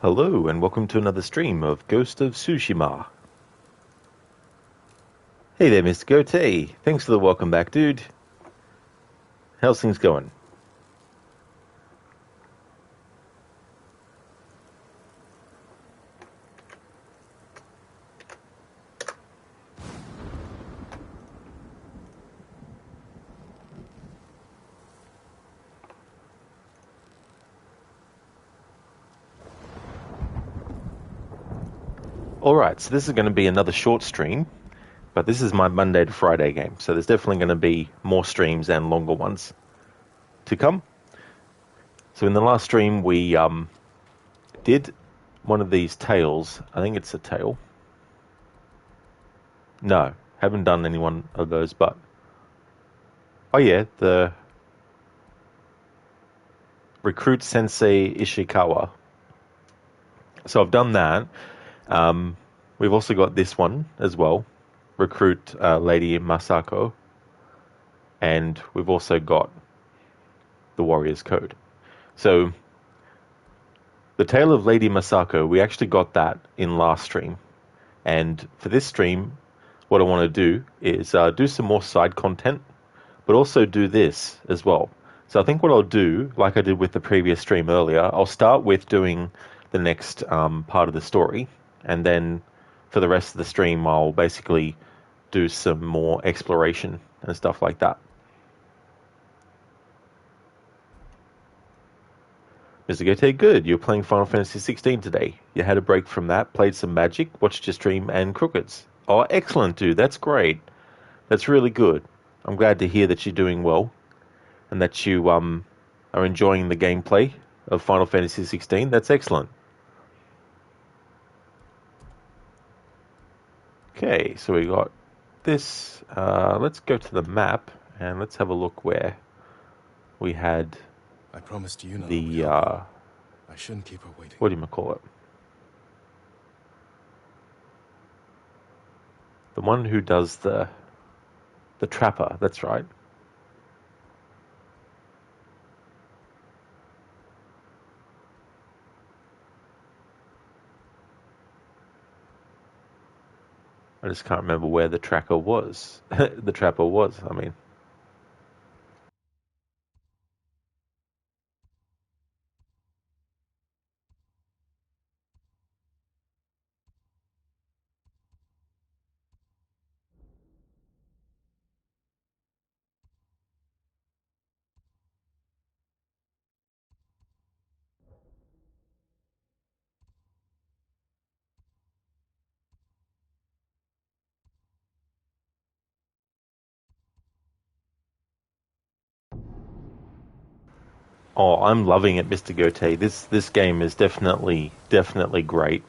Hello, and welcome to another stream of Ghost of Tsushima. Hey there, Mr. Goatee. Thanks for the welcome back, dude. How's things going? Alright, so this is going to be another short stream, but this is my Monday to Friday game, so there's definitely going to be more streams and longer ones to come. So in the last stream, we did one of these tales. I think it's a tale. No, haven't done any one of those, but... Oh yeah, the Recruit Sensei Ishikawa. So I've done that. We've also got this one as well, Recruit Lady Masako, and we've also got the Warrior's Code. So the Tale of Lady Masako, we actually got that in last stream, and for this stream, what I want to do is do some more side content, but also do this as well. So I think what I'll do, like I did with the previous stream earlier, I'll start with doing the next part of the story, and then for the rest of the stream, I'll basically do some more exploration and stuff like that. Mr. Gote, good. You're playing Final Fantasy 16 today. You had a break from that, played some Magic, watched your stream, and Crookeds. Oh, excellent, dude. That's great. That's really good. I'm glad to hear that you're doing well, and that you are enjoying the gameplay of Final Fantasy 16. That's excellent. Okay, so we got this. Let's go to the map and let's have a look where we had I promised you the I shouldn't keep her waiting. what do you call it? The one who does the trapper. That's right. I just can't remember where the tracker was. The trapper was, I mean. Oh, I'm loving it, Mr. Gote. This game is definitely great.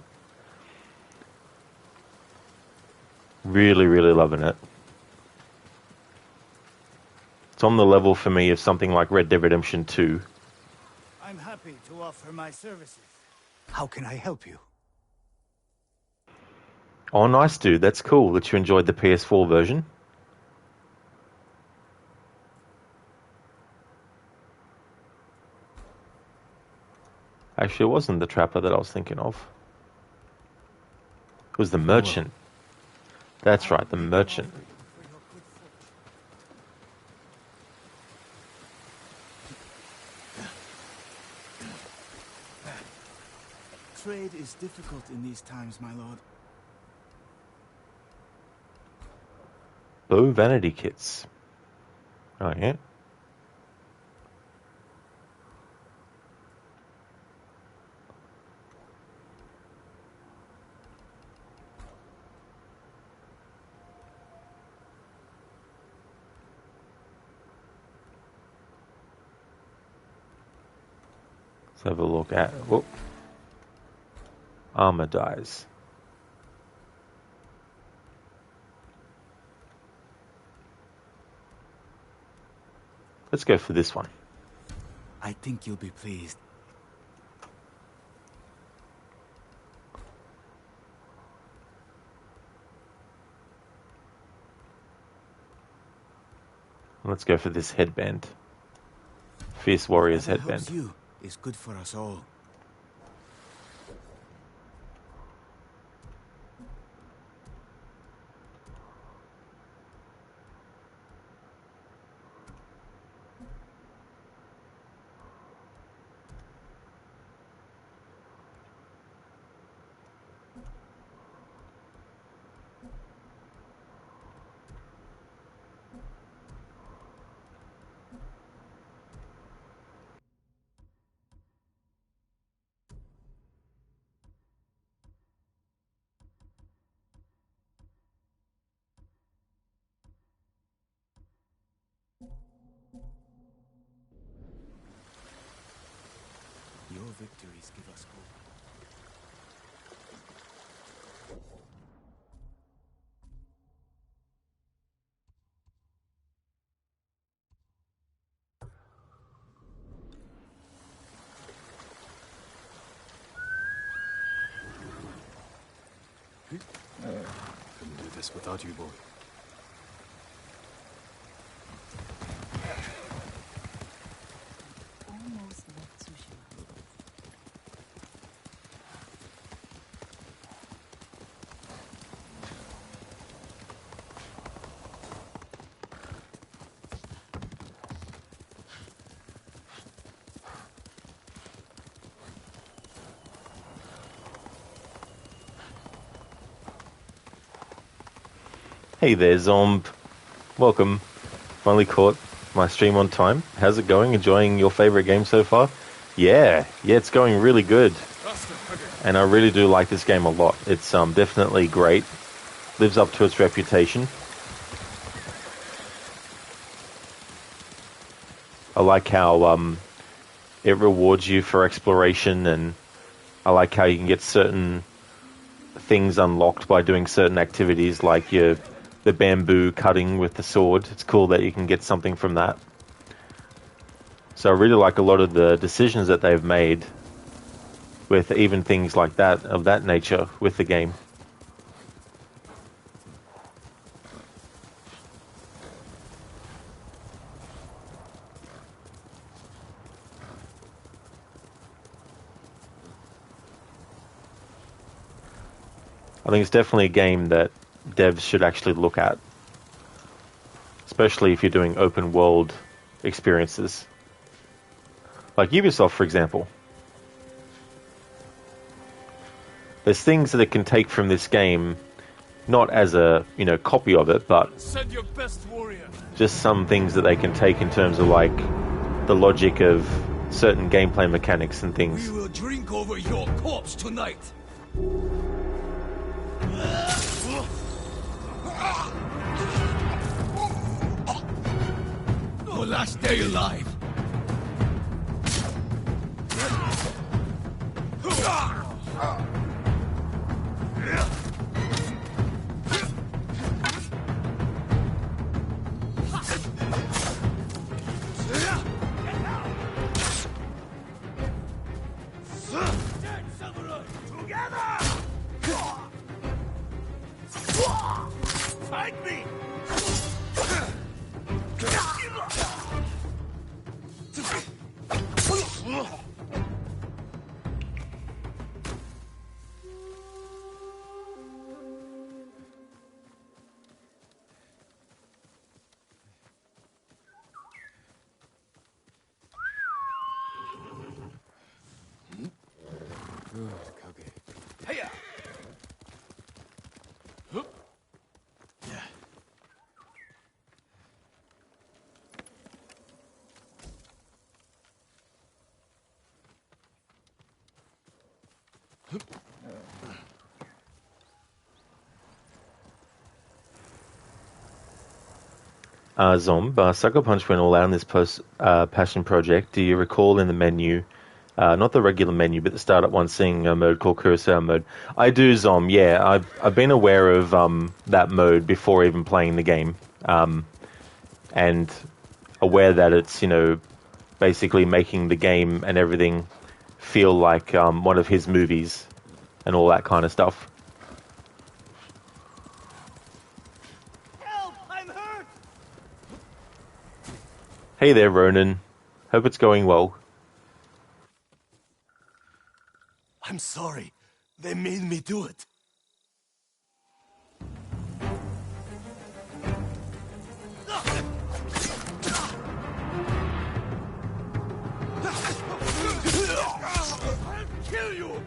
Really, really loving it. It's on the level for me of something like Red Dead Redemption 2. I'm happy to offer my services. How can I help you? Oh, nice, dude. That's cool that you enjoyed the PS4 version. Actually, it wasn't the trapper that I was thinking of. It was the merchant. That's right, the merchant. Trade is difficult in these times, my lord. Bow vanity kits. Oh, yeah. Let's have a look at... Whoop. Armor dies. Let's go for this one. I think you'll be pleased. Let's go for this headband. Fierce Warrior's Whatever headband. helps you is good for us all. victories give us hope. Couldn't do this without you, boy. Almost like Tsushima. Hey there, Zomb. Welcome. Finally caught my stream on time. How's it going? Enjoying your favorite game so far? Yeah, it's going really good. And I really do like this game a lot. It's definitely great. Lives up to its reputation. I like how it rewards you for exploration, and I like how you can get certain things unlocked by doing certain activities, like the bamboo cutting with the sword. It's cool that you can get something from that. So I really like a lot of the decisions that they've made with even things like that, of that nature, with the game. I think it's definitely a game that devs should actually look at, especially if you're doing open world experiences. Like Ubisoft, for example. There's things that it can take from this game, not as a copy of it, but Send your best warrior. just some things that they can take in terms of like the logic of certain gameplay mechanics and things. We will drink over your corpse tonight. Your last day alive. Fight me! Good, Kage. Hiya! Zomb, Sucker Punch went all out in this passion project. Do you recall in the menu, not the regular menu, but the startup one, seeing a mode called Kurosawa mode? I do, Zomb, yeah. I've been aware of that mode before even playing the game, and aware that it's, basically making the game and everything feel like one of his movies and all that kind of stuff. Help! I'm hurt! Hey there, Ronan. Hope it's going well. I'm sorry. They made me do it. I'll kill you!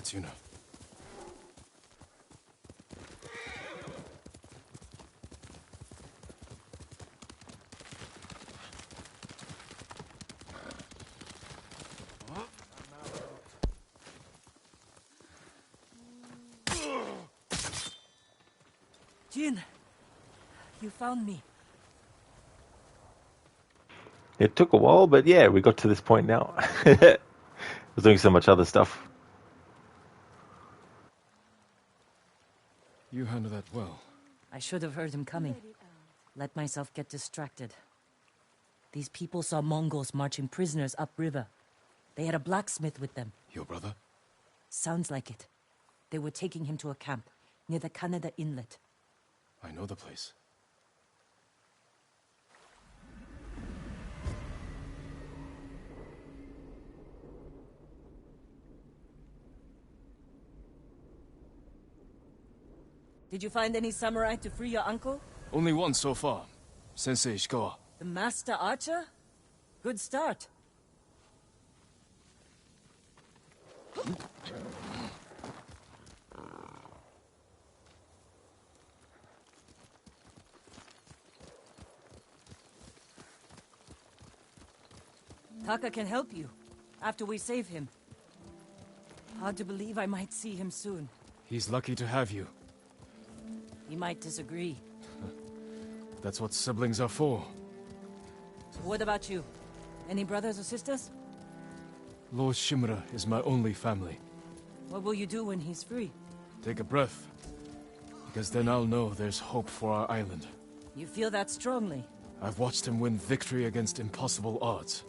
Setsuna. Jin, you found me. It took a while, but yeah, we got to this point now. I was doing so much other stuff. You handle that well. I should have heard him coming. Let myself get distracted. These people saw Mongols marching prisoners upriver. They had a blacksmith with them. Your brother? Sounds like it. They were taking him to a camp near the Kaneda Inlet. I know the place. Did you find any samurai to free your uncle? Only one so far. Sensei Ishikawa. The master archer? Good start. Taka can help you, after we save him. Hard to believe I might see him soon. He's lucky to have you. He might disagree. That's what siblings are for. So what about you? Any brothers or sisters? Lord Shimura is my only family. What will you do when he's free? Take a breath. Because then I'll know there's hope for our island. You feel that strongly? I've watched him win victory against impossible odds.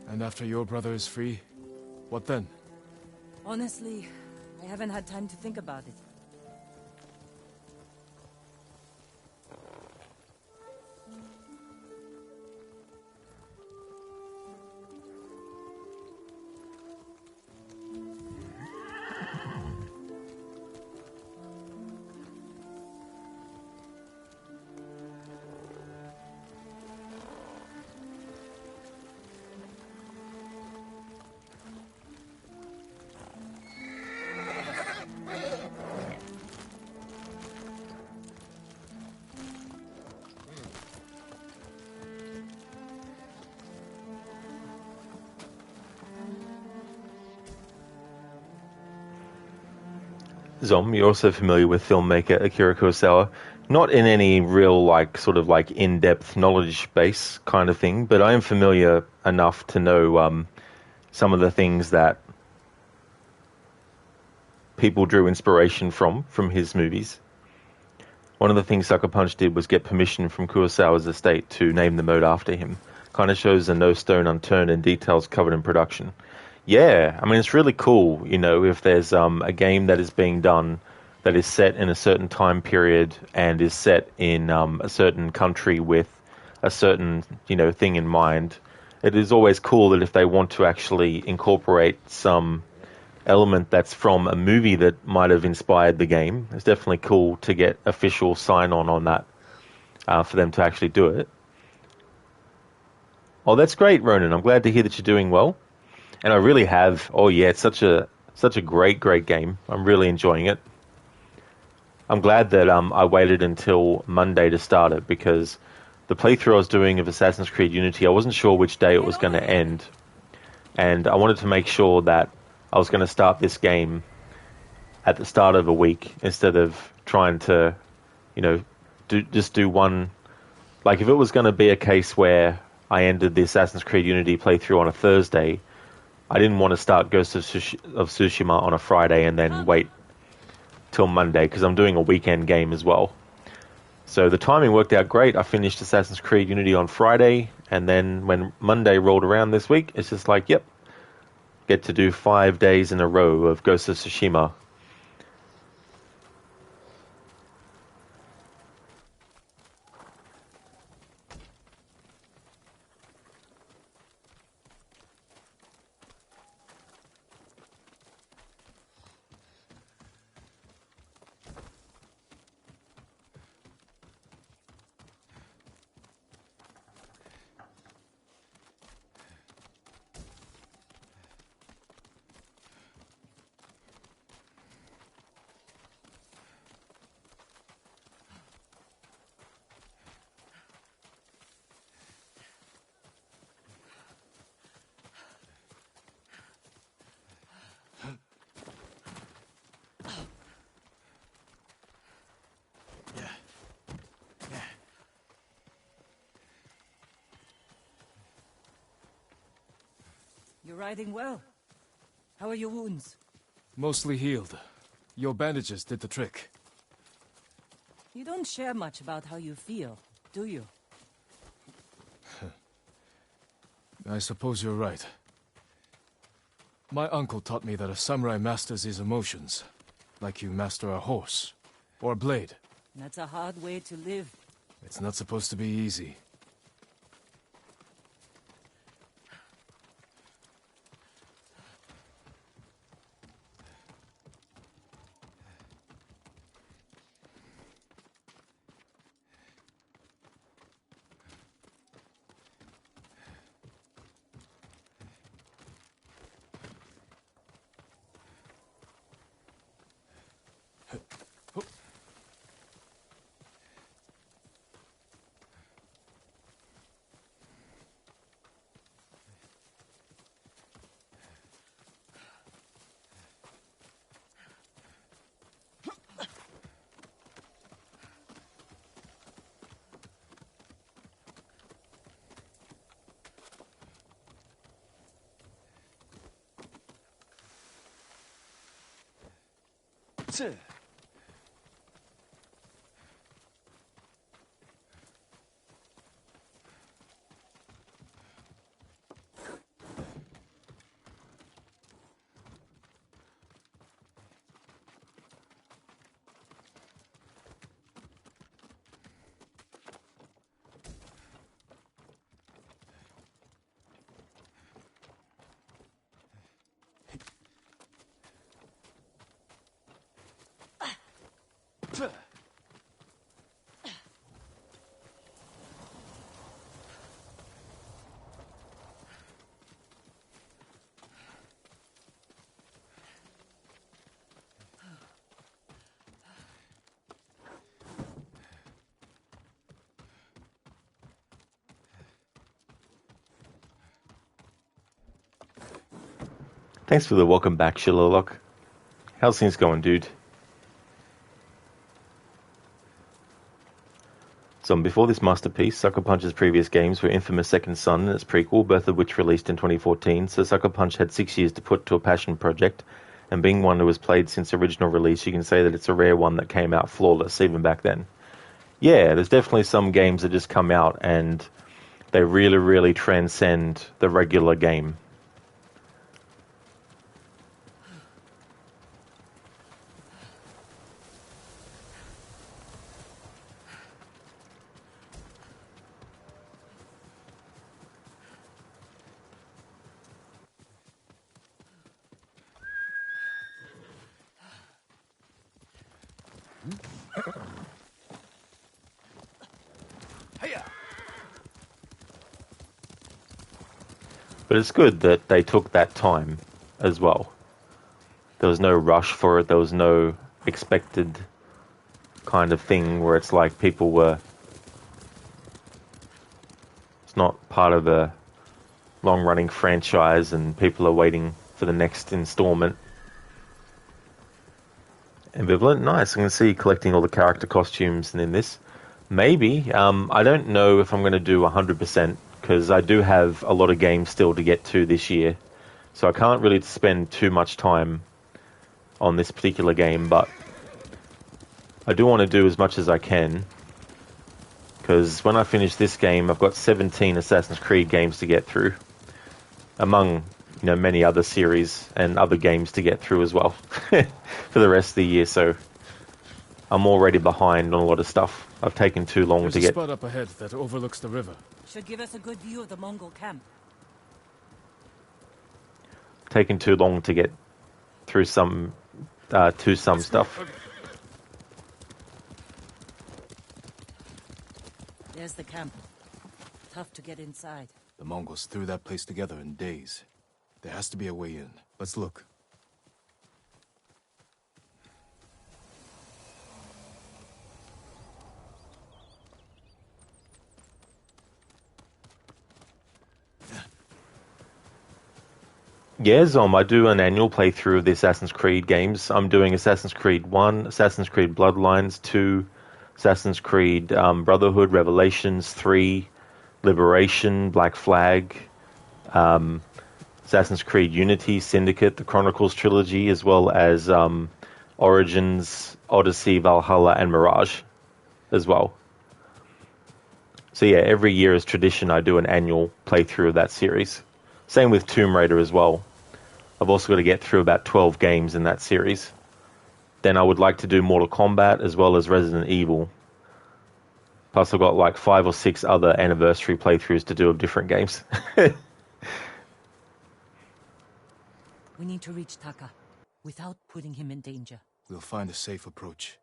And after your brother is free, what then? Honestly, I haven't had time to think about it. Zom, you're also familiar with filmmaker Akira Kurosawa. Not in any real, in-depth knowledge base kind of thing, but I am familiar enough to know some of the things that people drew inspiration from his movies. One of the things Sucker Punch did was get permission from Kurosawa's estate to name the mode after him. Kind of shows a no stone unturned and details covered in production. Yeah, I mean, it's really cool, if there's a game that is being done that is set in a certain time period and is set in a certain country with a certain, thing in mind. It is always cool that if they want to actually incorporate some element that's from a movie that might have inspired the game, it's definitely cool to get official sign-on on that for them to actually do it. Oh, that's great, Ronan. I'm glad to hear that you're doing well. And I really have. Oh yeah, it's such a great game. I'm really enjoying it. I'm glad that I waited until Monday to start it, because the playthrough I was doing of Assassin's Creed Unity, I wasn't sure which day it was going to end, and I wanted to make sure that I was going to start this game at the start of a week instead of trying to, do one. Like if it was going to be a case where I ended the Assassin's Creed Unity playthrough on a Thursday, I didn't want to start Ghost of Tsushima on a Friday and then wait till Monday, because I'm doing a weekend game as well. So the timing worked out great. I finished Assassin's Creed Unity on Friday, and then when Monday rolled around this week, it's just like, yep, get to do 5 days in a row of Ghost of Tsushima. You're riding well. How are your wounds? Mostly healed. Your bandages did the trick. You don't share much about how you feel, do you? I suppose you're right. My uncle taught me that a samurai masters his emotions, like you master a horse, or a blade. That's a hard way to live. It's not supposed to be easy. Thanks for the welcome back, Shilolock. How's things going, dude? So before this masterpiece, Sucker Punch's previous games were Infamous Second Son and its prequel, both of which released in 2014, so Sucker Punch had 6 years to put to a passion project, and being one who was played since original release, you can say that it's a rare one that came out flawless even back then. Yeah, there's definitely some games that just come out and they really, really transcend the regular game. But it's good that they took that time as well. There was no rush for it. There was no expected kind of thing where it's like people were... It's not part of a long-running franchise and people are waiting for the next installment. Ambivalent, nice. I'm going to see you collecting all the character costumes in this. Maybe. I don't know if I'm going to do 100%, because I do have a lot of games still to get to this year. So I can't really spend too much time on this particular game, but I do want to do as much as I can, because when I finish this game, I've got 17 Assassin's Creed games to get through, among many other series and other games to get through as well for the rest of the year. So I'm already behind on a lot of stuff. I've taken too long There's to a get... spot up ahead that overlooks the river. Should give us a good view of the Mongol camp. Taken too long to get through some stuff. There's the camp. Tough to get inside. The Mongols threw that place together in days. There has to be a way in. Let's look. Yeah, Zom, I do an annual playthrough of the Assassin's Creed games. I'm doing Assassin's Creed 1, Assassin's Creed Bloodlines 2, Assassin's Creed Brotherhood, Revelations 3, Liberation, Black Flag. So Assassin's Creed Unity, Syndicate, the Chronicles trilogy, as well as Origins, Odyssey, Valhalla, and Mirage as well. So yeah, every year as tradition, I do an annual playthrough of that series. Same with Tomb Raider as well. I've also got to get through about 12 games in that series. Then I would like to do Mortal Kombat as well as Resident Evil. Plus I've got like 5 or 6 other anniversary playthroughs to do of different games. We need to reach Taka without putting him in danger. We'll find a safe approach.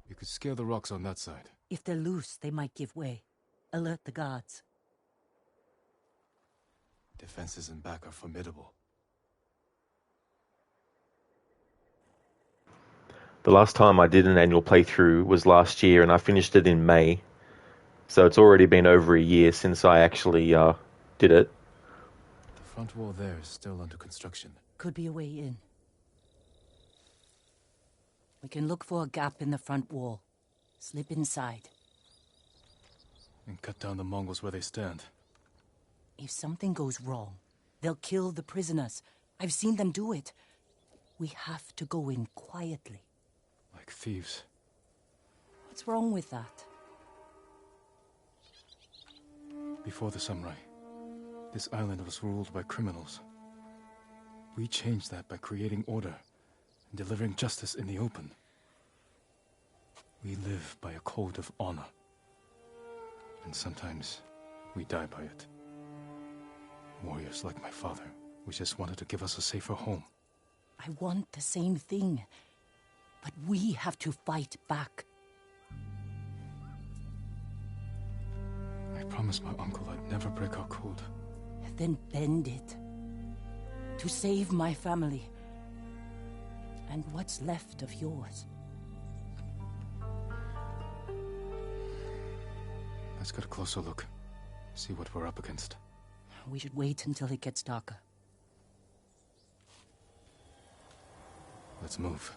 You could scale the rocks on that side. If they're loose, they might give way. Alert the guards. Defenses in back are formidable. The last time I did an annual playthrough was last year, and I finished it in May. So it's already been over a year since I actually did it. The front wall there is still under construction. Could be a way in. We can look for a gap in the front wall. Slip inside. And cut down the Mongols where they stand. If something goes wrong, they'll kill the prisoners. I've seen them do it. We have to go in quietly. Like thieves. What's wrong with that? Before the samurai, this island was ruled by criminals. We changed that by creating order and delivering justice in the open. We live by a code of honor. And sometimes we die by it. Warriors like my father, we just wanted to give us a safer home. I want the same thing. But we have to fight back. I promised my uncle I'd never break our code. Then bend it. To save my family. And what's left of yours. Let's get a closer look. See what we're up against. We should wait until it gets darker. Let's move.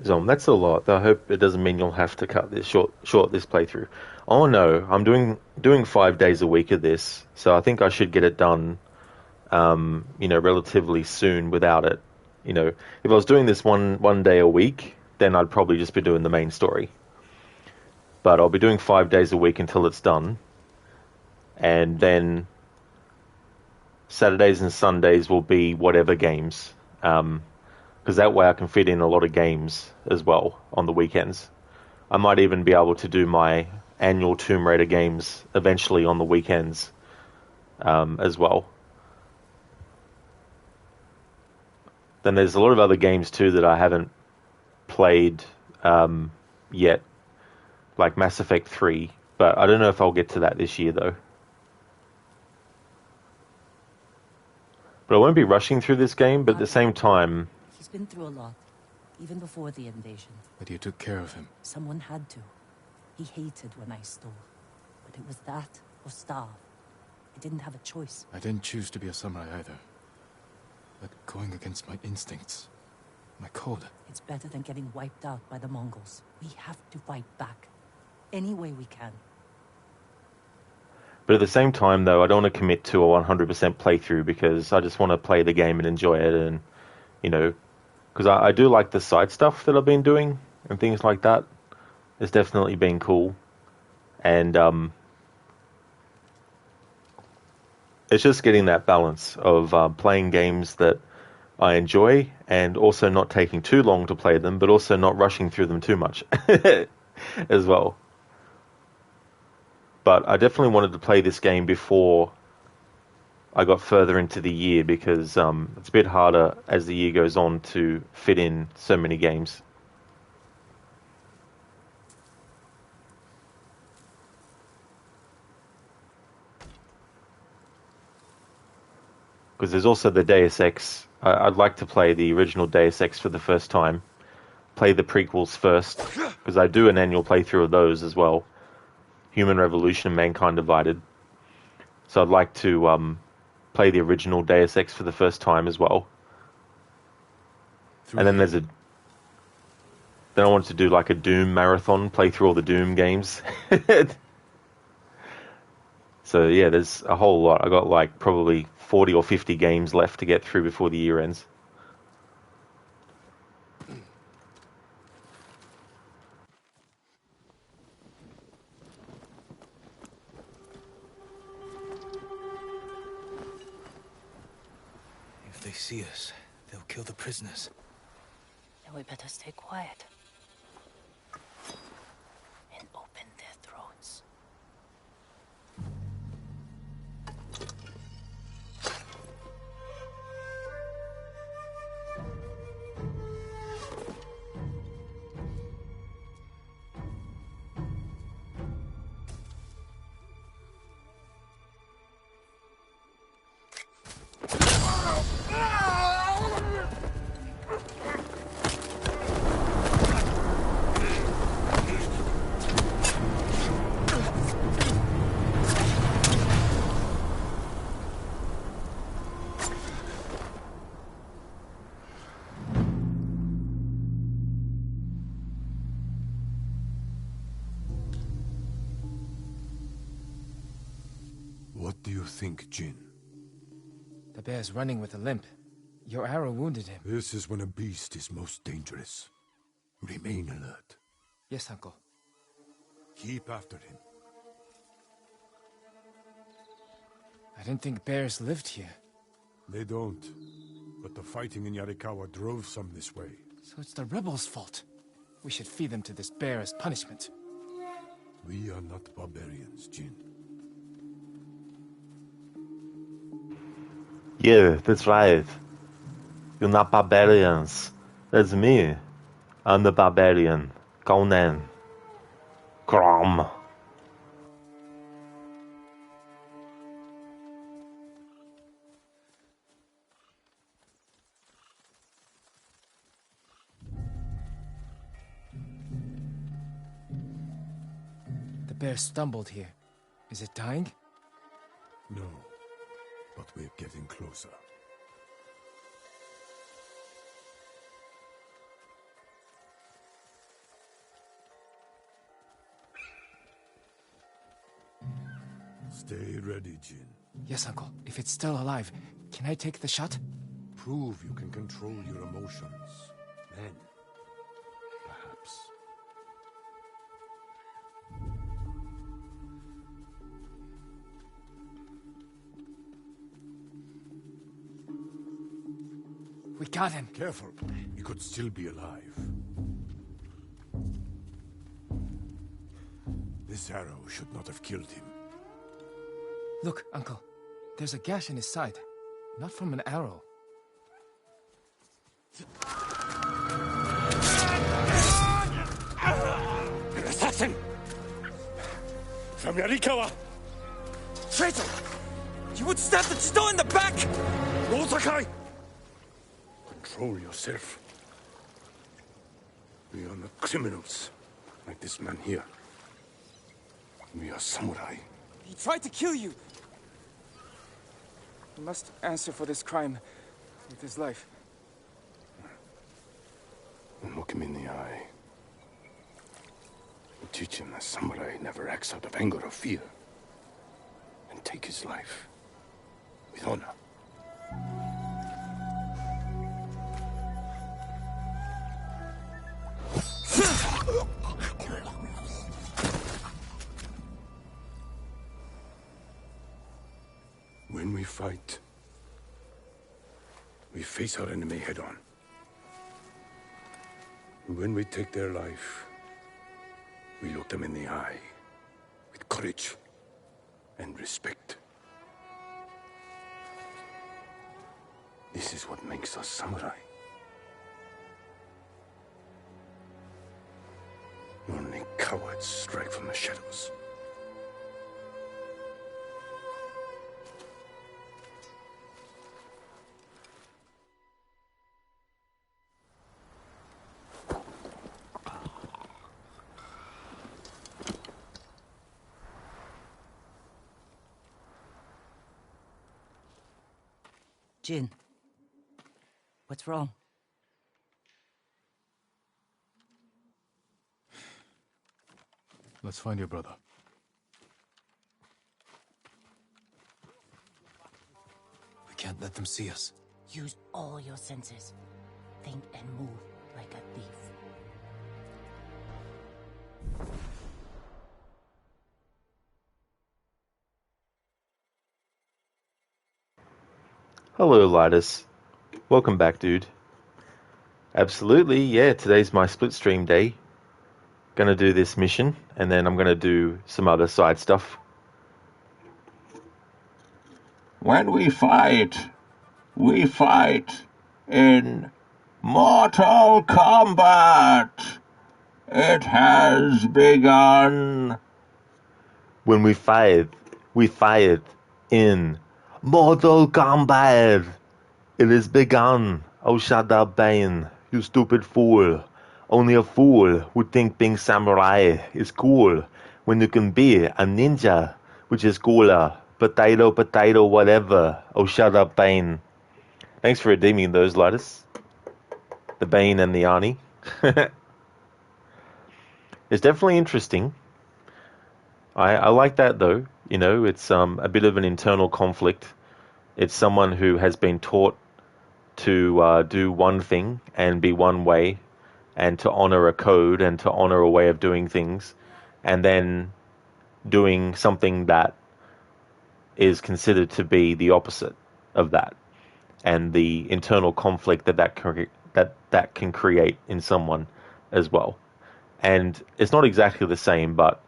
Zom, that's a lot. I hope it doesn't mean you'll have to cut this short this playthrough. Oh no, I'm doing 5 days a week of this, so I think I should get it done, relatively soon without it. If I was doing this one day a week, then I'd probably just be doing the main story. But I'll be doing 5 days a week until it's done, and then Saturdays and Sundays will be whatever games. Because that way I can fit in a lot of games as well on the weekends. I might even be able to do my annual Tomb Raider games eventually on the weekends as well. Then there's a lot of other games too that I haven't played yet, like Mass Effect 3, but I don't know if I'll get to that this year though. But I won't be rushing through this game, but at the same time... He's been through a lot, even before the invasion. But you took care of him. Someone had to. He hated when I stole. But it was that or starve. I didn't have a choice. I didn't choose to be a samurai either. But going against my instincts, my code... It's better than getting wiped out by the Mongols. We have to fight back. Any way we can. But at the same time, though, I don't want to commit to a 100% playthrough because I just want to play the game and enjoy it. And, because I do like the side stuff that I've been doing and things like that. It's definitely been cool. And it's just getting that balance of playing games that I enjoy and also not taking too long to play them, but also not rushing through them too much as well. But I definitely wanted to play this game before I got further into the year because it's a bit harder as the year goes on to fit in so many games. Because there's also the Deus Ex. I'd like to play the original Deus Ex for the first time. Play the prequels first, because I do an annual playthrough of those as well. Human Revolution and Mankind Divided. So I'd like to play the original Deus Ex for the first time as well. And then there's Then I wanted to do like a Doom marathon, play through all the Doom games. So yeah, there's a whole lot. I got like probably 40 or 50 games left to get through before the year ends. If they see us, they'll kill the prisoners. Then we better stay quiet. And open their throats. What do you think, Jin? The bear's running with a limp. Your arrow wounded him. This is when a beast is most dangerous. Remain alert. Yes, Uncle. Keep after him. I didn't think bears lived here. They don't. But the fighting in Yarikawa drove some this way. So it's the rebels' fault. We should feed them to this bear as punishment. We are not barbarians, Jin. Yeah, that's right. You're not barbarians. That's me. I'm the barbarian. Conan. Crom. The bear stumbled here. Is it dying? No. But we're getting closer. Stay ready, Jin. Yes, Uncle. If it's still alive, can I take the shot? Prove you can control your emotions. Then, perhaps. We got him. Careful. He could still be alive. This arrow should not have killed him. Look, Uncle. There's a gash in his side. Not from an arrow. An assassin! From Yarikawa! Traitor! You would stab the Chido in the back! No, Sakai! Control yourself. We are not criminals, like this man here. We are samurai. He tried to kill you! He must answer for this crime with his life. And look him in the eye. And teach him that samurai never acts out of anger or fear. And take his life with honor. When we fight, we face our enemy head-on. When we take their life, we look them in the eye with courage and respect. This is what makes us samurai. Only cowards strike from the shadows. Jin, what's wrong? Let's find your brother. We can't let them see us. Use all your senses. Think and move like a thief. Hello, Lidus. Welcome back, dude. Absolutely, yeah, today's my split stream day. Gonna do this mission, and then I'm gonna do some other side stuff. When we fight in Mortal Kombat. It has begun. When we fight in Mortal Kombat. It is begun. Oh, shut up, Bane. You stupid fool. Only a fool would think being samurai is cool when you can be a ninja, which is cooler. Potato, potato, whatever. Oh, shut up, Bane. Thanks for redeeming those, Lidus. The Bane and the Arnie. It's definitely interesting. I like that, though. You know, it's a bit of an internal conflict. It's someone who has been taught to do one thing and be one way, and to honor a code and to honor a way of doing things, and then doing something that is considered to be the opposite of that, and the internal conflict that can create in someone as well. And it's not exactly the same, but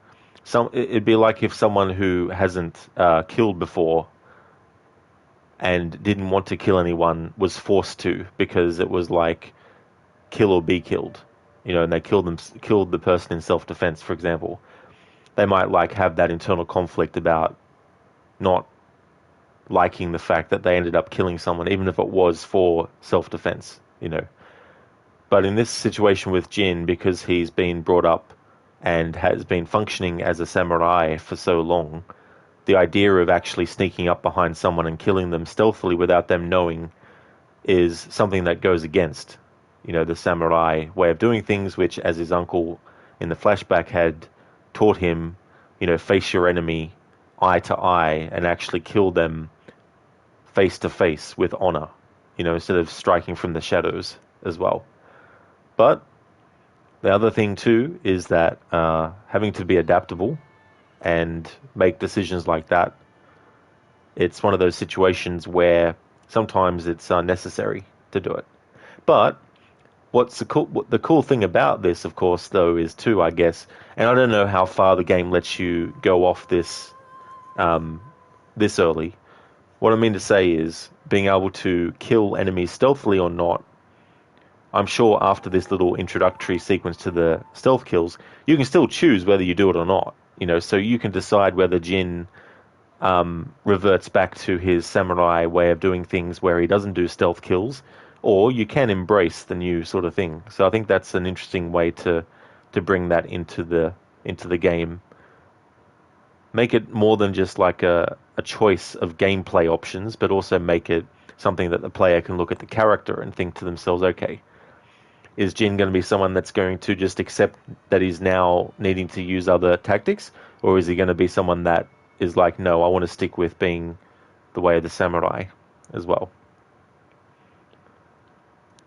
it'd be like if someone who hasn't killed before and didn't want to kill anyone was forced to, because it was like kill or be killed, you know, and they killed the person in self-defense, for example. They might like have that internal conflict about not liking the fact that they ended up killing someone, even if it was for self-defense, you know. But in this situation with Jin, because he's been brought up and has been functioning as a samurai for so long, the idea of actually sneaking up behind someone and killing them stealthily without them knowing is something that goes against, you know, the samurai way of doing things, which, as his uncle in the flashback had taught him, you know, face your enemy eye to eye and actually kill them face to face with honor, you know, instead of striking from the shadows as well. But the other thing too is that having to be adaptable and make decisions like that, it's one of those situations where sometimes it's necessary to do it. But what the cool thing about this, of course, though, is too, I guess, and I don't know how far the game lets you go off this this early. What I mean to say is being able to kill enemies stealthily or not. I'm sure after this little introductory sequence to the stealth kills, you can still choose whether you do it or not. You know, so you can decide whether Jin reverts back to his samurai way of doing things where he doesn't do stealth kills, or you can embrace the new sort of thing. So I think that's an interesting way to bring that into the game. Make it more than just like a choice of gameplay options, but also make it something that the player can look at the character and think to themselves, okay, is Jin going to be someone that's going to just accept that he's now needing to use other tactics? Or is he going to be someone that is like, no, I want to stick with being the way of the samurai as well?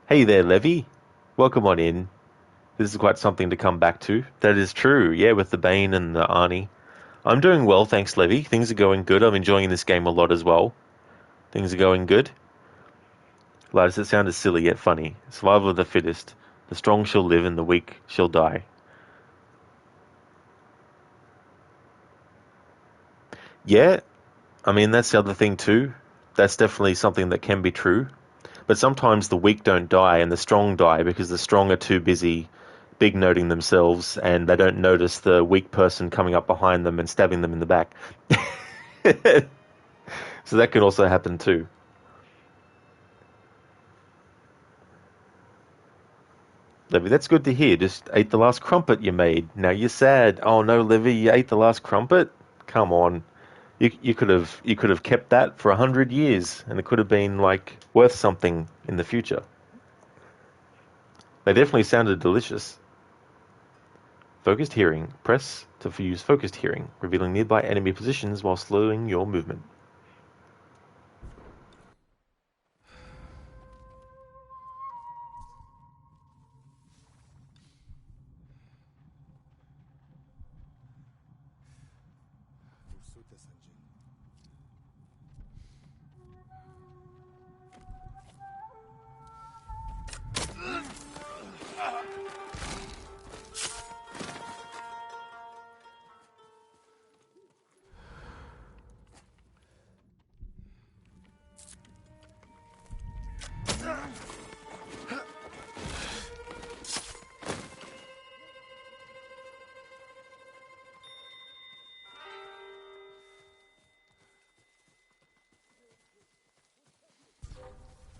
Hey there, Levy. Welcome on in. This is quite something to come back to. That is true, yeah, with the Bane and the Arnie. I'm doing well, thanks, Levy. Things are going good. I'm enjoying this game a lot as well. Things are going good. Does it sounded silly yet funny. Survival of the fittest. The strong shall live and the weak shall die. Yeah, I mean, that's the other thing too. That's definitely something that can be true. But sometimes the weak don't die and the strong die because the strong are too busy big noting themselves and they don't notice the weak person coming up behind them and stabbing them in the back. So that can also happen too. Livy, that's good to hear. Just ate the last crumpet you made. Now you're sad. Oh no, Livy, you ate the last crumpet? Come on. You could have kept that for 100 years and it could have been like worth something in the future. They definitely sounded delicious. Focused hearing. Press to use focused hearing, revealing nearby enemy positions while slowing your movement.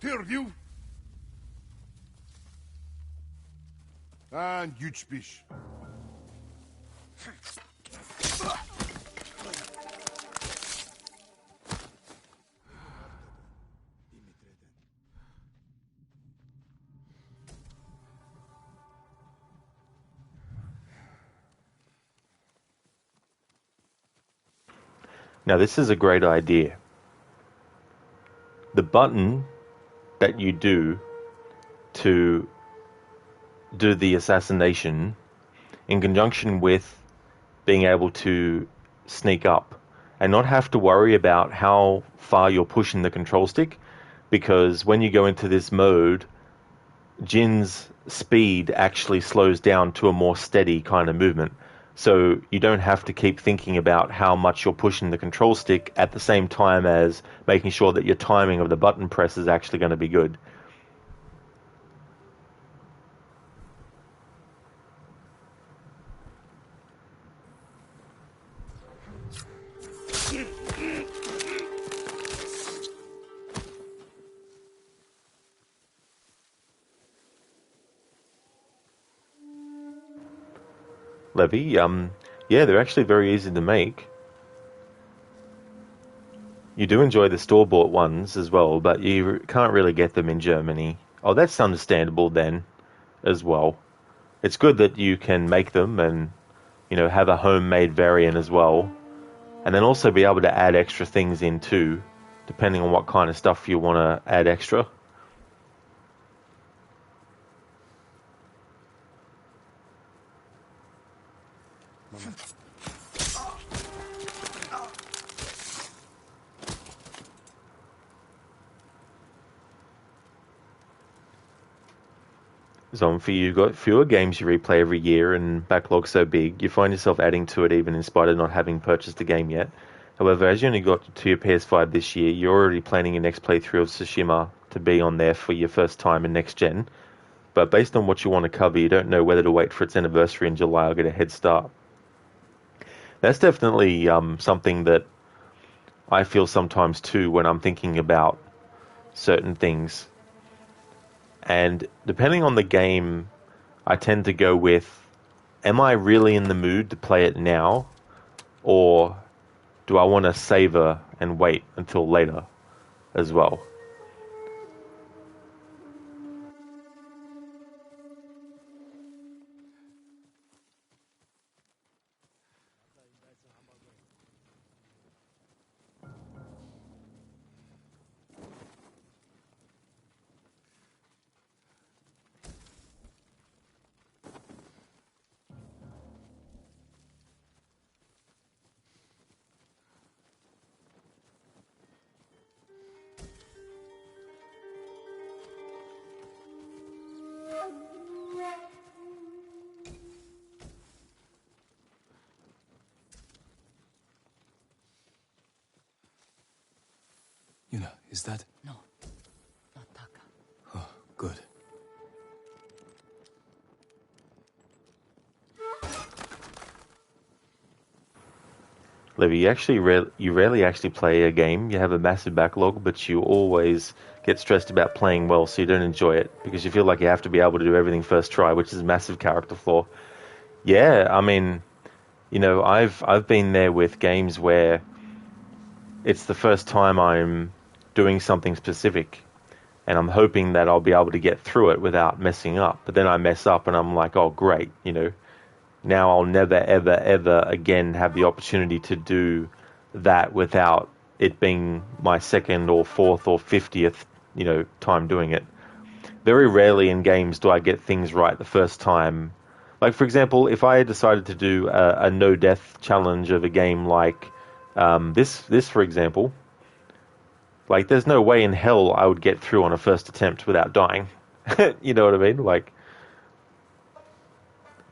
Tyrdiu and Yüchbish. Now this is a great idea. The button that you do to do the assassination in conjunction with being able to sneak up and not have to worry about how far you're pushing the control stick, because when you go into this mode, Jin's speed actually slows down to a more steady kind of movement. So you don't have to keep thinking about how much you're pushing the control stick at the same time as making sure that your timing of the button press is actually going to be good. Levy, yeah, they're actually very easy to make. You do enjoy the store-bought ones as well, but you can't really get them in Germany. Oh, that's understandable then, as well. It's good that you can make them and, you know, have a homemade variant as well. And then also be able to add extra things in too, depending on what kind of stuff you want to add extra. For you've got fewer games you replay every year and backlog so big, you find yourself adding to it even in spite of not having purchased the game yet. However, as you only got to your PS5 this year, you're already planning your next playthrough of Tsushima to be on there for your first time in next gen. But based on what you want to cover, you don't know whether to wait for its anniversary in July or get a head start. That's definitely something that I feel sometimes too when I'm thinking about certain things. And depending on the game, I tend to go with, am I really in the mood to play it now? Or do I want to savor and wait until later as well? Yuna, is that... No, not Taka. Oh, good. Levy, you rarely actually play a game. You have a massive backlog, but you always get stressed about playing well, so you don't enjoy it because you feel like you have to be able to do everything first try, which is a massive character flaw. Yeah, I mean, you know, I've been there with games where it's the first time I'm doing something specific, and I'm hoping that I'll be able to get through it without messing up. But then I mess up, and I'm like, oh, great, you know, now I'll never, ever, ever again have the opportunity to do that without it being my second or fourth or 50th, time doing it. Very rarely in games do I get things right the first time. Like, for example, if I decided to do a no-death challenge of a game like this, for example, like, there's no way in hell I would get through on a first attempt without dying. You know what I mean? Like,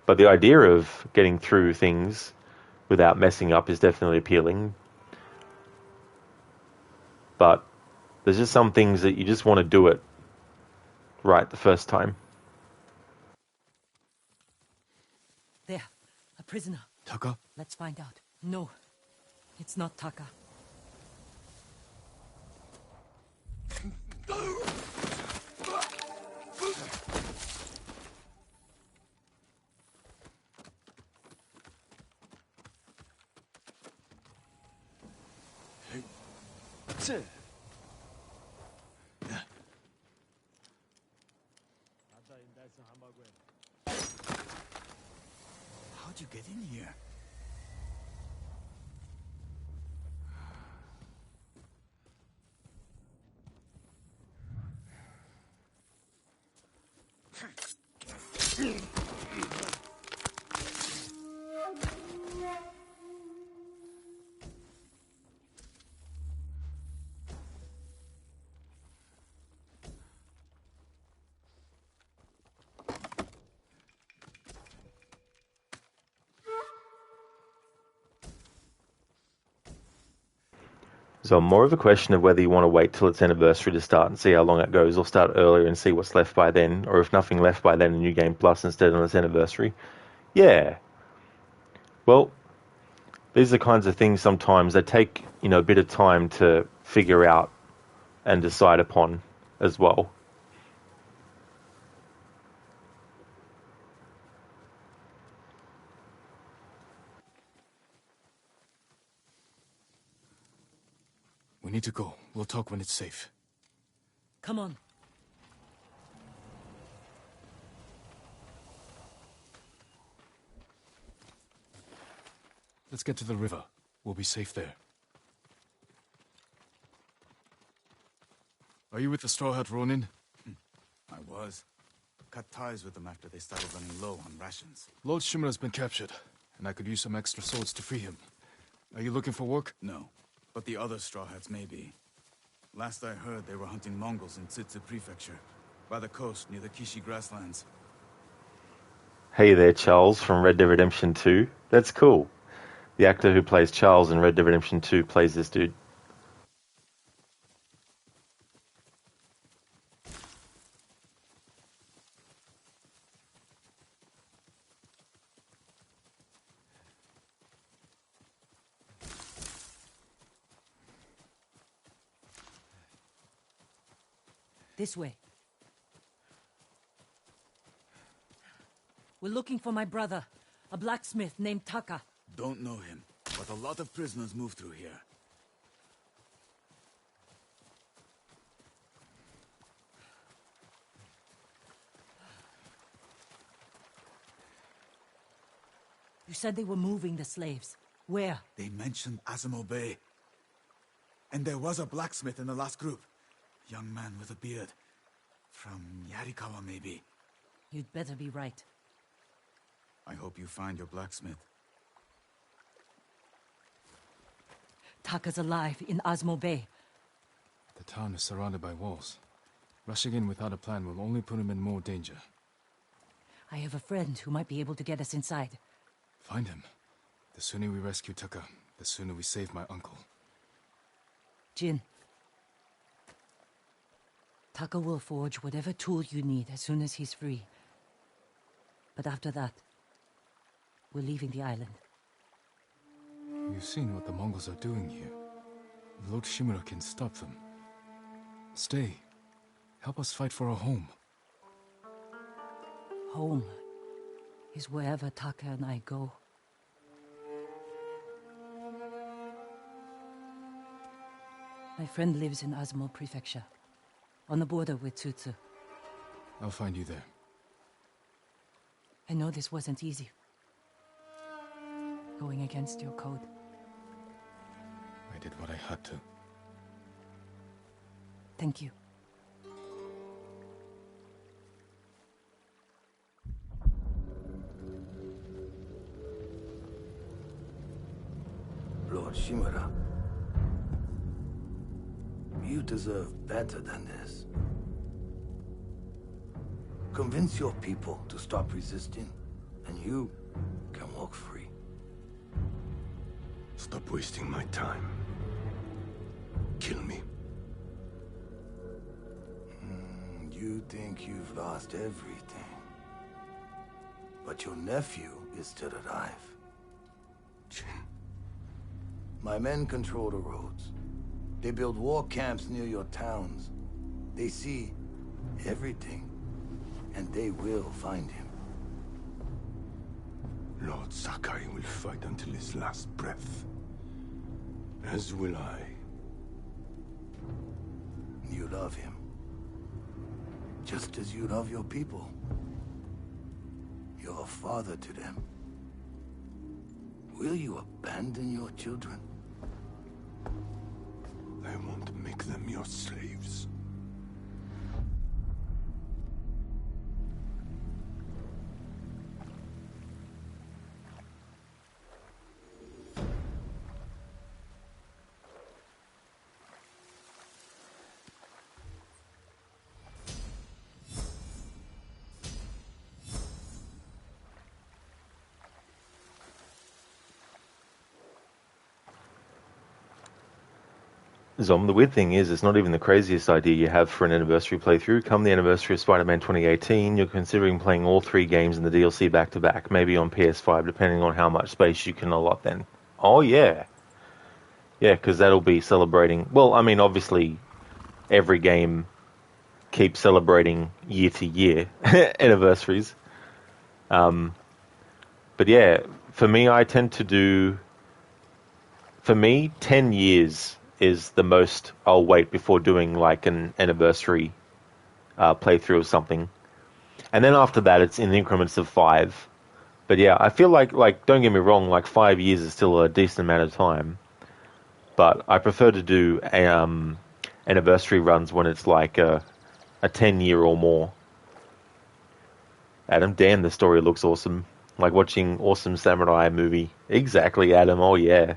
but the idea of getting through things without messing up is definitely appealing. But there's just some things that you just want to do it right the first time. There, a prisoner. Taka? Let's find out. No, it's not Taka. How'd you get in here? So more of a question of whether you want to wait till its anniversary to start and see how long it goes, or start earlier and see what's left by then, or if nothing left by then, a new game plus instead on its anniversary. Yeah. Well, these are the kinds of things sometimes that take, a bit of time to figure out and decide upon as well. We need to go. We'll talk when it's safe. Come on. Let's get to the river. We'll be safe there. Are you with the Straw Hat Ronin? I was. Cut ties with them after they started running low on rations. Lord Shimura's been captured, and I could use some extra swords to free him. Are you looking for work? No, but the other Straw Hats may be. Last I heard, they were hunting Mongols in Tsutsu Prefecture, by the coast near the Kishi grasslands. Hey there, Charles from Red Dead Redemption 2. That's cool. The actor who plays Charles in Red Dead Redemption 2 plays this dude. This way. We're looking for my brother, a blacksmith named Taka. Don't know him, but a lot of prisoners move through here. You said they were moving the slaves. Where? They mentioned Azamo Bay. And there was a blacksmith in the last group. Young man with a beard. From Yarikawa, maybe. You'd better be right. I hope you find your blacksmith. Taka's alive in Azamo Bay. The town is surrounded by walls. Rushing in without a plan will only put him in more danger. I have a friend who might be able to get us inside. Find him. The sooner we rescue Taka, the sooner we save my uncle. Jin. Taka will forge whatever tool you need as soon as he's free. But after that, we're leaving the island. You've seen what the Mongols are doing here. Lord Shimura can stop them. Stay. Help us fight for our home. Home is wherever Taka and I go. My friend lives in Azamo Prefecture, on the border with Tsutsu. I'll find you there. I know this wasn't easy, going against your code. I did what I had to. Thank you. Lord Shimura, you deserve better than this. Convince your people to stop resisting, and you can walk free. Stop wasting my time. Kill me. You think you've lost everything. But your nephew is still alive. My men control the roads. They build war camps near your towns. They see everything, and they will find him. Lord Sakai will fight until his last breath. As will I. You love him. Just as you love your people. You're a father to them. Will you abandon your children? I won't make them your slaves. Zom, the weird thing is, it's not even the craziest idea you have for an anniversary playthrough. Come the anniversary of Spider-Man 2018, you're considering playing all 3 games in the DLC back-to-back, maybe on PS5, depending on how much space you can allot then. Oh, yeah. Yeah, because that'll be celebrating... Well, I mean, obviously, every game keeps celebrating year-to-year anniversaries. But yeah, for me, I tend to do... For me, 10 years is the most I'll wait before doing like an anniversary playthrough of something. And then after that, it's in increments of 5. But yeah, I feel like don't get me wrong, like 5 years is still a decent amount of time. But I prefer to do anniversary runs when it's like a 10-year or more. Adam, damn, the story looks awesome. Like watching awesome samurai movie. Exactly, Adam. Oh yeah.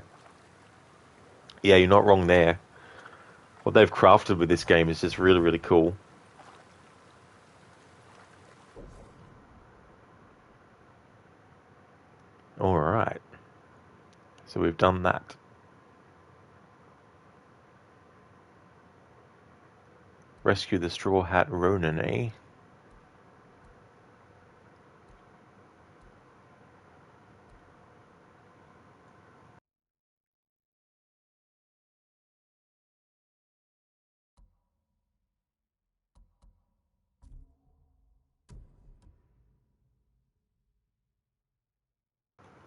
Yeah, you're not wrong there. What they've crafted with this game is just really, really cool. Alright. So we've done that. Rescue the Straw Hat Ronin, eh?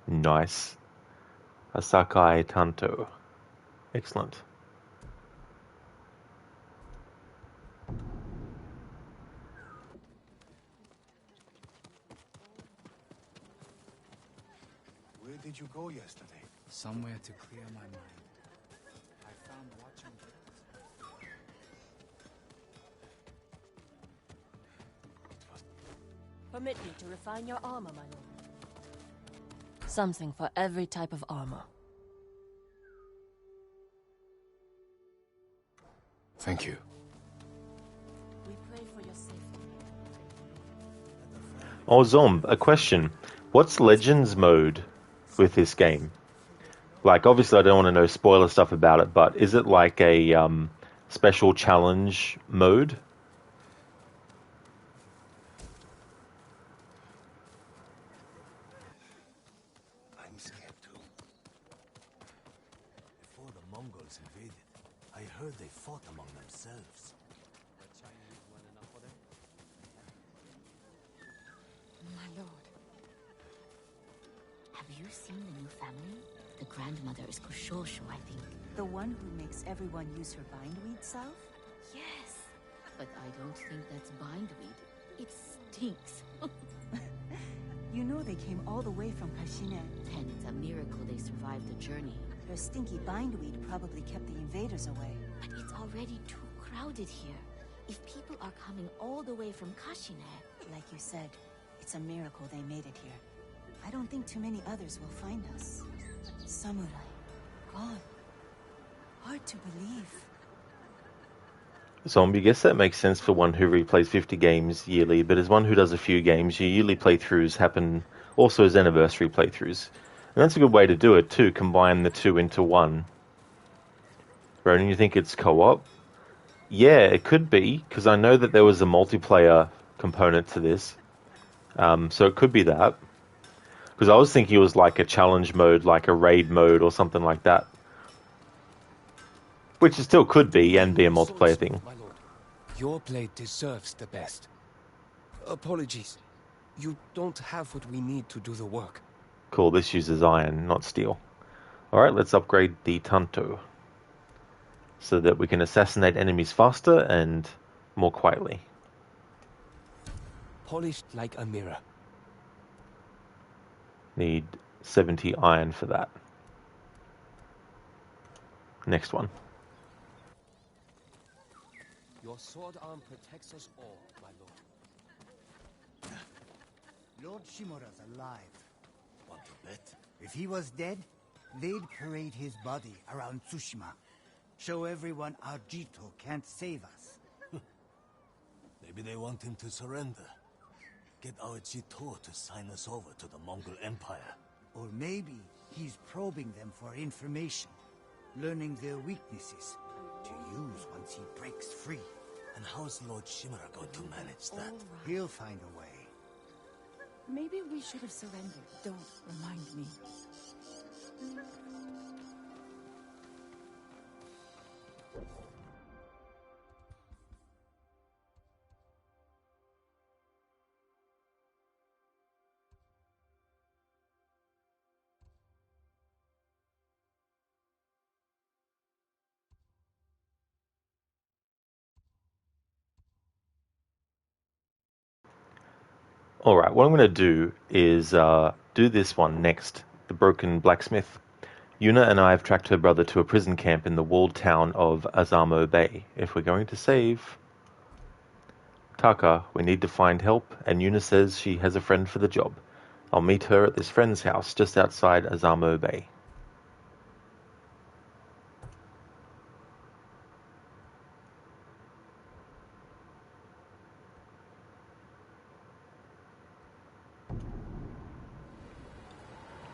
Nice. Asakai Tanto. Excellent. Where did you go yesterday? Somewhere to clear my mind. I found watching. Permit me to refine your armor, my lord. Something for every type of armor. Thank you. We pray for your safety. Oh, Zomb, a question. What's Legends mode with this game? Like, obviously I don't want to know spoiler stuff about it, but is it like a special challenge mode? I'm scared too. Before the Mongols invaded, I heard they fought among themselves. My lord. Have you seen the new family? The grandmother is Kushoshu, I think. The one who makes everyone use her bindweed salve? Yes. But I don't think that's bindweed. It stinks. You you know they came all the way from Kashine? And it's a miracle they survived the journey. Their stinky bindweed probably kept the invaders away. But it's already too crowded here. If people are coming all the way from Kashine... Like you said, it's a miracle they made it here. I don't think too many others will find us. Samurai, gone. Hard to believe. Zombie, I guess that makes sense for one who replays 50 games yearly, but as one who does a few games, your yearly playthroughs happen also as anniversary playthroughs. And that's a good way to do it too, combine the two into one. Ronan, you think it's co-op? Yeah, it could be, because I know that there was a multiplayer component to this. So it could be that. Because I was thinking it was like a challenge mode, like a raid mode or something like that. Which it still could be, and be a multiplayer thing. My lord, your blade deserves the best. Apologies. You don't have what we need to do the work. Cool, this uses iron, not steel. Alright, let's upgrade the Tanto. So that we can assassinate enemies faster and more quietly. Polished like a mirror. Need 70 iron for that. Next one. Your sword arm protects us all, my lord. Lord Shimura's alive. Want to bet? If he was dead, they'd parade his body around Tsushima. Show everyone our Jito can't save us. Maybe they want him to surrender. Get our Jito to sign us over to the Mongol Empire. Or maybe he's probing them for information, learning their weaknesses, to use once he breaks free. And how's Lord Shimura going to manage that? He'll find a way. Maybe we should have surrendered. Don't remind me. Alright, what I'm going to do is do this one next. The Broken Blacksmith. Yuna and I have tracked her brother to a prison camp in the walled town of Azamo Bay. If we're going to save Taka, we need to find help, and Yuna says she has a friend for the job. I'll meet her at this friend's house just outside Azamo Bay.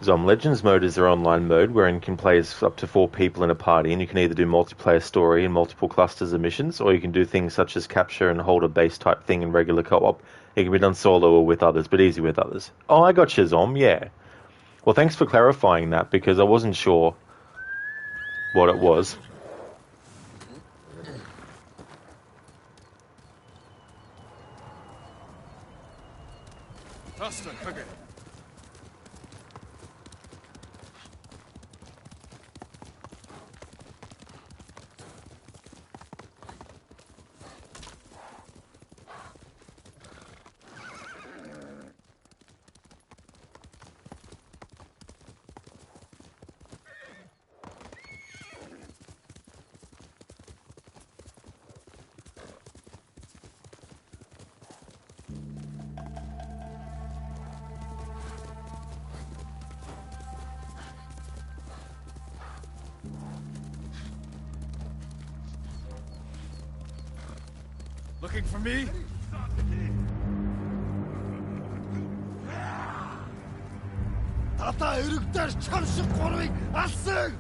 Zom Legends mode is their online mode wherein you can play as up to 4 people in a party, and you can either do multiplayer story and multiple clusters of missions, or you can do things such as capture and hold a base type thing in regular co-op. It can be done solo or with others, but easy with others. Oh, I got you, Zom, yeah. Well, thanks for clarifying that, because I wasn't sure what it was. Faster, Kage. Looking for me? Тата өргөдөр чам шиг гурвыг алсан!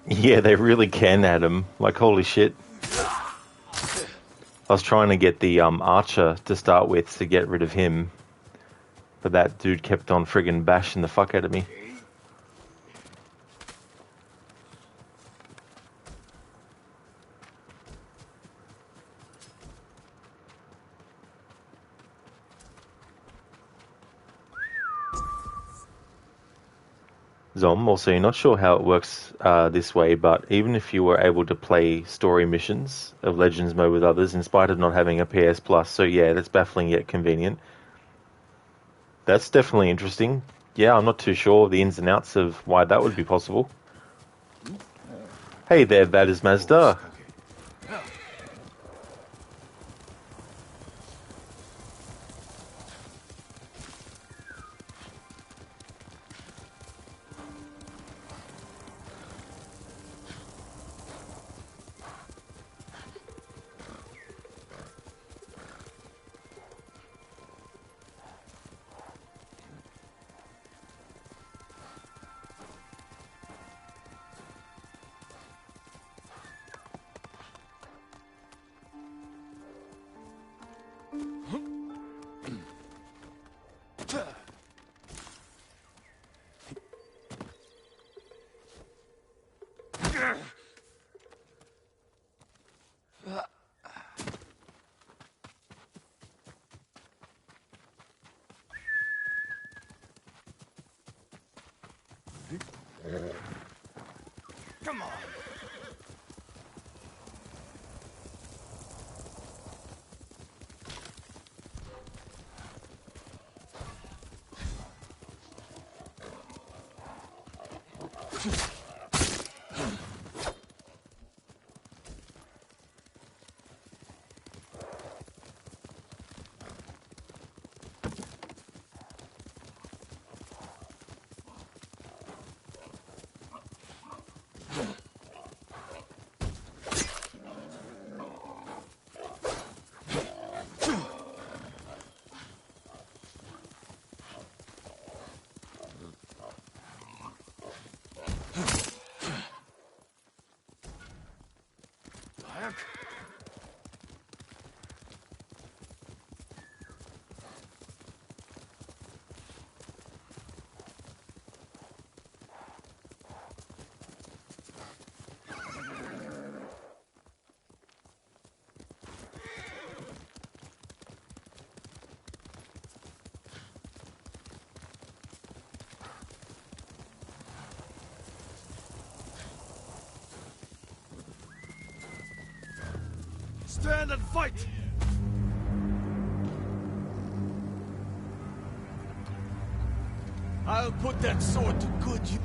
Yeah, they really can add him. Like, holy shit. I was trying to get the archer to start with to get rid of him, but that dude kept on friggin' bashing the fuck out of me. Zom, also, you're not sure how it works this way, but even if you were able to play story missions of Legends mode with others, in spite of not having a PS Plus, so yeah, that's baffling yet convenient. That's definitely interesting. Yeah, I'm not too sure the ins and outs of why that would be possible. Hey there, that is Mazda. Come on. Stand and fight! I'll put that sword to good use.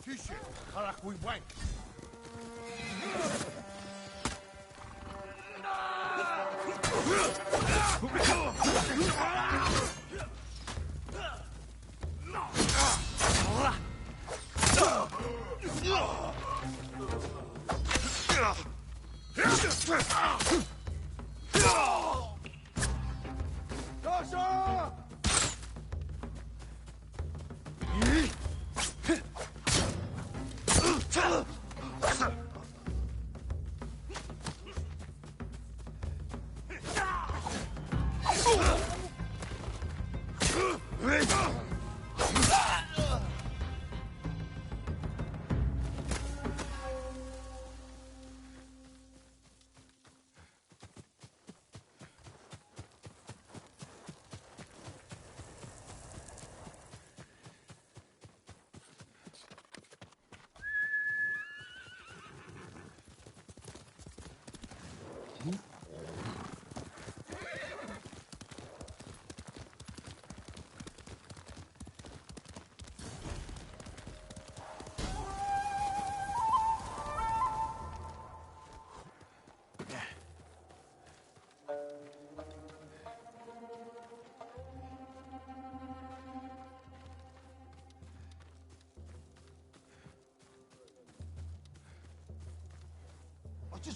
Fische, harak we wank.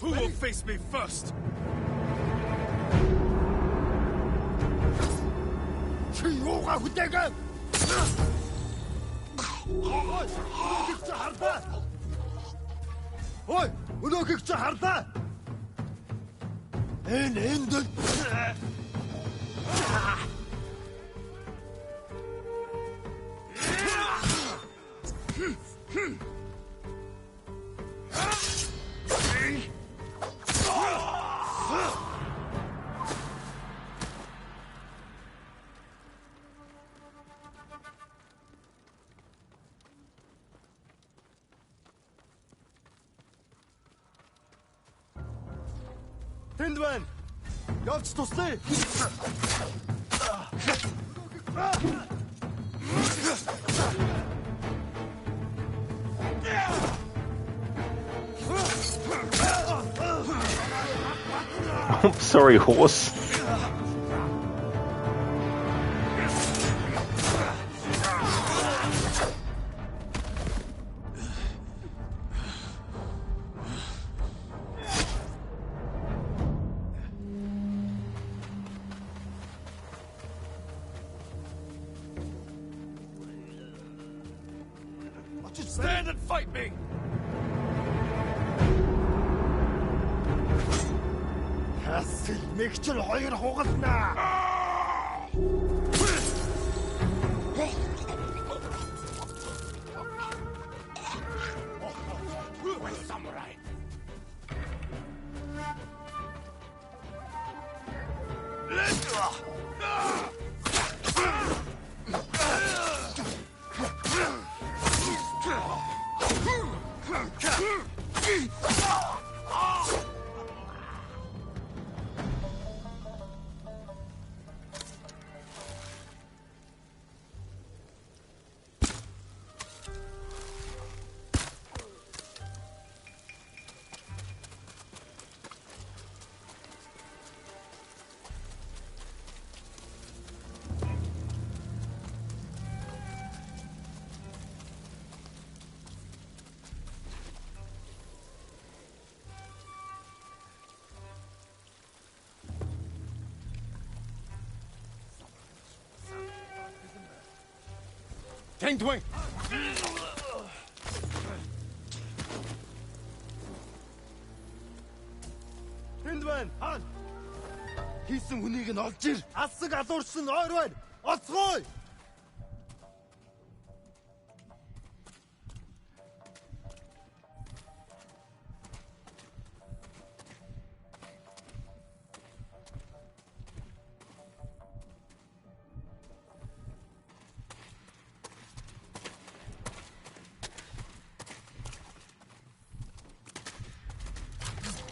Who will face me first? Ой, өнөөхийг чи харлаа. Энд. Тэнд байна. Явж туслая. I'm sorry, horse. Stand and fight me! Хасил мэгчл хоёр хугалнаа. Samurai! Тэнд байна. Тэнд байна. Хаан. Хийсэн хүнийг нь олж ир. Алсаг алуурсан ойр байна. Олцгой.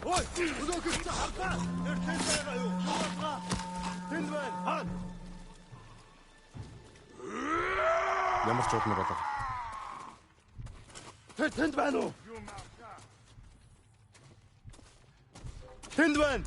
Ой, өнөөхийг чи харлаа. Эртэн байгаа юу? Харлаа. Тэнд байна. Хаан. Ямар ч удмаар болов. Тэнд байна уу? Тэнд байна.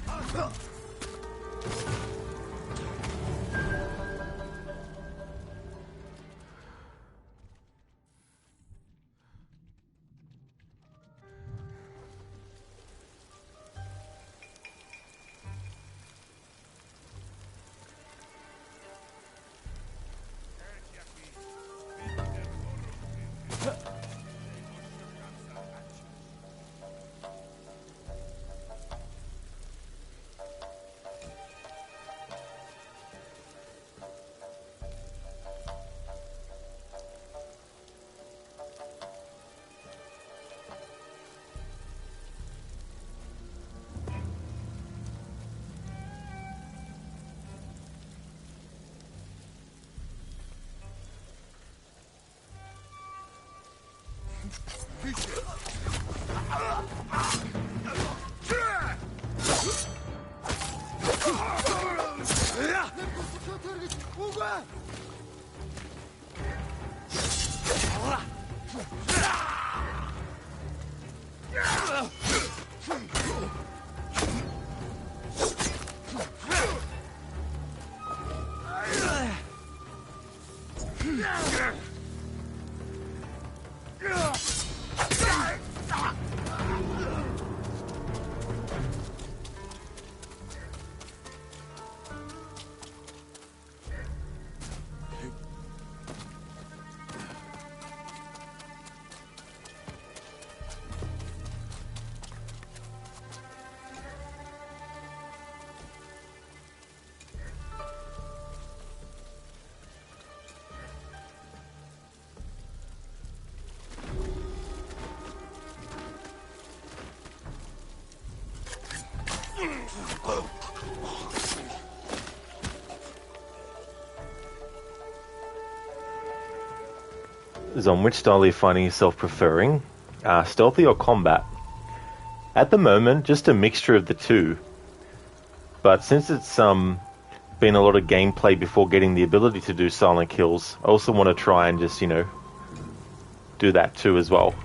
is on which style you're finding yourself preferring, stealthy or combat. At the moment, just a mixture of the two. But since it's been a lot of gameplay before getting the ability to do silent kills, I also want to try and just, do that too as well.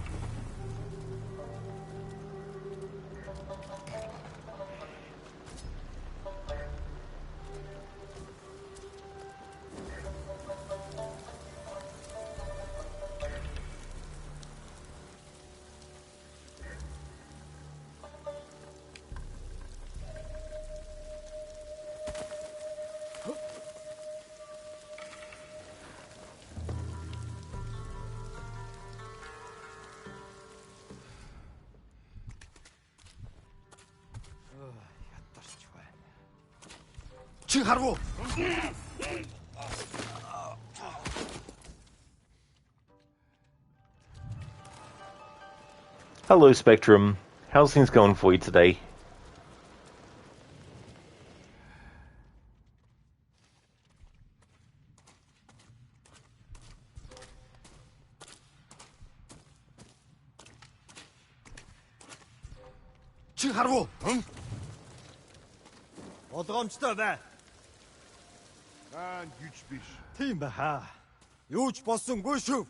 Hello Spectrum, how's things going for you today? Чихарвуу. Болгоомжтой бай. Гэж биш. Тийм ба хаа. Юу ч болсонгүй шүү.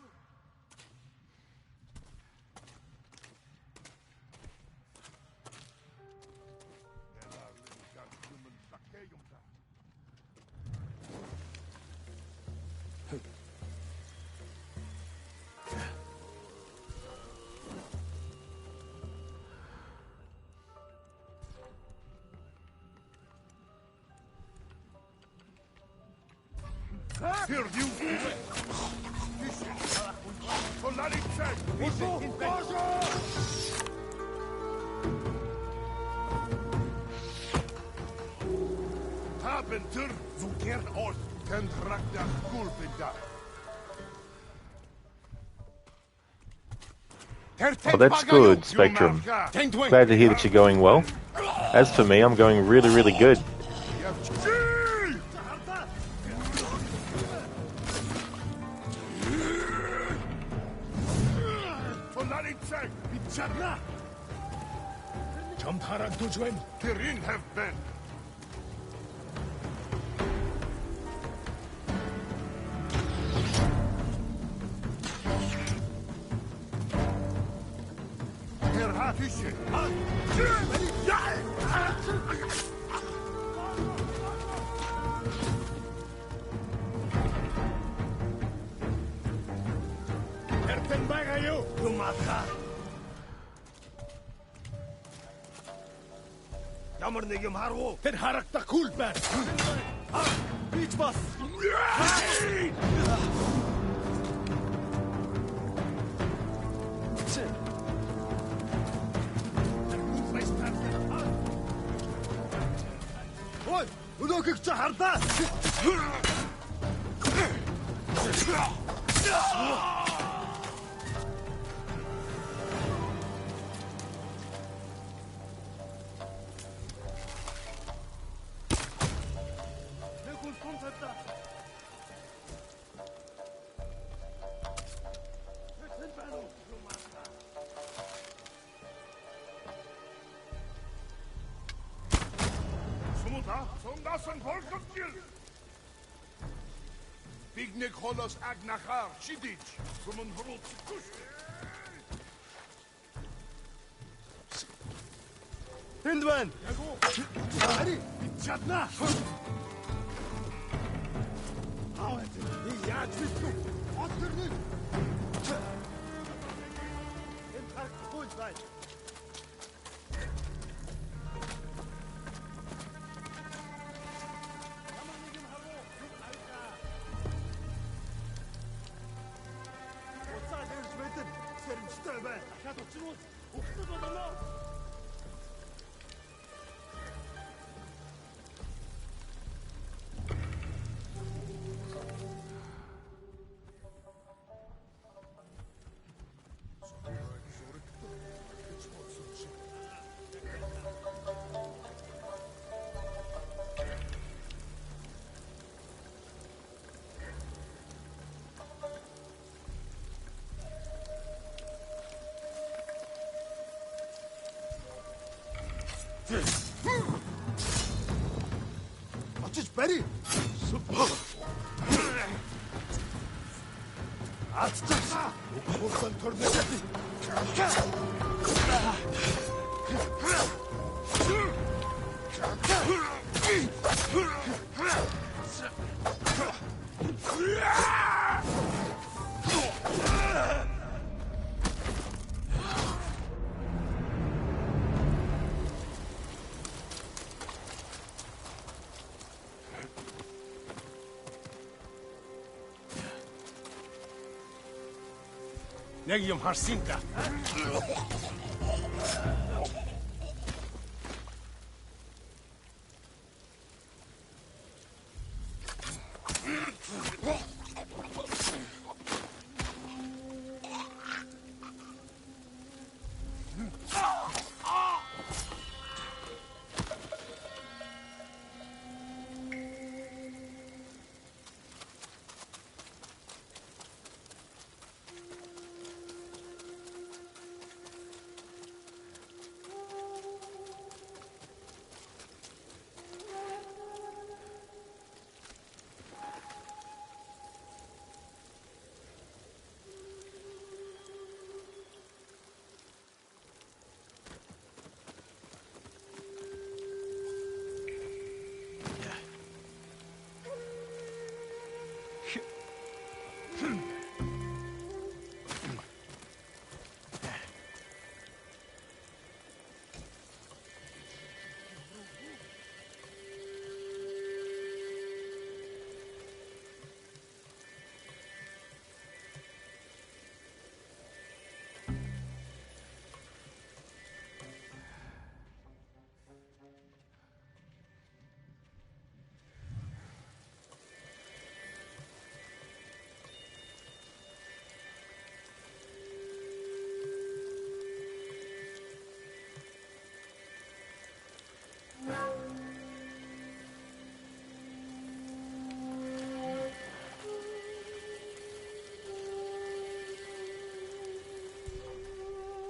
Oh, that's good, Spectrum. Glad to hear that you're going well. As for me, I'm going really, really good. Ямар нэг юм харав. Тэр харагдахгүй л байна. Бич бас. Ой, өнөөхийг ч хардаа. Bignek holos agnachar, shidich, from an horot Hindwan! Ari, chatna! How is it? He yacht with you. What's your name? In fact, good side. 어찌 베리? 아 진짜. 목포선 돌베리. 내가 좀 할 수 있다.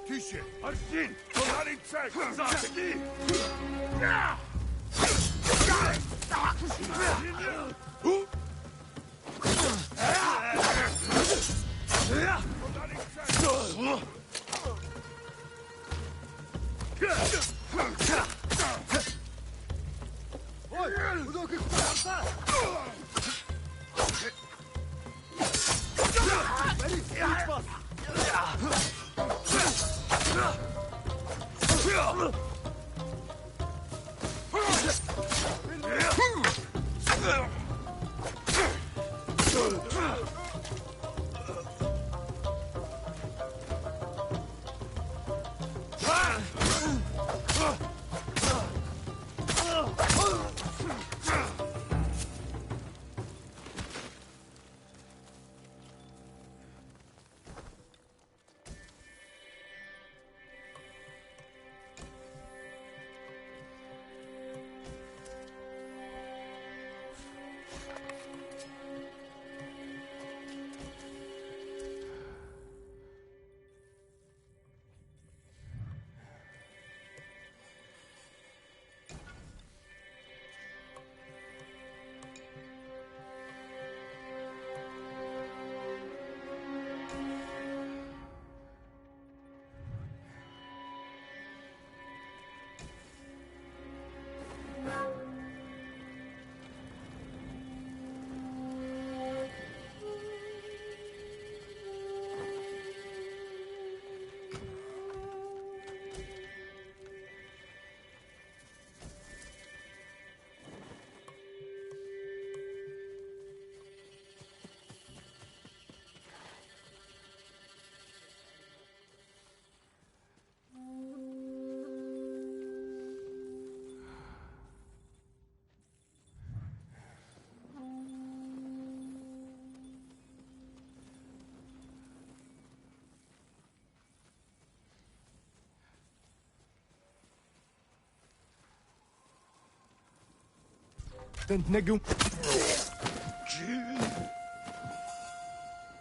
Тише! Арсин! Фонарик цель! Засеки! Ой, куда ты куда-то? Борис, спас!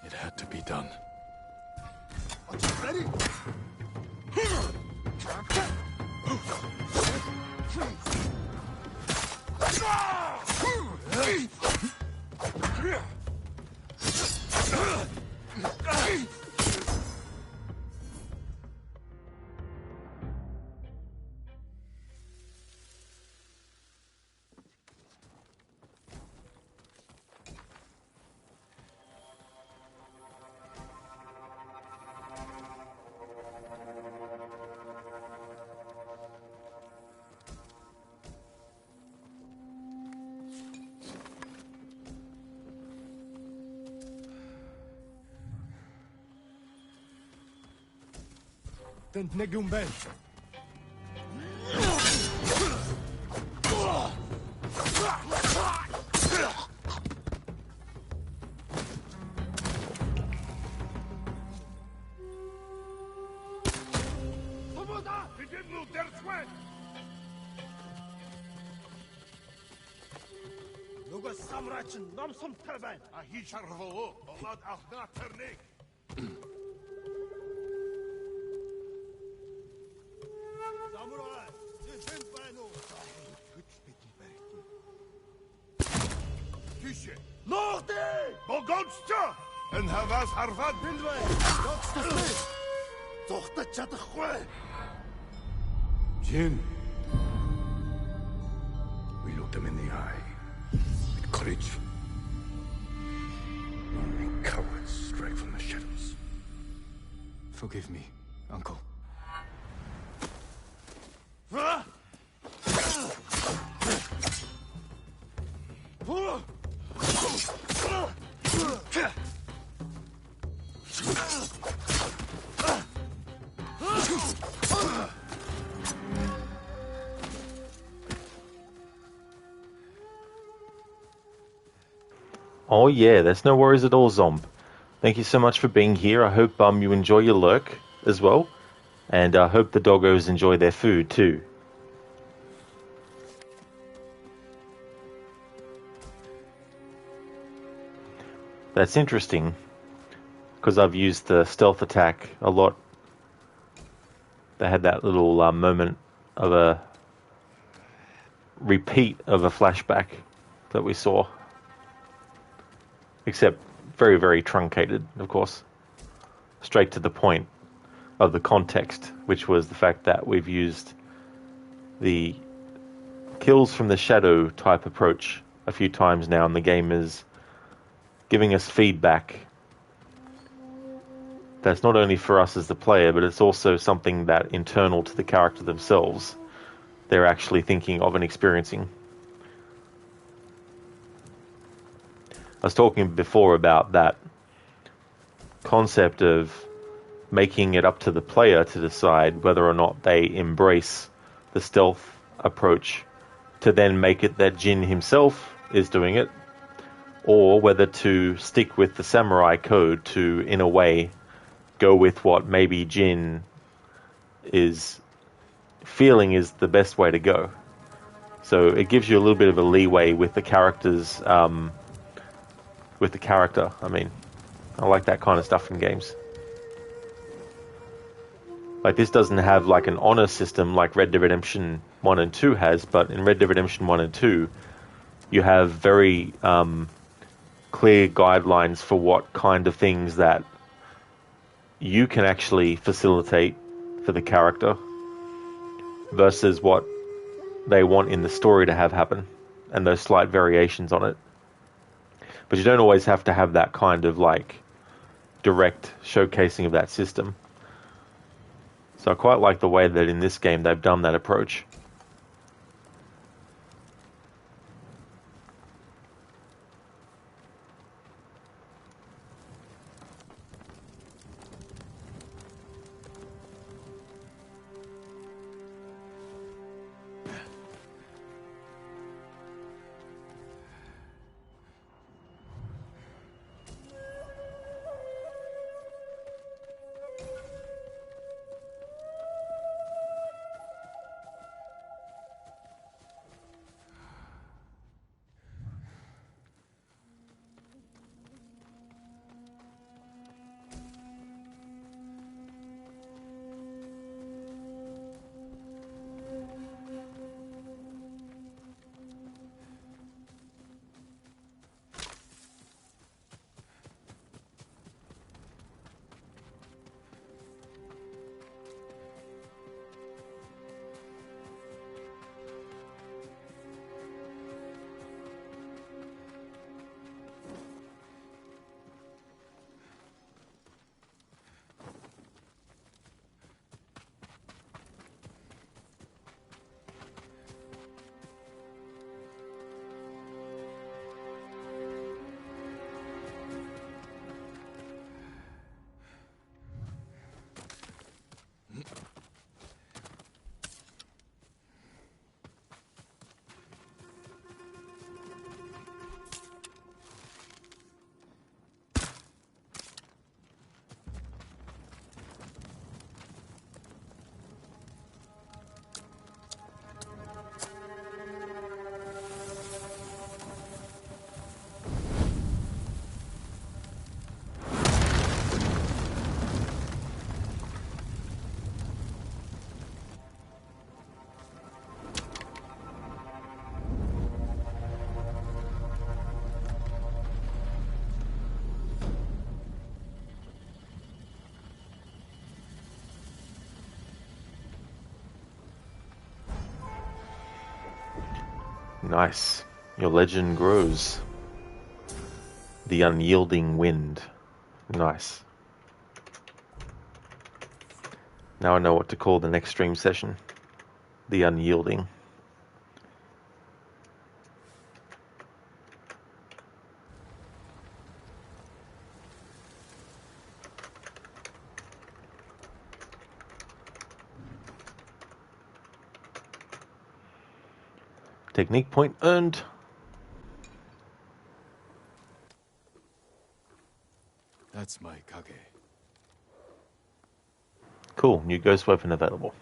It had to be done. Ready? Then Negumben. Nuga samrachin nomsum terben. Ahi sharvo, olad ahna ternik. Samurai, sen banu. Güç bitti berkin. Tüşe. Nordi! Bogonsta! En havas harvad bilwe. Dokstası. Toxta çatıqwe. Jin. We looked them in the eye. With courage. Only cowards strike from the shadows. Forgive me, Uncle. Oh yeah, there's no worries at all, Zomb. Thank you so much for being here. I hope you enjoy your lurk as well. And I hope the doggos enjoy their food too. That's interesting, because I've used the stealth attack a lot. They had that little moment of a repeat of a flashback that we saw. Except very, very truncated, of course. Straight to the point of the context, which was the fact that we've used the kills from the shadow type approach a few times now, and the game is giving us feedback that's not only for us as the player, but it's also something that internal to the character themselves they're actually thinking of and experiencing. I was talking before about that concept of making it up to the player to decide whether or not they embrace the stealth approach to then make it that Jin himself is doing it, or whether to stick with the samurai code to, in a way, go with what maybe Jin is feeling is the best way to go. So it gives you a little bit of a leeway with the characters, with the character. I mean, I like that kind of stuff in games. Like, this doesn't have like an honor system like Red Dead Redemption 1 and 2 has, but in Red Dead Redemption 1 and 2, you have very clear guidelines for what kind of things that you can actually facilitate for the character versus what they want in the story to have happen, and those slight variations on it. But you don't always have to have that kind of like direct showcasing of that system. So I quite like the way that in this game they've done that approach. Nice. Your legend grows. The unyielding wind. Nice. Now I know what to call the next stream session. The unyielding. Technique point earned. That's my Kage. Cool, new ghost weapon available.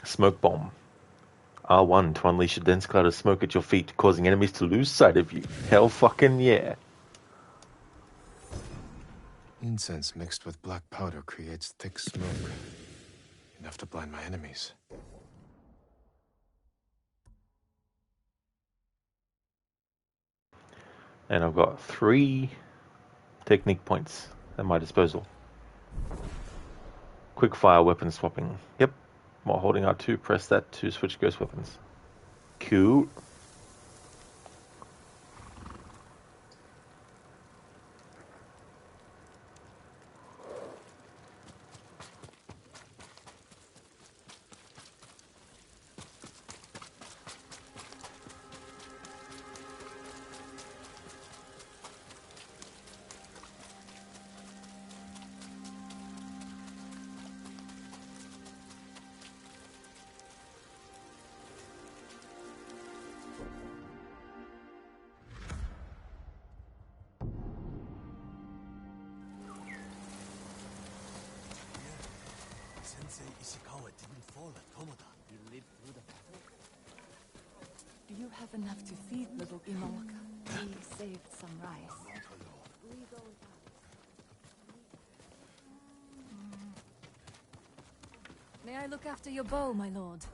Smoke bomb. R1 to unleash a dense cloud of smoke at your feet, causing enemies to lose sight of you. Hell fucking yeah. Incense mixed with black powder creates thick smoke. Enough to blind my enemies. And I've got 3 technique points at my disposal. Quick fire weapon swapping. Yep. While holding R2, press that to switch ghost weapons. Cool. Sensei Ishikawa didn't fall at Komoda. He lived through the battle. Do you have enough to feed little Imawaka? We saved some rice. May I look after your bow, my lord?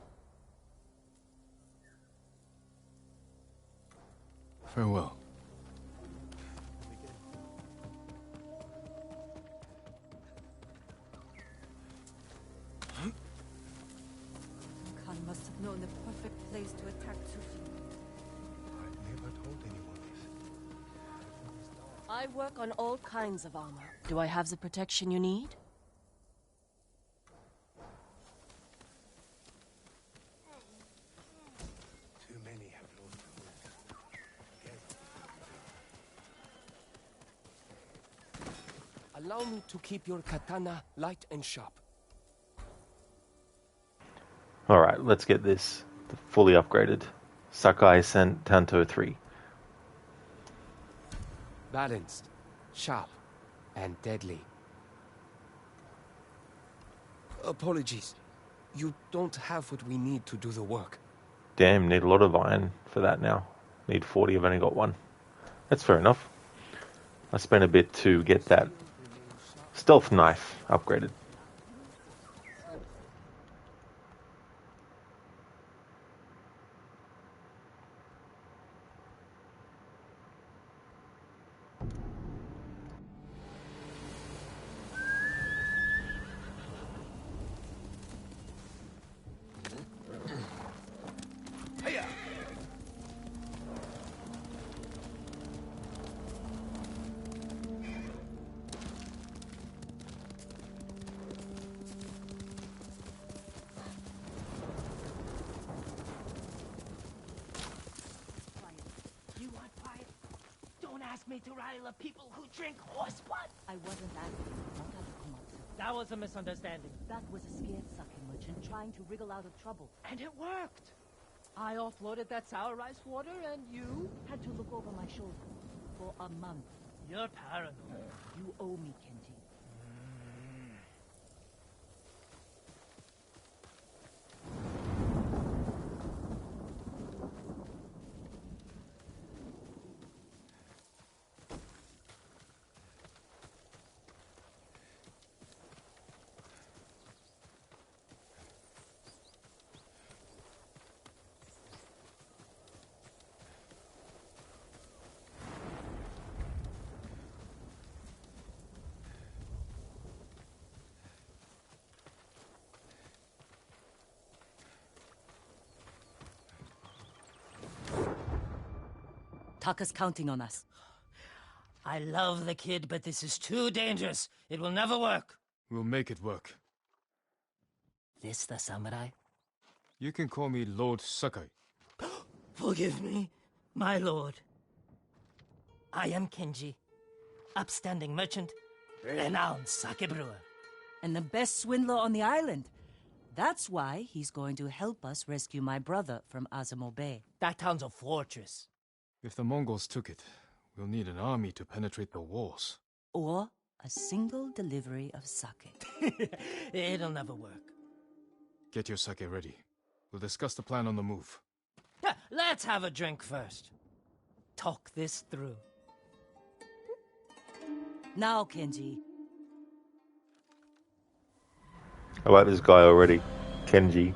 Farewell. Khan must have known the perfect place to attack Tsushima. I never told anyone this. I work on all kinds of armor. Do I have the protection you need? Too many have lost the will. Allow me to keep your katana light and sharp. Alright, let's get this fully upgraded. Sakai Tanto 3. Balanced, sharp, and deadly. Apologies. You don't have what we need to do the work. Damn, need a lot of iron for that now. Need 40, I've only got 1. That's fair enough. I spent a bit to get that stealth knife upgraded. Me to rile the people who drink horse blood? I wasn't asking about that, Komatsu. That was a misunderstanding. That was a scared-sucking merchant trying to wriggle out of trouble. And it worked. I offloaded that sour rice water and you... Had to look over my shoulder for a month. You're paranoid. You owe me, Kenji. Taka's counting on us. I love the kid, but this is too dangerous. It will never work. We'll make it work. This the samurai? You can call me Lord Sakai. Forgive me, my lord. I am Kenji, upstanding merchant, renowned sake brewer. And the best swindler on the island. That's why he's going to help us rescue my brother from Azamo Bay. That town's a fortress. If the Mongols took it, we'll need an army to penetrate the walls. Or a single delivery of sake. It'll never work. Get your sake ready. We'll discuss the plan on the move. Let's have a drink first. Talk this through. Now, Kenji. I like this guy already. Kenji.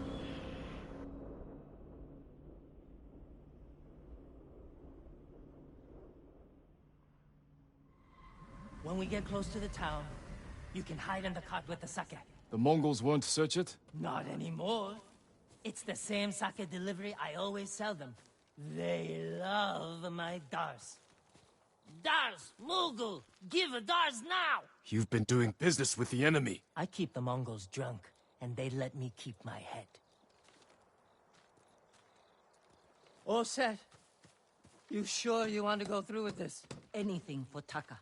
When we get close to the town, you can hide in the cart with the sake. The Mongols won't search it? Not anymore. It's the same sake delivery I always sell them. They love my dars. Dars, Mughal, give a dars now! You've been doing business with the enemy. I keep the Mongols drunk, and they let me keep my head. All set. You sure you want to go through with this? Anything for Taka.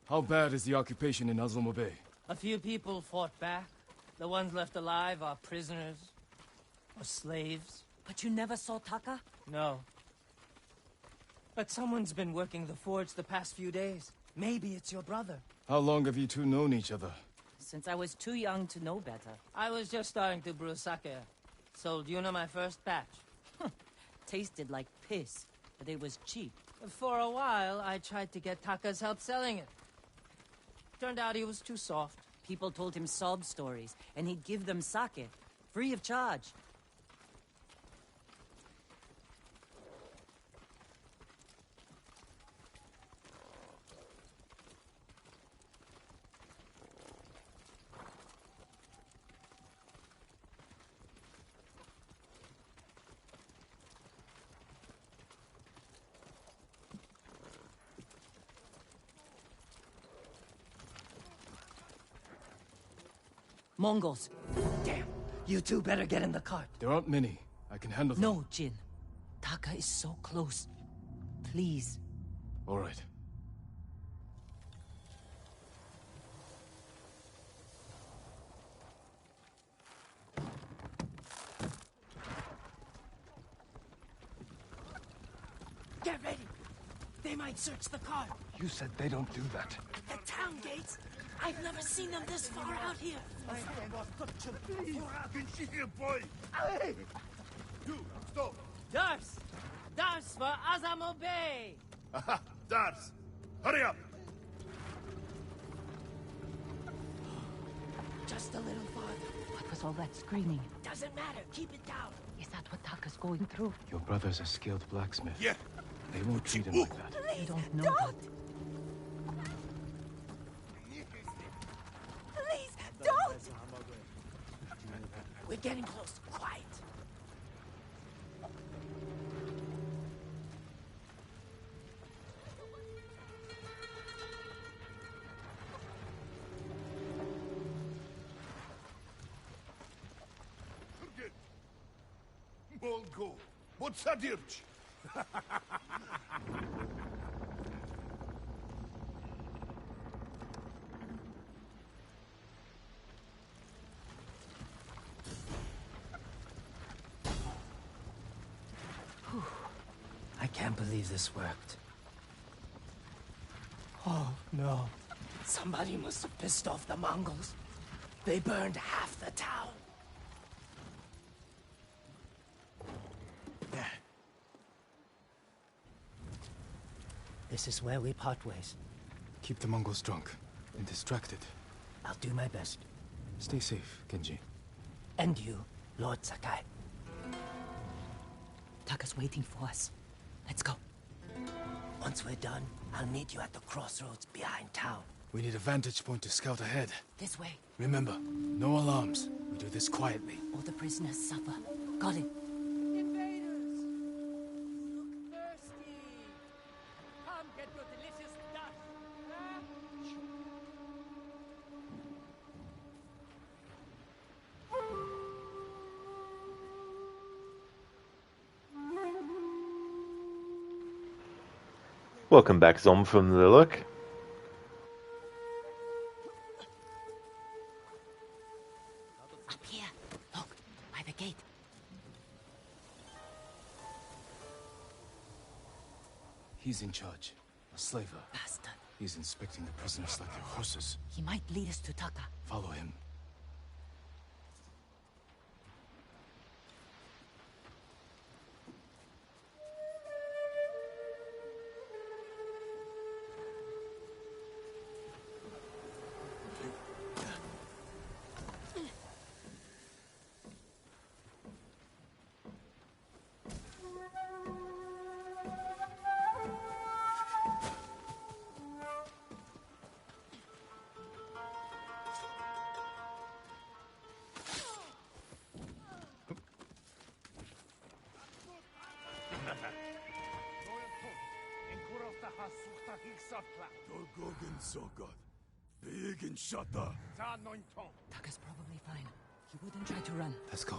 How bad is the occupation in Azamo Bay? A few people fought back. The ones left alive are prisoners. Or slaves. But you never saw Taka? No. But someone's been working the forge the past few days. Maybe it's your brother. How long have you two known each other? Since I was too young to know better. I was just starting to brew sake. Sold Yuna my first batch. Tasted like piss, but it was cheap. For a while, I tried to get Taka's help selling it. Turned out he was too soft. People told him sob stories, and he'd give them sake, free of charge. Mongols. Damn. You two better get in the cart. There aren't many. I can handle them. No, Jin. Taka is so close. Please. All right. Get ready. They might search the cart. You said they don't do that. The town gates? I've never seen them this far out here. boy. Hey! You, stop. Dars! Dars for Azamo Bay! Aha, Dars. Hurry up. Just a little farther. What was all that screaming? Doesn't matter. Keep it down. Is that what Taka's going through? Your brother's a skilled blacksmith. Yeah. They won't treat him like that. They don't know that. Please, don't! We're getting close. Quiet. Mongo. What's that dirge? I can't believe this worked. Oh, no. Somebody must have pissed off the Mongols. They burned half the town. This is where we part ways. Keep the Mongols drunk and distracted. I'll do my best. Stay safe, Kenji. And you, Lord Sakai. Taka's waiting for us. Let's go. Once we're done, I'll meet you at the crossroads behind town. We need a vantage point to scout ahead. This way. Remember, no alarms. We do this quietly. All the prisoners suffer. Got it. Invaders! Look thirsty! Come get your delicious dust! Welcome back, Zom, from the look. Up here. Look, by the gate. He's in charge. A slaver. Bastard. He's inspecting the prisoners like they're horses. He might lead us to Taka. Follow him. Dorgogen Sogot. Big and Shata. Taka's probably fine. He wouldn't try to run. Let's go.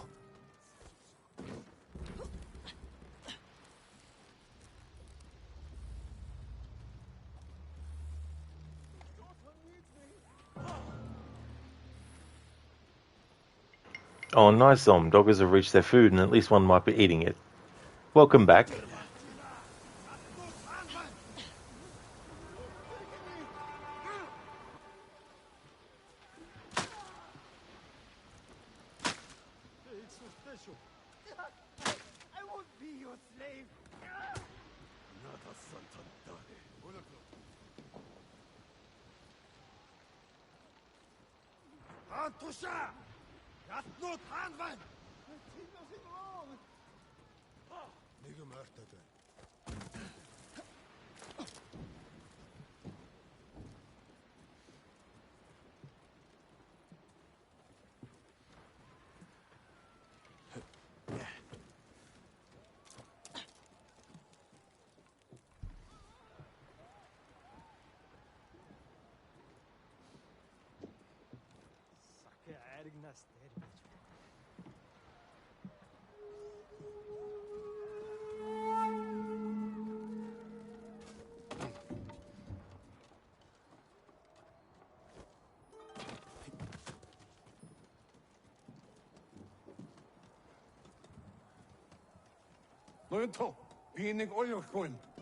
Oh, nice, Zom. Doggers have reached their food, and at least one might be eating it. Welcome back. I won't be your slave. Antusha! That's not Hanvan! I did nothing wrong! Nigga murdered.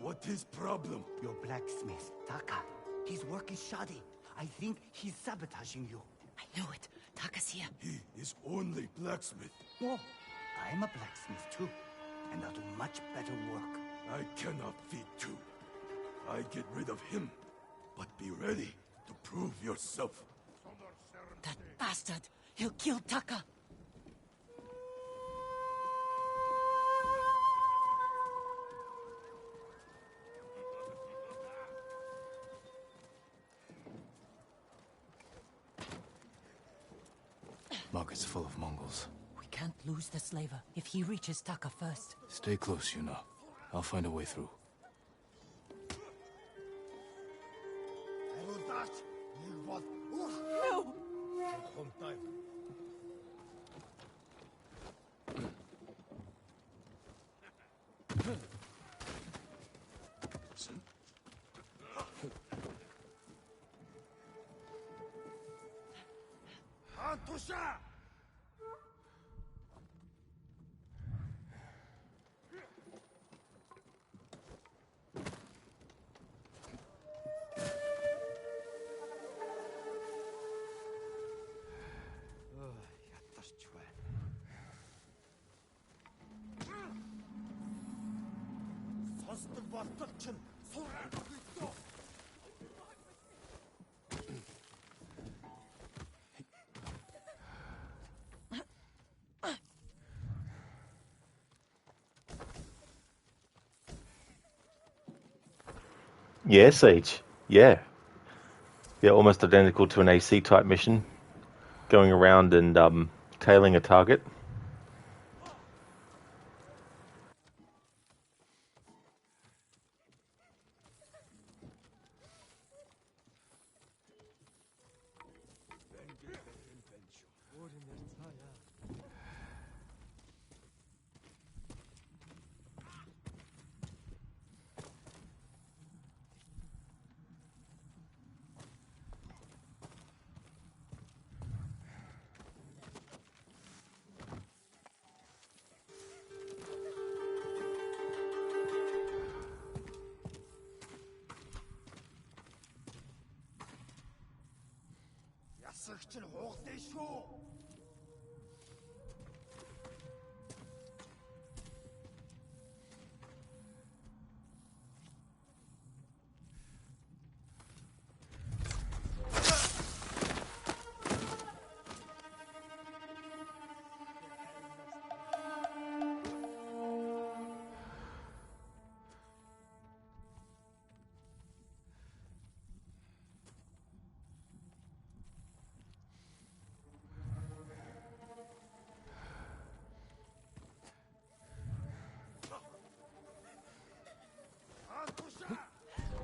What is problem? Your blacksmith, Taka. His work is shoddy. I think he's sabotaging you. I knew it. Taka's here. He is only blacksmith. No, I'm a blacksmith too. And I'll do much better work. I cannot feed two. I get rid of him. But be ready to prove yourself. That bastard! He'll kill Taka! Market's full of Mongols. We can't lose the slaver if he reaches Taka first. Stay close, Yuna. I'll find a way through. No! Antusha! Yeah, Sage. Yeah. Yeah, almost identical to an AC type mission. Going around and tailing a target.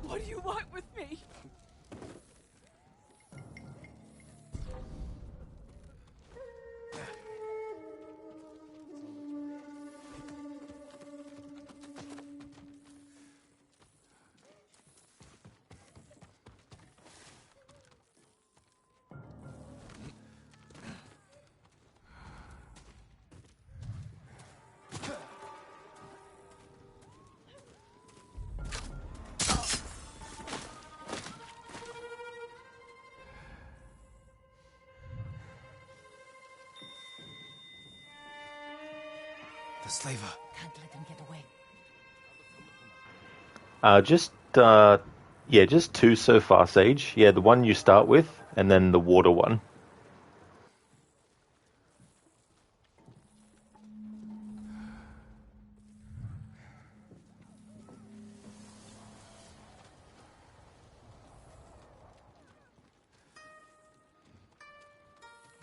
What do you want with me? The slaver. Can't let him get away. Just two so far, Sage. Yeah, the one you start with, and then the water one.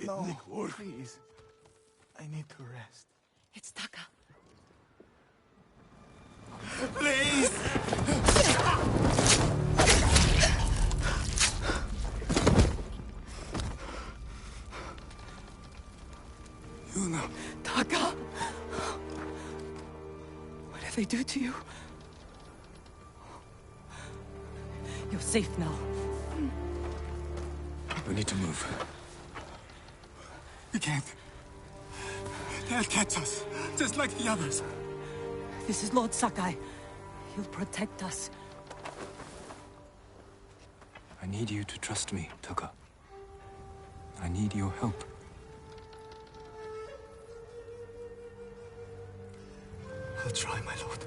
No, please. I need to rest. It's Taka. Please! Yuna. Taka! What did they do to you? You're safe now. We need to move. We can't. They'll catch us, just like the others. This is Lord Sakai. He'll protect us. I need you to trust me, Taka. I need your help. I'll try, my lord.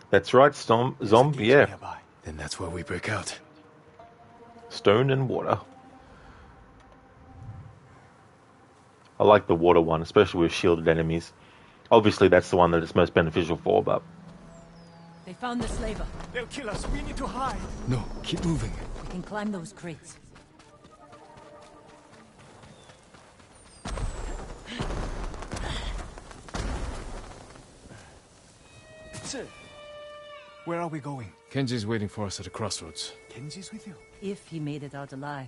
That's right, Zombie, yeah. Nearby. Then that's where we break out. Stone and water. I like the water one, especially with shielded enemies. Obviously, that's the one that it's most beneficial for, but... They found the slaver. They'll kill us. We need to hide. No, keep moving. We can climb those crates. Where are we going? Kenji's waiting for us at a crossroads. Kenji's with you? If he made it out alive.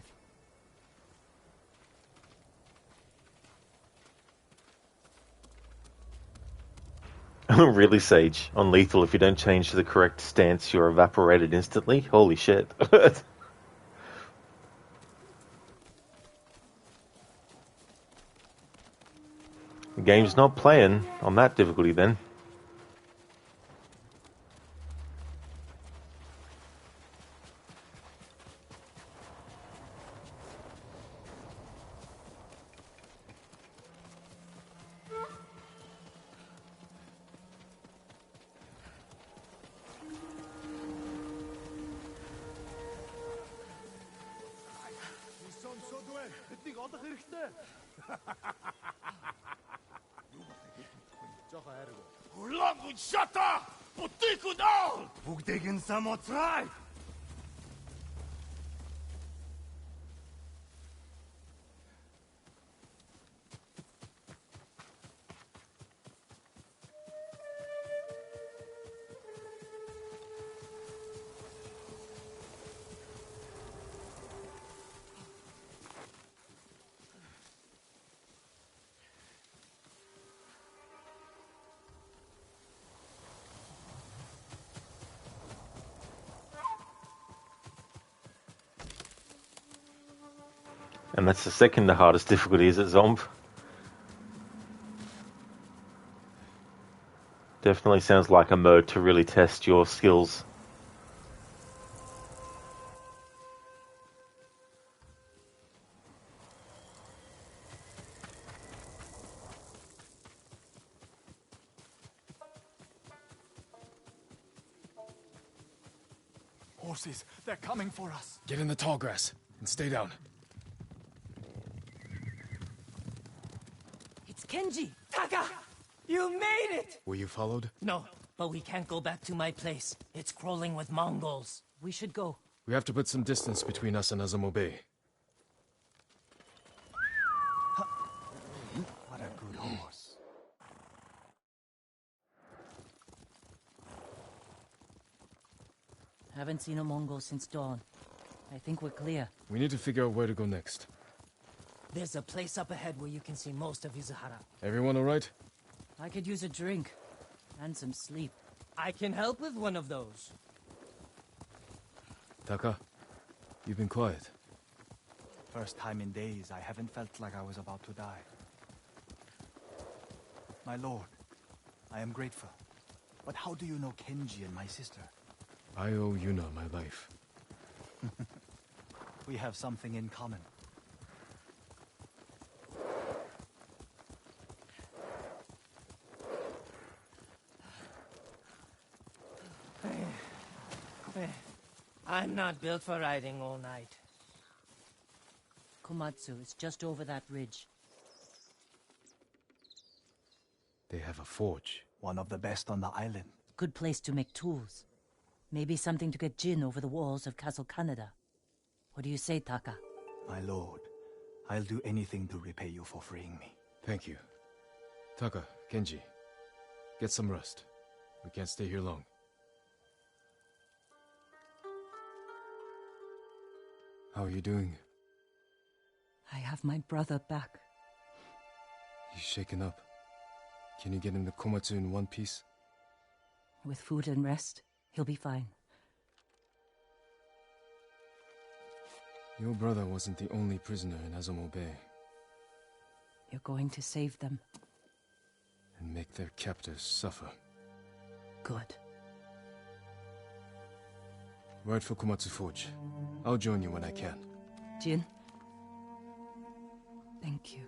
Really, Sage? On lethal, if you don't change to the correct stance, you're evaporated instantly? Holy shit. The game's not playing on that difficulty then. Hulangun shata! Putikudal! Bugdegin samotrai! And that's the second hardest difficulty, is it, Zomb? Definitely sounds like a mode to really test your skills. Horses, they're coming for us. Get in the tall grass and stay down. It's Kenji! Taka! You made it! Were you followed? No, but we can't go back to my place. It's crawling with Mongols. We should go. We have to put some distance between us and Azamo Bay. What a good horse. Haven't seen a Mongol since dawn. I think we're clear. We need to figure out where to go next. There's a place up ahead where you can see most of Izuhara. Everyone all right? I could use a drink. And some sleep. I can help with one of those. Taka, you've been quiet. First time in days I haven't felt like I was about to die. My lord, I am grateful. But how do you know Kenji and my sister? I owe Yuna my life. We have something in common. I'm not built for riding all night. Komatsu is just over that ridge. They have a forge. One of the best on the island. Good place to make tools. Maybe something to get Jin over the walls of Castle Canada. What do you say, Taka? My lord, I'll do anything to repay you for freeing me. Thank you. Taka, Kenji, get some rest. We can't stay here long. How are you doing? I have my brother back. He's shaken up. Can you get him to Komatsu in one piece? With food and rest, he'll be fine. Your brother wasn't the only prisoner in Azamo Bay. You're going to save them. And make their captors suffer. Good. Ride for Komatsu Forge. I'll join you when I can. Jin? Thank you.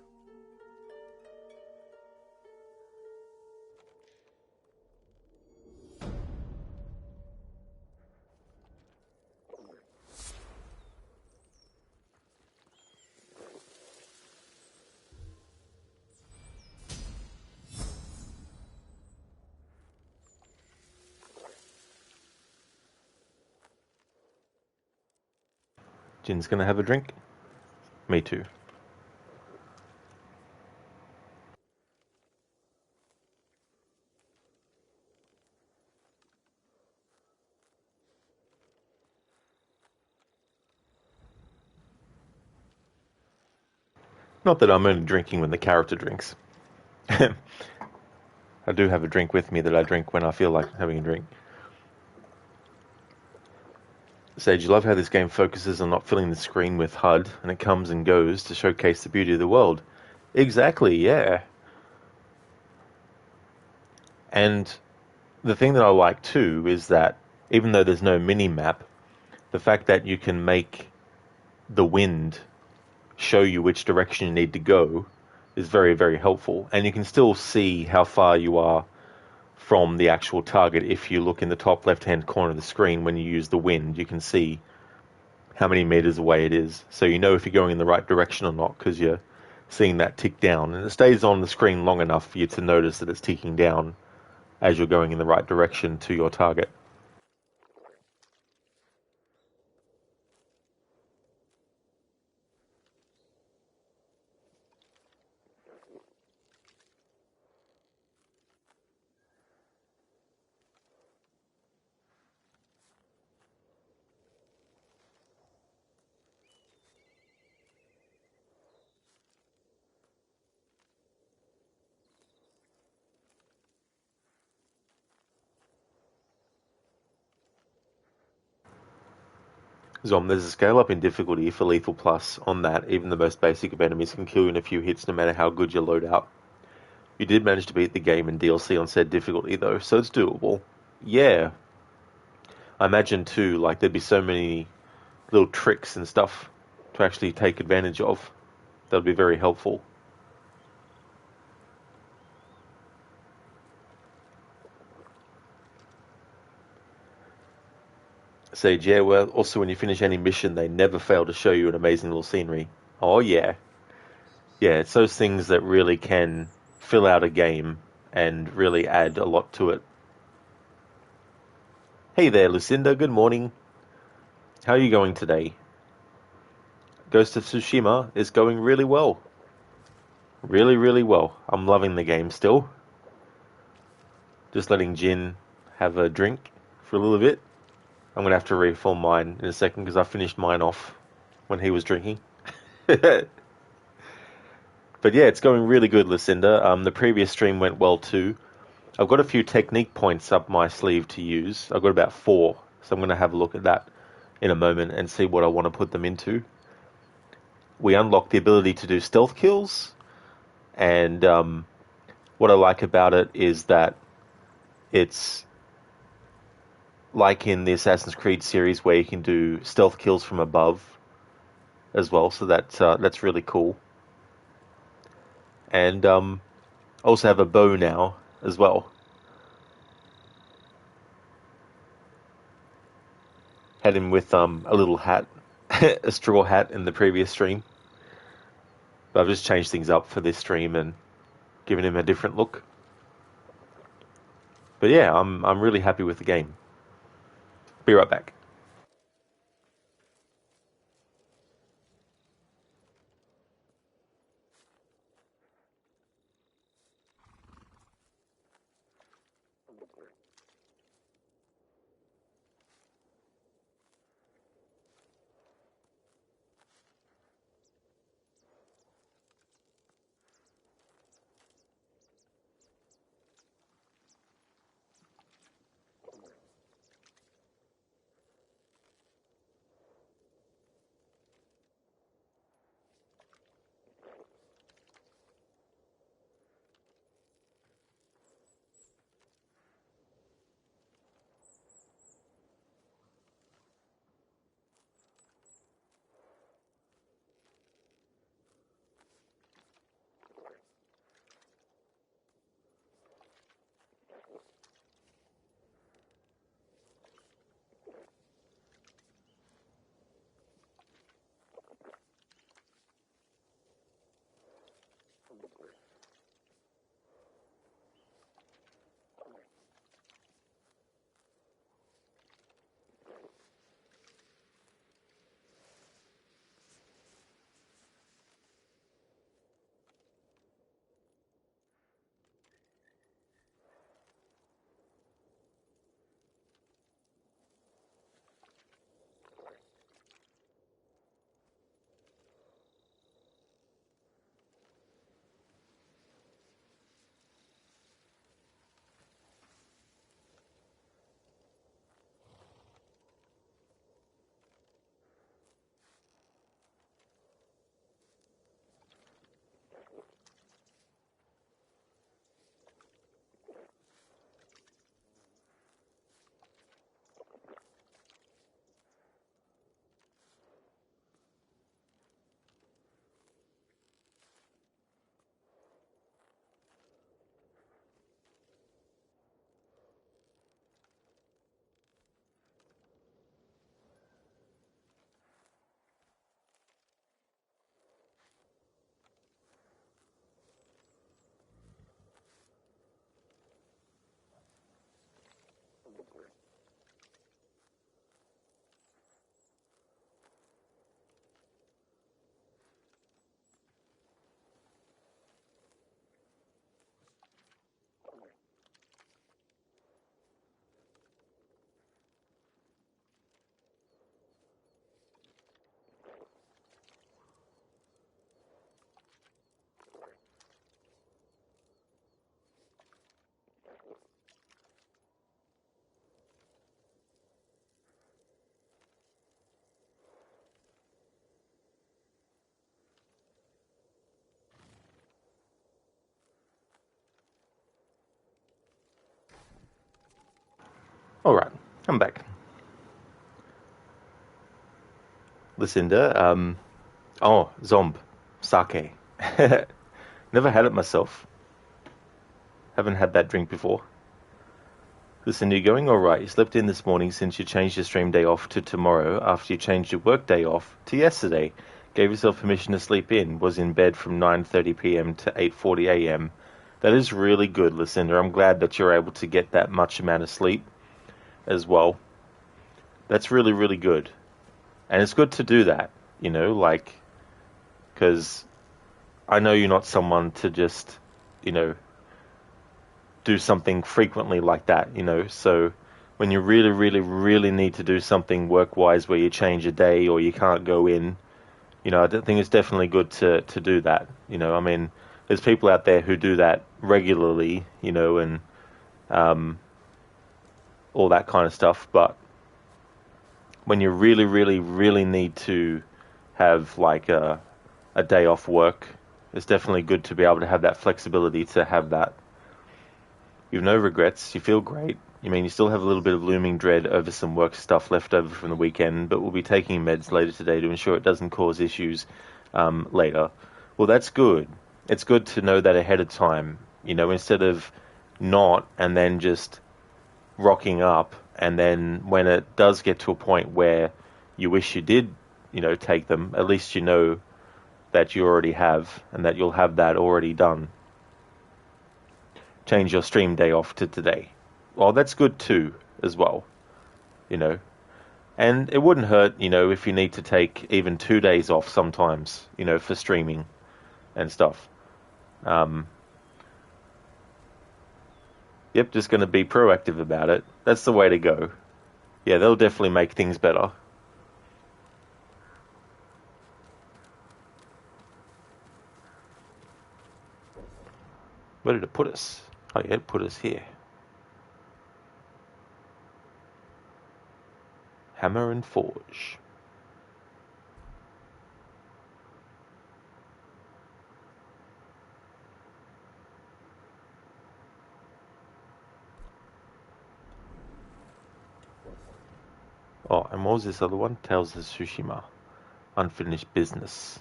Jin's gonna have a drink. Me too. Not that I'm only drinking when the character drinks. I do have a drink with me that I drink when I feel like having a drink. Sage, you love how this game focuses on not filling the screen with HUD, and it comes and goes to showcase the beauty of the world. Exactly, yeah. And the thing that I like too is that even though there's no mini-map, the fact that you can make the wind show you which direction you need to go is very, very helpful. And you can still see how far you are from the actual target. If you look in the top left-hand corner of the screen, when you use the wind, you can see how many meters away it is. So you know if you're going in the right direction or not because you're seeing that tick down. And it stays on the screen long enough for you to notice that it's ticking down as you're going in the right direction to your target. Zom, there's a scale up in difficulty for Lethal Plus on that. Even the most basic of enemies can kill you in a few hits no matter how good your loadout. You did manage to beat the game in DLC on said difficulty though, so it's doable. Yeah. I imagine too, like there'd be so many little tricks and stuff to actually take advantage of. That would be very helpful. Sage, yeah, well, also when you finish any mission, they never fail to show you an amazing little scenery. Oh, yeah. Yeah, it's those things that really can fill out a game and really add a lot to it. Hey there, Lucinda, good morning. How are you going today? Ghost of Tsushima is going really well. Really, really well. I'm loving the game still. Just letting Jin have a drink for a little bit. I'm going to have to refill mine in a second because I finished mine off when he was drinking. But yeah, it's going really good, Lucinda. The previous stream went well too. I've got a few technique points up my sleeve to use. I've got about 4, so I'm going to have a look at that in a moment and see what I want to put them into. We unlock the ability to do stealth kills, and what I like about it is that it's like in the Assassin's Creed series where you can do stealth kills from above as well, so that's really cool. And I also have a bow now as well. Had him with a little hat, a straw hat in the previous stream. But I've just changed things up for this stream and given him a different look. But yeah, I'm really happy with the game. Be right back. Alright, I'm back. Lucinda, oh, Zomb. Sake. Never had it myself. Haven't had that drink before. Listen, you're going alright. You slept in this morning since you changed your stream day off to tomorrow after you changed your work day off to yesterday. Gave yourself permission to sleep in. Was in bed from 9:30 p.m. to 8:40 a.m. That is really good, Lucinda. I'm glad that you're able to get that much amount of sleep as well. That's really, really good. And it's good to do that, you know, like, because I know you're not someone to just, you know, do something frequently like that, you know. So when you really, really, really need to do something work-wise where you change a day or you can't go in, you know, I think it's definitely good to do that. You know, I mean, there's people out there who do that regularly, you know, and all that kind of stuff. But when you really, really, really need to have like a day off work, it's definitely good to be able to have that flexibility to have that. You've no regrets. You feel great. You mean you still have a little bit of looming dread over some work stuff left over from the weekend, but we'll be taking meds later today to ensure it doesn't cause issues later. Well, that's good. It's good to know that ahead of time, you know, instead of not and then just rocking up, and then when it does get to a point where you wish you did, you know, take them, at least you know that you already have and that you'll have that already done. Change your stream day off to today. Well, that's good too, as well, you know. And it wouldn't hurt, you know, if you need to take even 2 days off sometimes, you know, for streaming and stuff. Yep, just going to be proactive about it. That's the way to go. Yeah, they'll definitely make things better. Where did it put us? Oh yeah, it put us here. Hammer and Forge. Oh, and what was this other one? Tales of Tsushima. Unfinished business.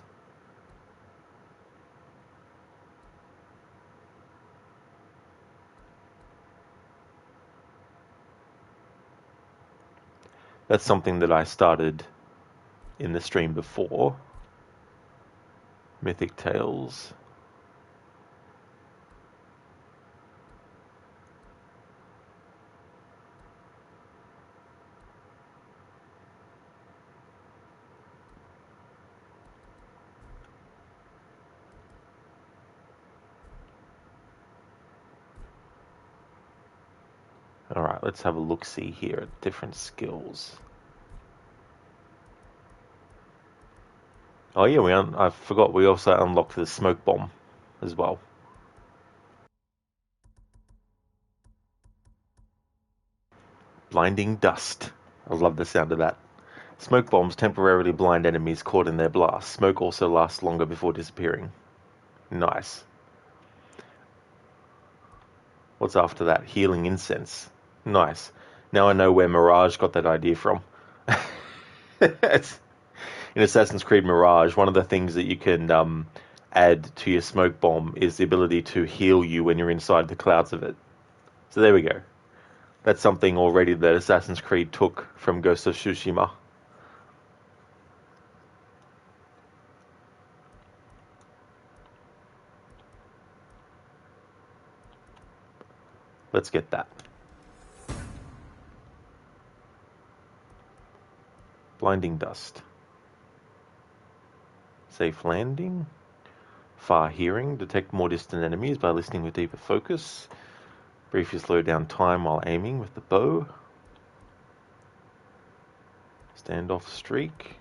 That's something that I started in the stream before. Mythic Tales. Alright, let's have a look-see here at different skills. Oh yeah, I forgot we also unlocked the smoke bomb as well. Blinding dust. I love the sound of that. Smoke bombs temporarily blind enemies caught in their blast. Smoke also lasts longer before disappearing. Nice. What's after that? Healing incense. Nice. Now I know where Mirage got that idea from. In Assassin's Creed Mirage, one of the things that you can add to your smoke bomb is the ability to heal you when you're inside the clouds of it. So there we go. That's something already that Assassin's Creed took from Ghost of Tsushima. Let's get that. Blinding dust. Safe landing. Far hearing. Detect more distant enemies by listening with deeper focus. Briefly slow down time while aiming with the bow. Standoff streak.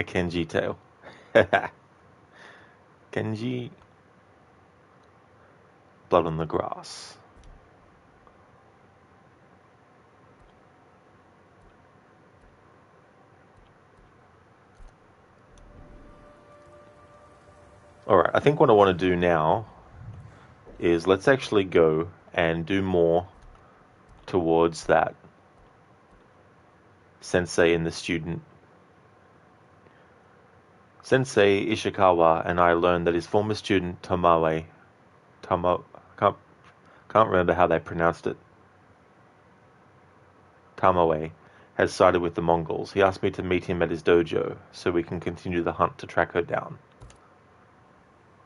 A Kenji tale. Kenji. Blood on the grass. Alright, I think what I want to do now is let's actually go and do more towards that sensei and the student. Sensei Ishikawa and I learned that his former student Tamawe, can't remember how they pronounced it, Tamawe, has sided with the Mongols. He asked me to meet him at his dojo so we can continue the hunt to track her down.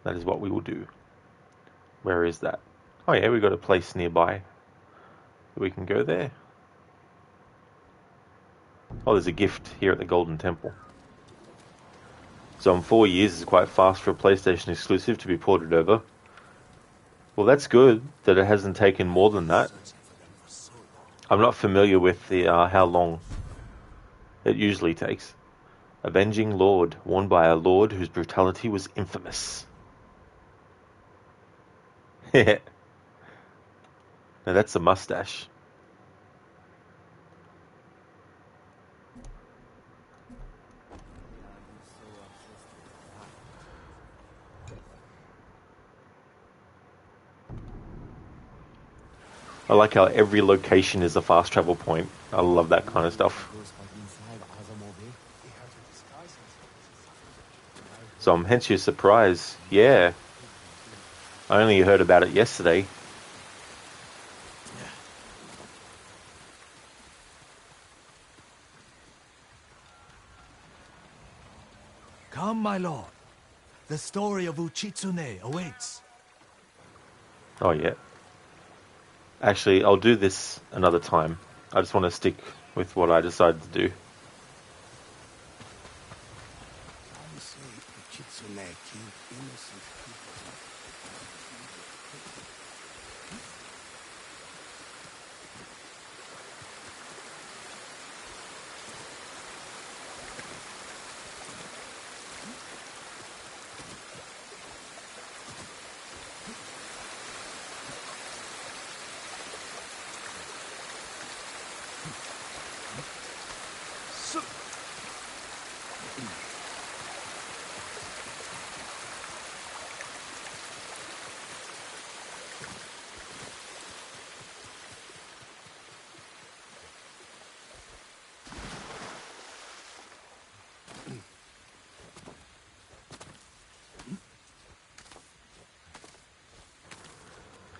That is what we will do. Where is that? Oh yeah, we got a place nearby. We can go there. Oh, there's a gift here at the Golden Temple. So in 4 years is quite fast for a PlayStation exclusive to be ported over. Well, that's good that it hasn't taken more than that. I'm not familiar with the how long it usually takes. Avenging Lord, worn by a lord whose brutality was infamous. Now that's a mustache. I like how every location is a fast travel point. I love that kind of stuff. So hence your surprise. Yeah. I only heard about it yesterday. Come, my lord. The story of Uchitsune awaits. Oh, yeah. Actually, I'll do this another time. I just want to stick with what I decided to do. Some say Uchitsune killed innocent people.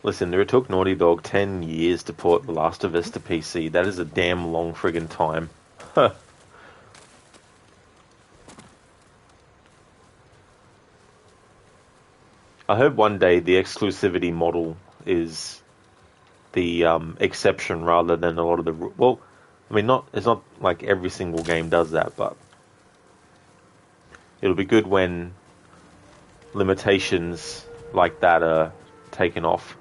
Listen, it took Naughty Dog 10 years to port The Last of Us to PC. That is a damn long friggin' time. I hope one day the exclusivity model is the exception rather than a lot of the... Well, I mean, it's not like every single game does that, but it'll be good when limitations like that are taken off.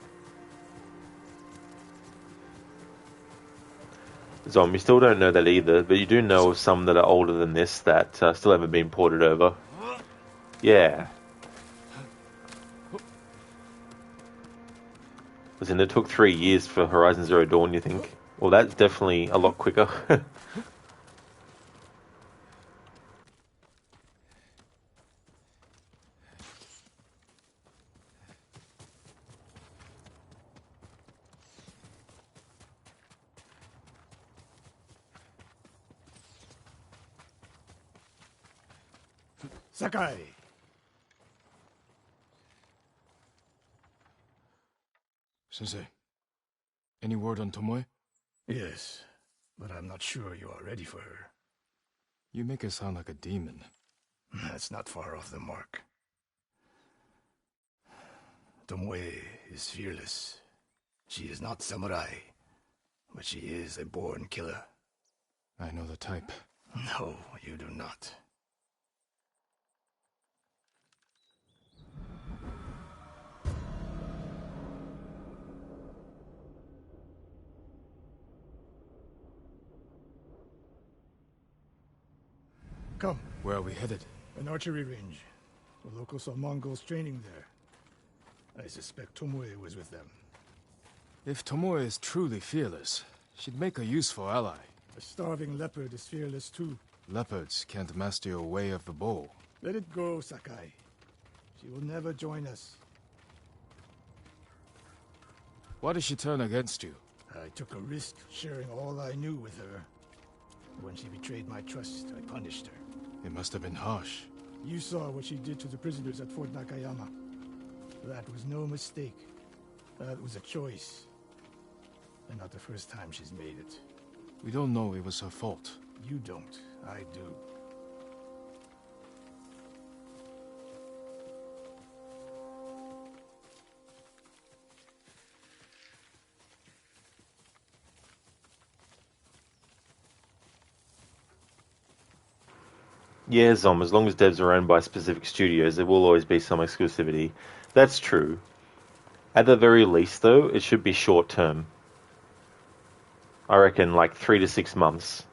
Zom, you still don't know that either, but you do know of some that are older than this that still haven't been ported over. Yeah. Listen, it took 3 years for Horizon Zero Dawn, you think? Well, that's definitely a lot quicker. Sakai! Sensei, any word on Tomoe? Yes, but I'm not sure you are ready for her. You make her sound like a demon. That's not far off the mark. Tomoe is fearless. She is not samurai, but she is a born killer. I know the type. No, you do not. come? Where are we headed? An archery range. The locals saw Mongols training there. I suspect Tomoe was with them. If Tomoe is truly fearless, she'd make a useful ally. A starving leopard is fearless too. Leopards can't master your way of the bow. Let it go, Sakai. She will never join us. Why did she turn against you? I took a risk sharing all I knew with her. When she betrayed my trust, I punished her. It must have been harsh. You saw what she did to the prisoners at Fort Nakayama. That was no mistake. That was a choice. And not the first time she's made it. We don't know it was her fault. You don't. I do. Yeah, Zom, as long as devs are owned by specific studios, there will always be some exclusivity. That's true. At the very least, though, it should be short term. I reckon like 3 to 6 months.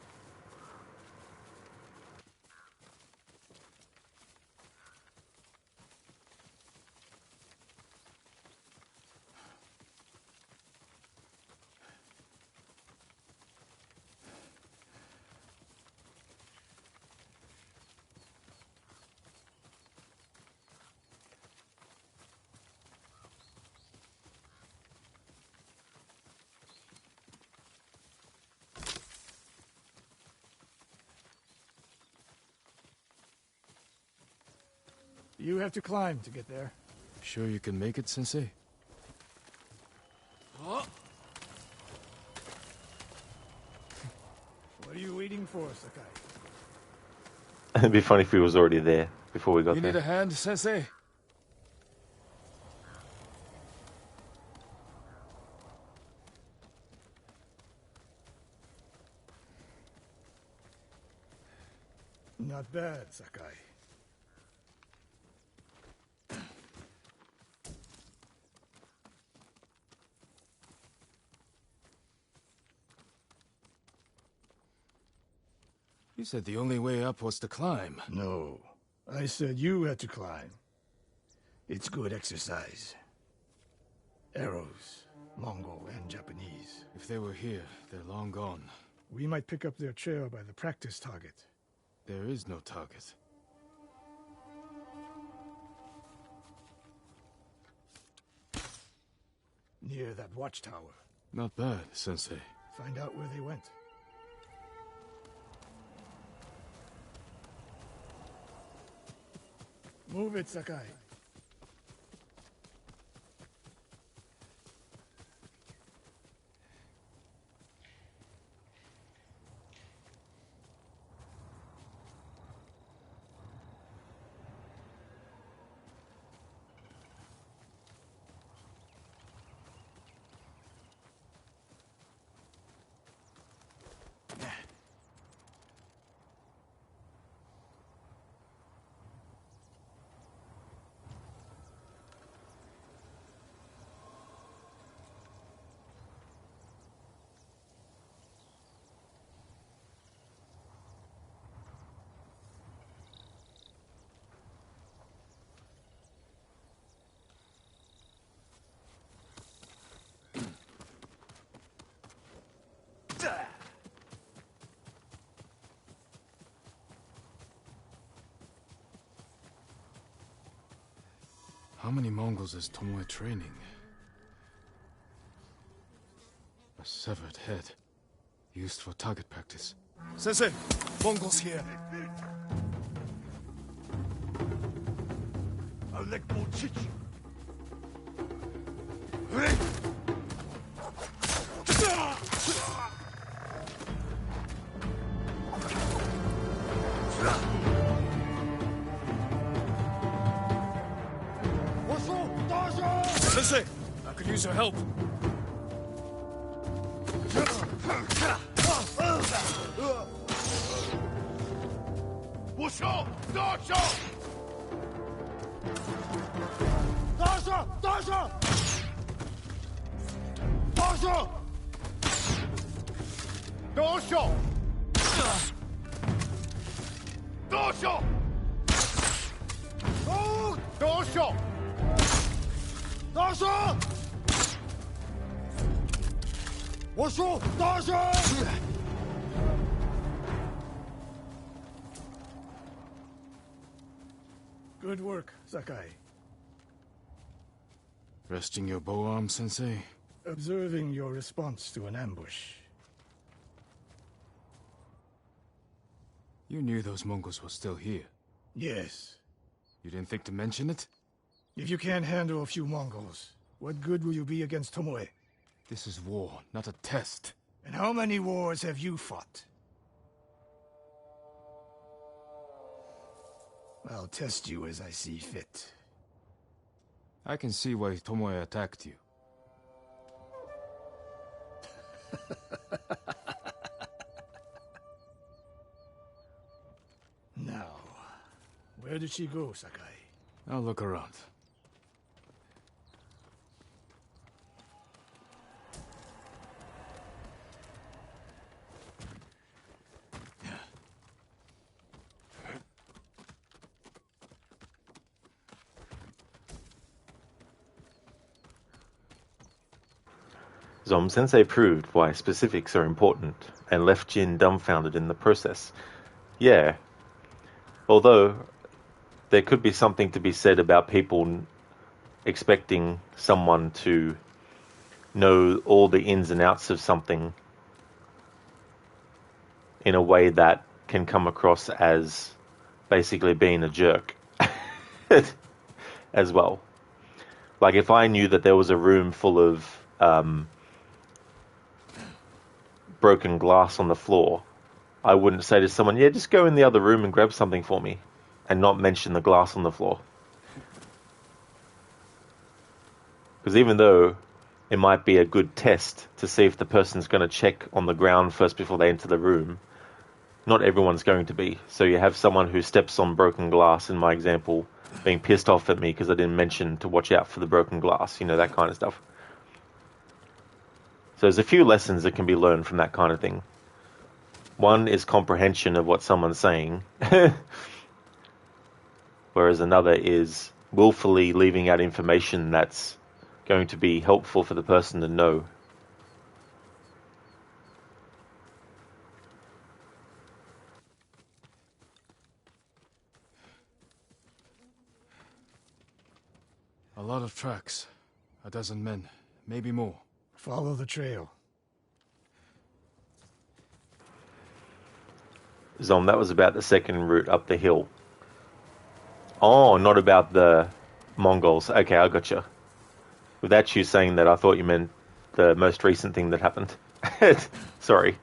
You have to climb to get there. Sure you can make it, Sensei? What are you waiting for, Sakai? It'd be funny if he was already there before we got You there. need a hand, Sensei? Not bad, Sakai. You said the only way up was to climb. No. I said you had to climb. It's good exercise. Arrows, Mongol and Japanese. If they were here, they're long gone. We might pick up their trail by the practice target. There is no target. Near that watchtower. Not bad, Sensei. Find out where they went. Move it, Sakai. How many Mongols is Tomoe training? A severed head, used for target practice. Sensei, Mongols here. Alekmo Chichi. Sensei, I could use your help. 도쇼! 도쇼! 도쇼! 도쇼! 도쇼! Good work, Sakai. Resting your bow arm, Sensei? Observing your response to an ambush. You knew those Mongols were still here. Yes. You didn't think to mention it? If you can't handle a few Mongols, what good will you be against Tomoe? This is war, not a test. And how many wars have you fought? I'll test you as I see fit. I can see why Tomoe attacked you. Now, where did she go, Sakai? I'll look around. Sensei proved why specifics are important and left Jin dumbfounded in the process. Yeah. Although, there could be something to be said about people expecting someone to know all the ins and outs of something in a way that can come across as basically being a jerk as well. Like if I knew that there was a room full of broken glass on the floor, I wouldn't say to someone, yeah, just go in the other room and grab something for me, and not mention the glass on the floor. Because even though it might be a good test to see if the person's going to check on the ground first before they enter the room, not everyone's going to be. So you have someone who steps on broken glass, in my example, being pissed off at me because I didn't mention to watch out for the broken glass, that kind of stuff. So there's a few lessons that can be learned from that kind of thing. One is comprehension of what someone's saying, whereas another is willfully leaving out information that's going to be helpful for the person to know. A lot of tracks. A dozen men, maybe more. Follow the trail. Zom, that was about the second route up the hill. Oh, not about the Mongols. Okay, I gotcha. Without you saying that, I thought you meant the most recent thing that happened. Sorry.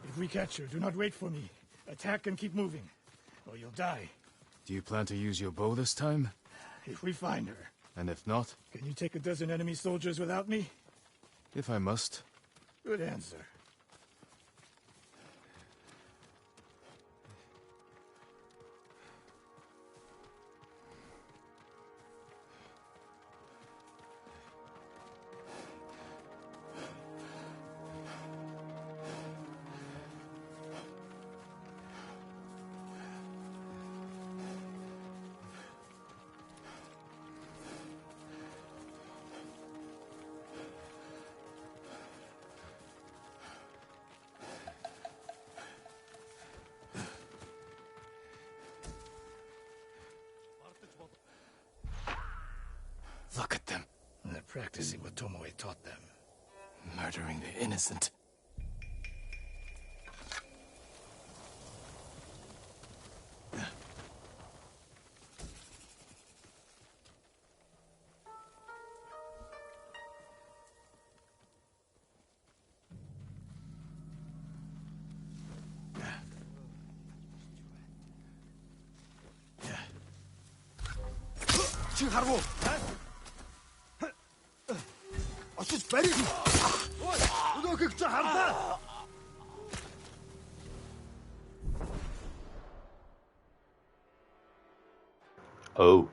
If we catch her, do not wait for me. Attack and keep moving, or you'll die. Do you plan to use your bow this time? If we find her. And if not? Can you take a dozen enemy soldiers without me? If I must. Good answer. Look at them. They're practicing what Tomoe taught them. Murdering the innocent. Oh.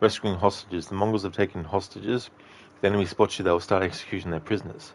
Rescuing hostages. The Mongols have taken hostages. If the enemy spots you, they will start executing their prisoners.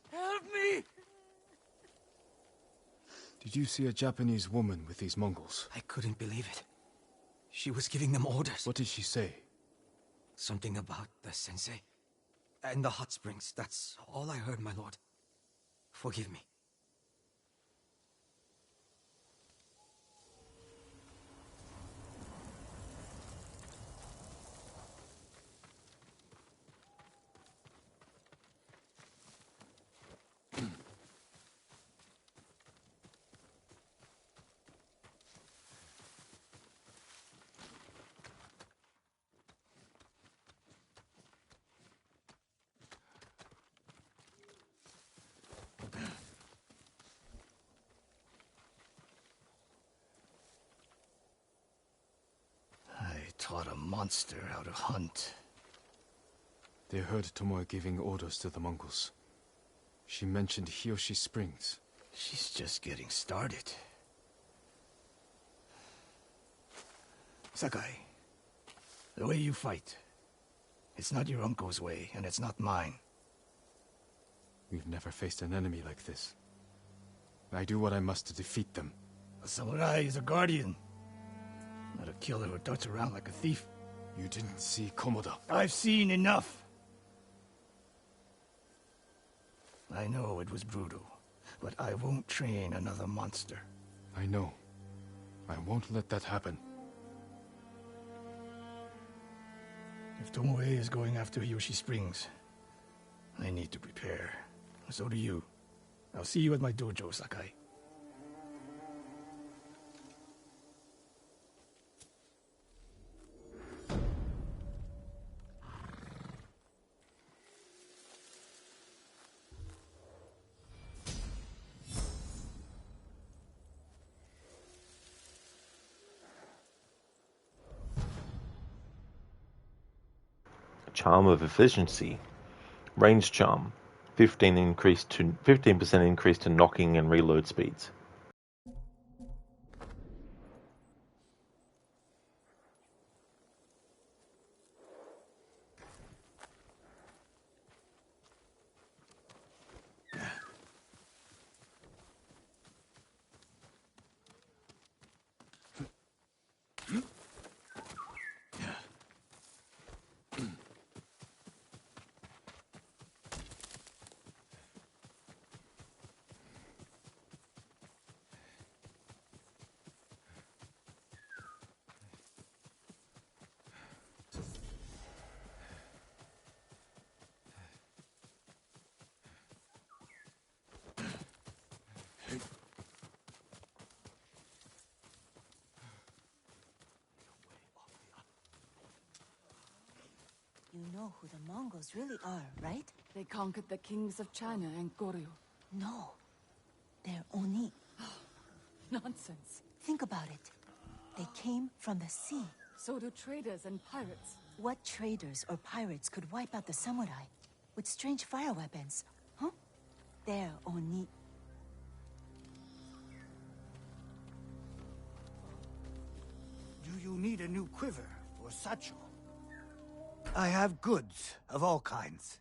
Help me! Did you see a Japanese woman with these Mongols? I couldn't believe it. She was giving them orders. What did she say? Something about the sensei and the hot springs. That's all I heard, my lord. Forgive me. I taught a monster how to hunt. They heard Tomoe giving orders to the Mongols. She mentioned Hiyoshi Springs. She's just getting started. Sakai, the way you fight, it's not your uncle's way, and it's not mine. We've never faced an enemy like this. I do what I must to defeat them. A samurai is a guardian, not a killer who darts around like a thief. You didn't see Komoda. I've seen enough. I know it was brutal, but I won't train another monster. I know. I won't let that happen. If Tomoe is going after Hiyoshi Springs, I need to prepare. So do you. I'll see you at my dojo, Sakai. Charm of efficiency. Range charm. 15% increase to knocking and reload speeds. You know who the Mongols really are, right? They conquered the kings of China and Goryeo. No. They're Oni. Nonsense. Think about it. They came from the sea. So do traders and pirates. What traders or pirates could wipe out the samurai with strange fire weapons? Huh? They're Oni. Do you need a new quiver or satchel? I have goods of all kinds.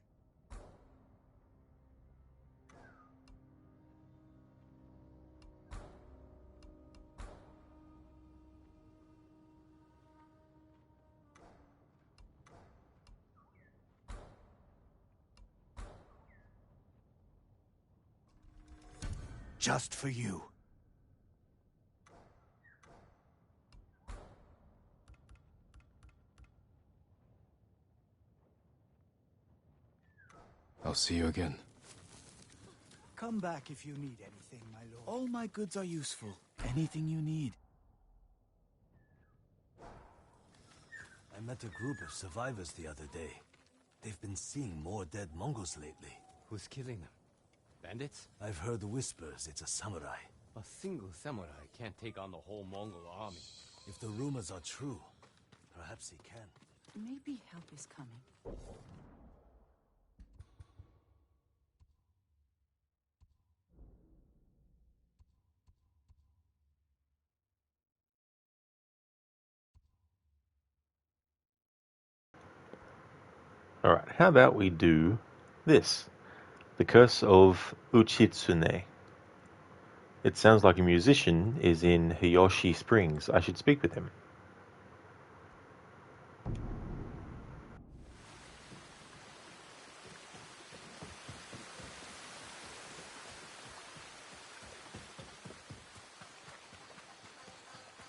Just for you. I'll see you again. Come back if you need anything, my lord. All my goods are useful. Anything you need. I met a group of survivors the other day. They've been seeing more dead Mongols lately. Who's killing them? Bandits? I've heard whispers it's a samurai. A single samurai can't take on the whole Mongol army. If the rumors are true, perhaps he can. Maybe help is coming. Alright, how about we do this? The Curse of Uchitsune. It sounds like a musician is in Hiyoshi Springs. I should speak with him.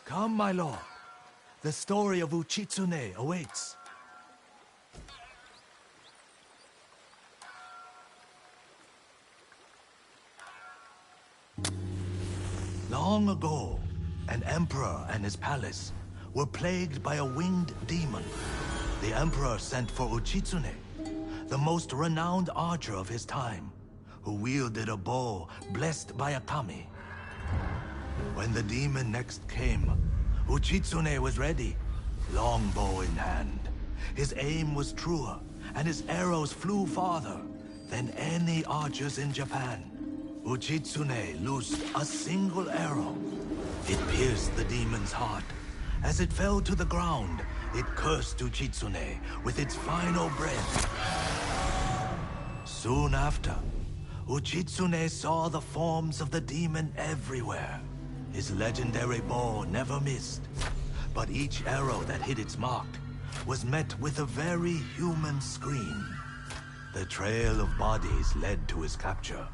Come, my lord. The story of Uchitsune awaits. Long ago, an emperor and his palace were plagued by a winged demon. The emperor sent for Uchitsune, the most renowned archer of his time, who wielded a bow blessed by a kami. When the demon next came, Uchitsune was ready, longbow in hand. His aim was truer, and his arrows flew farther than any archers in Japan. Uchitsune loosed a single arrow. It pierced the demon's heart. As it fell to the ground, it cursed Uchitsune with its final breath. Soon after, Uchitsune saw the forms of the demon everywhere. His legendary bow never missed, but each arrow that hit its mark was met with a very human scream. The trail of bodies led to his capture.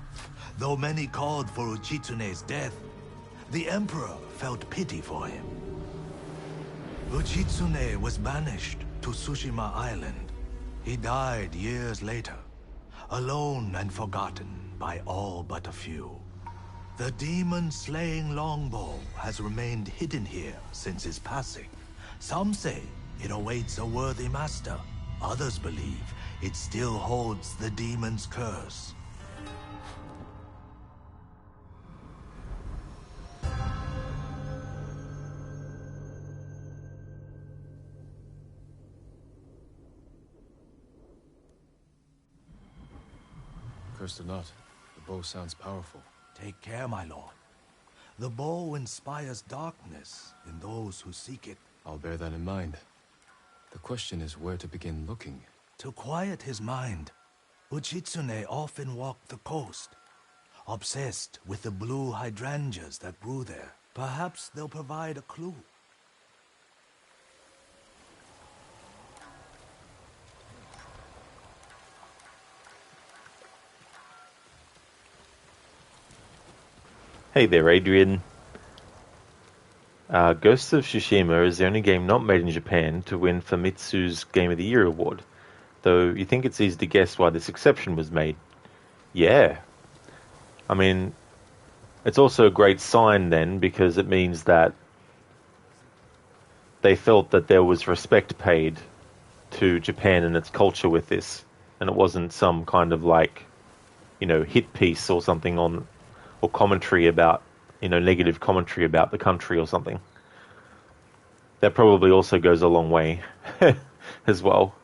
Though many called for Uchitsune's death, the Emperor felt pity for him. Uchitsune was banished to Tsushima Island. He died years later, alone and forgotten by all but a few. The demon-slaying longbow has remained hidden here since his passing. Some say it awaits a worthy master. Others believe it still holds the demon's curse. Cursed or not, the bow sounds powerful. Take care, my lord. The bow inspires darkness in those who seek it. I'll bear that in mind. The question is where to begin looking. To quiet his mind, Uchitsune often walked the coast, obsessed with the blue hydrangeas that grew there. Perhaps they'll provide a clue. Hey there, Adrian. Ghost of Tsushima is the only game not made in Japan to win Famitsu's Game of the Year award. Though you think it's easy to guess why this exception was made. Yeah. I mean, it's also a great sign then, because it means that they felt that there was respect paid to Japan and its culture with this. And it wasn't some kind of hit piece or something or commentary about, negative commentary about the country or something. That probably also goes a long way as well.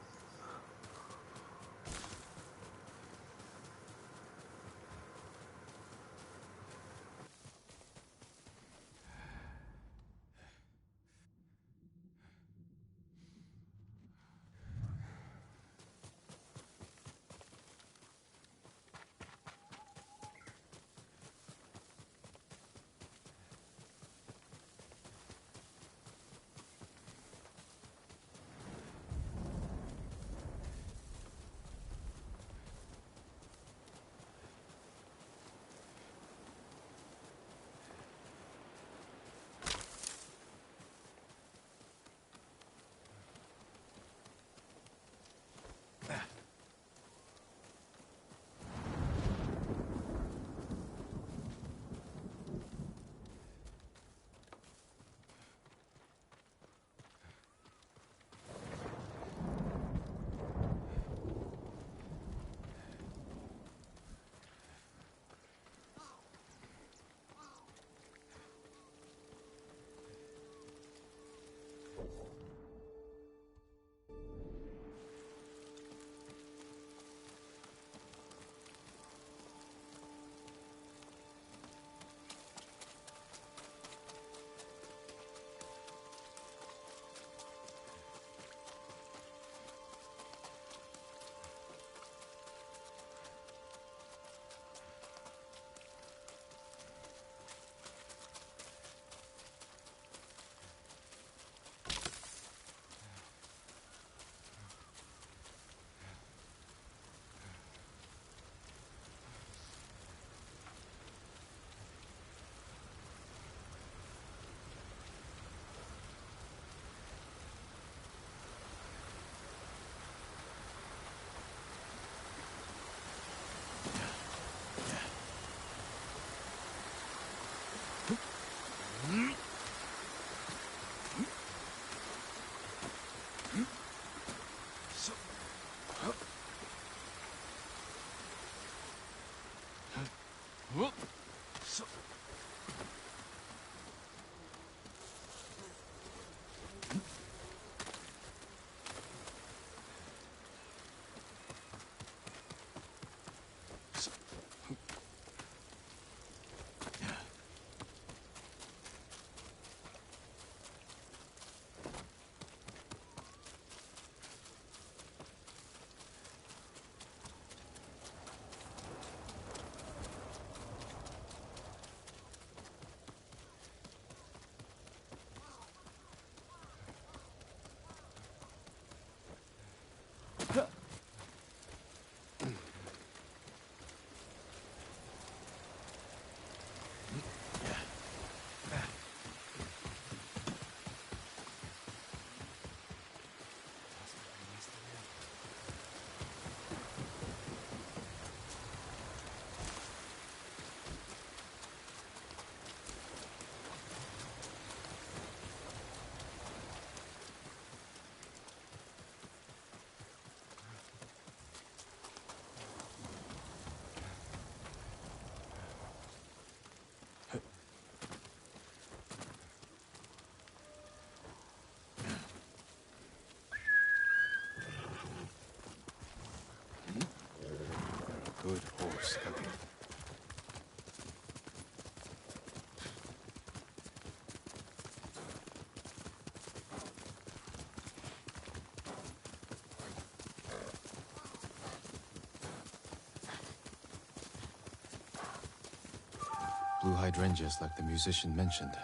Blue hydrangeas like the musician mentioned.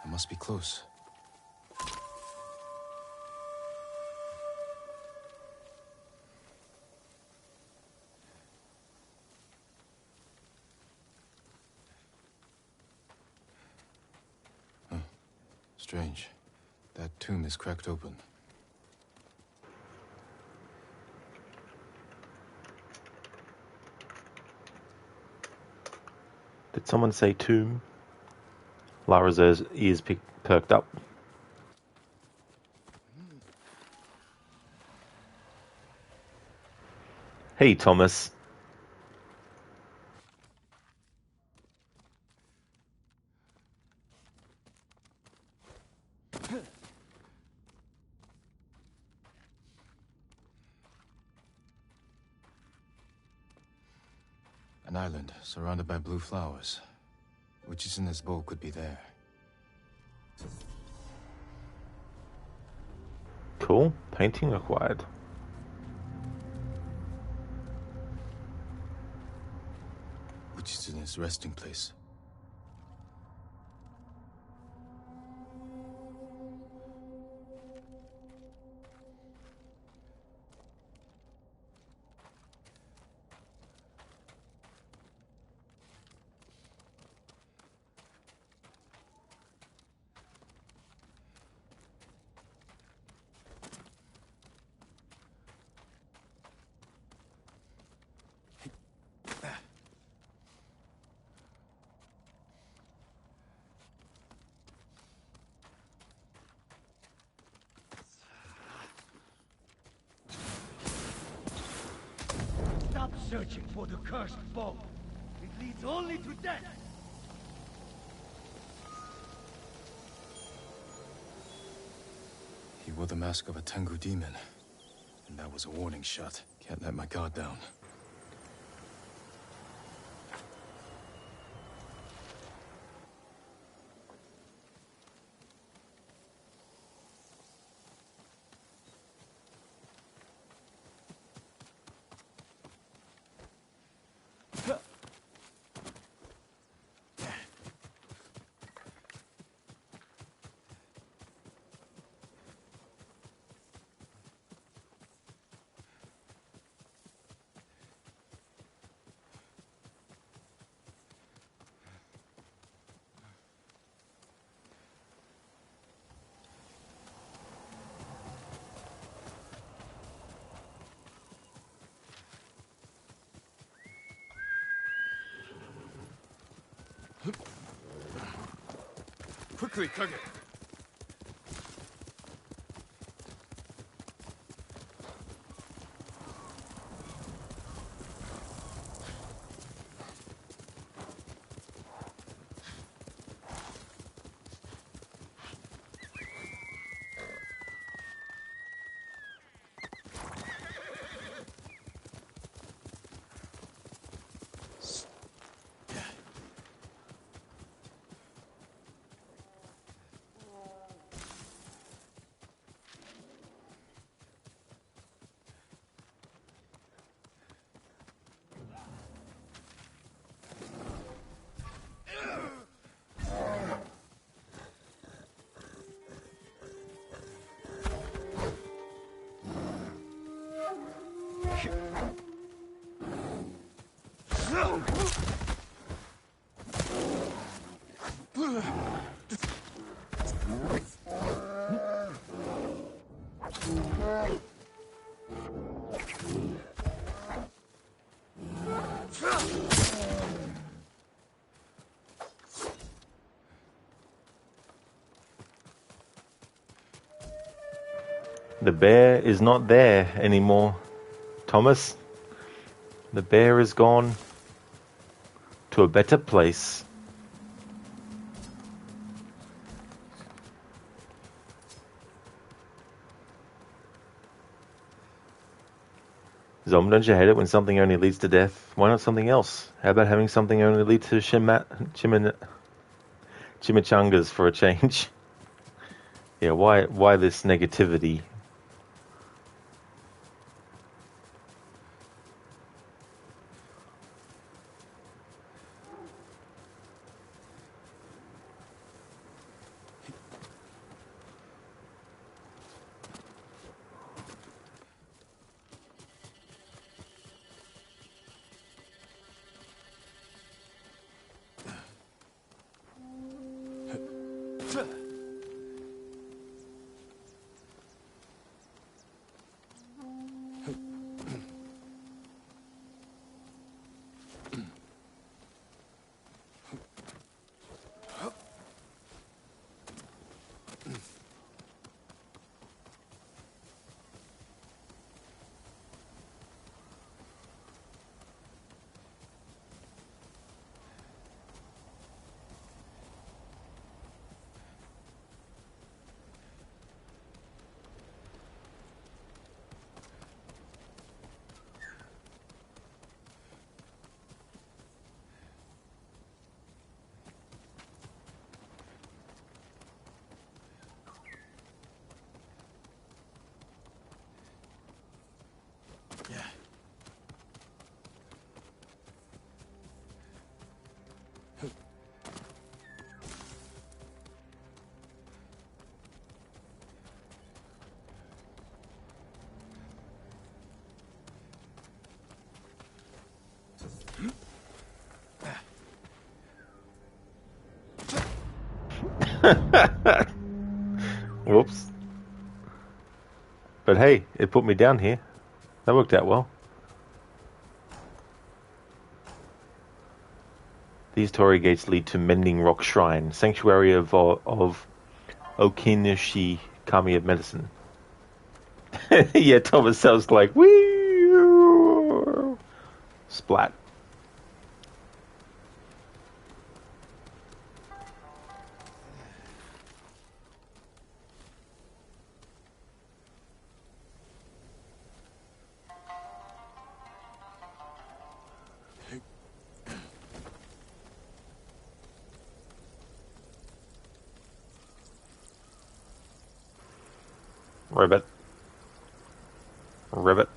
I must be close. Huh. Strange. That tomb is cracked open. Did someone say tomb? Lara's ears perked up. Hey, Thomas. An island surrounded by blue flowers. Uchitsune's bow could be there. Cool. Painting required. Uchitsune's resting place. Stop searching for the cursed bow. It leads only to death. He wore the mask of a Tengu demon. And that was a warning shot. Can't let my guard down. Quickly, Kage! The bear is not there anymore, Thomas. The bear is gone to a better place. Zom, don't you hate it when something only leads to death? Why not something else? How about having something only lead to chimichangas for a change? Yeah, why this negativity? Whoops. But hey, it put me down here. That worked out well. These torii gates lead to Mending Rock Shrine, sanctuary of Okinishi Kami of Medicine. Yeah, Thomas sounds like wee splat. Ribbit. Ribbit.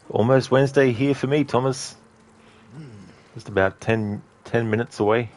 Almost Wednesday here for me, Thomas. Just about 10 minutes away.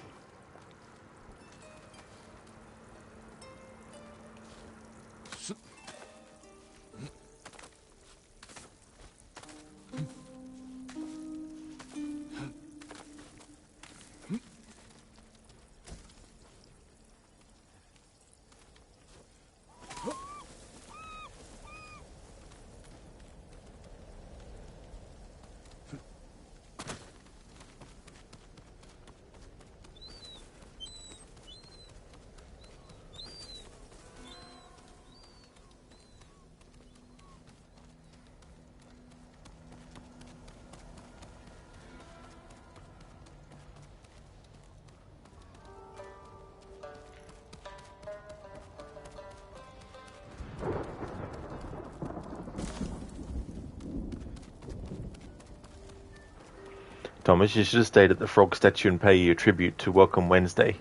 Thomas, you should have stayed at the frog statue and pay your tribute to Welcome Wednesday.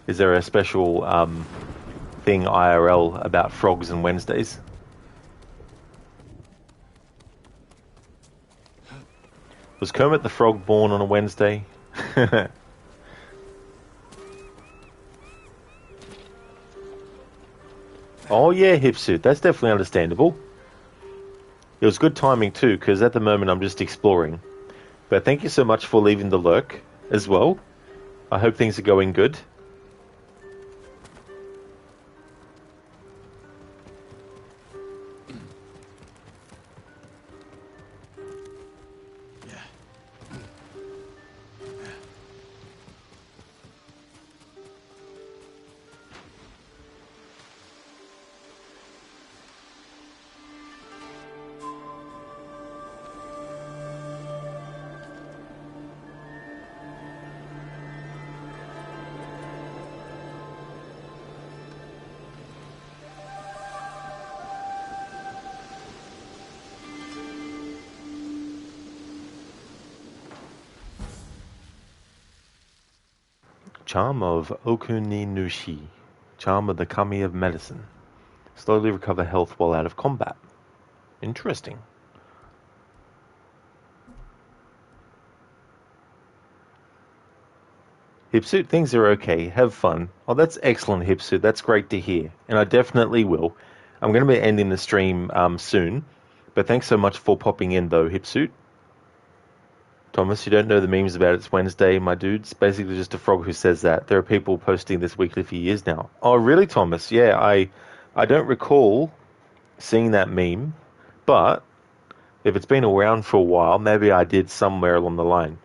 Is there a special thing IRL about frogs and Wednesdays? Was Kermit the Frog born on a Wednesday? Oh yeah, Hipsuit, that's definitely understandable. It was good timing too, because at the moment I'm just exploring. But thank you so much for leaving the lurk as well. I hope things are going good. Charm of Okuninushi. Charm of the Kami of Medicine. Slowly recover health while out of combat. Interesting. Hipsuit, things are okay. Have fun. Oh, that's excellent, Hipsuit. That's great to hear. And I definitely will. I'm going to be ending the stream soon. But thanks so much for popping in, though, Hipsuit. Thomas, you don't know the memes about it's Wednesday, my dude. It's basically just a frog who says that. There are people posting this weekly for years now. Oh, really, Thomas? Yeah, I don't recall seeing that meme. But if it's been around for a while, maybe I did somewhere along the line.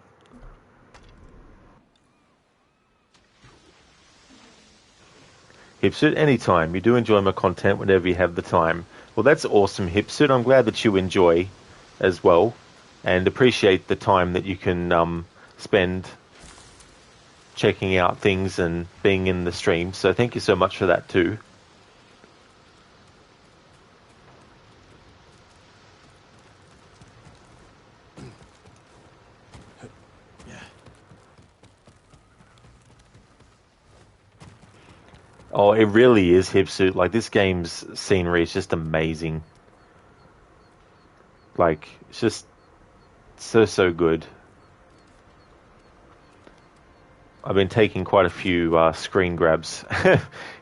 Hipsuit, anytime. You do enjoy my content whenever you have the time. Well, that's awesome, Hipsuit. I'm glad that you enjoy as well and appreciate the time that you can spend checking out things and being in the stream. So thank you so much for that too. Oh, it really is, Hipsuit. Like, this game's scenery is just amazing. Like, it's just so good. I've been taking quite a few screen grabs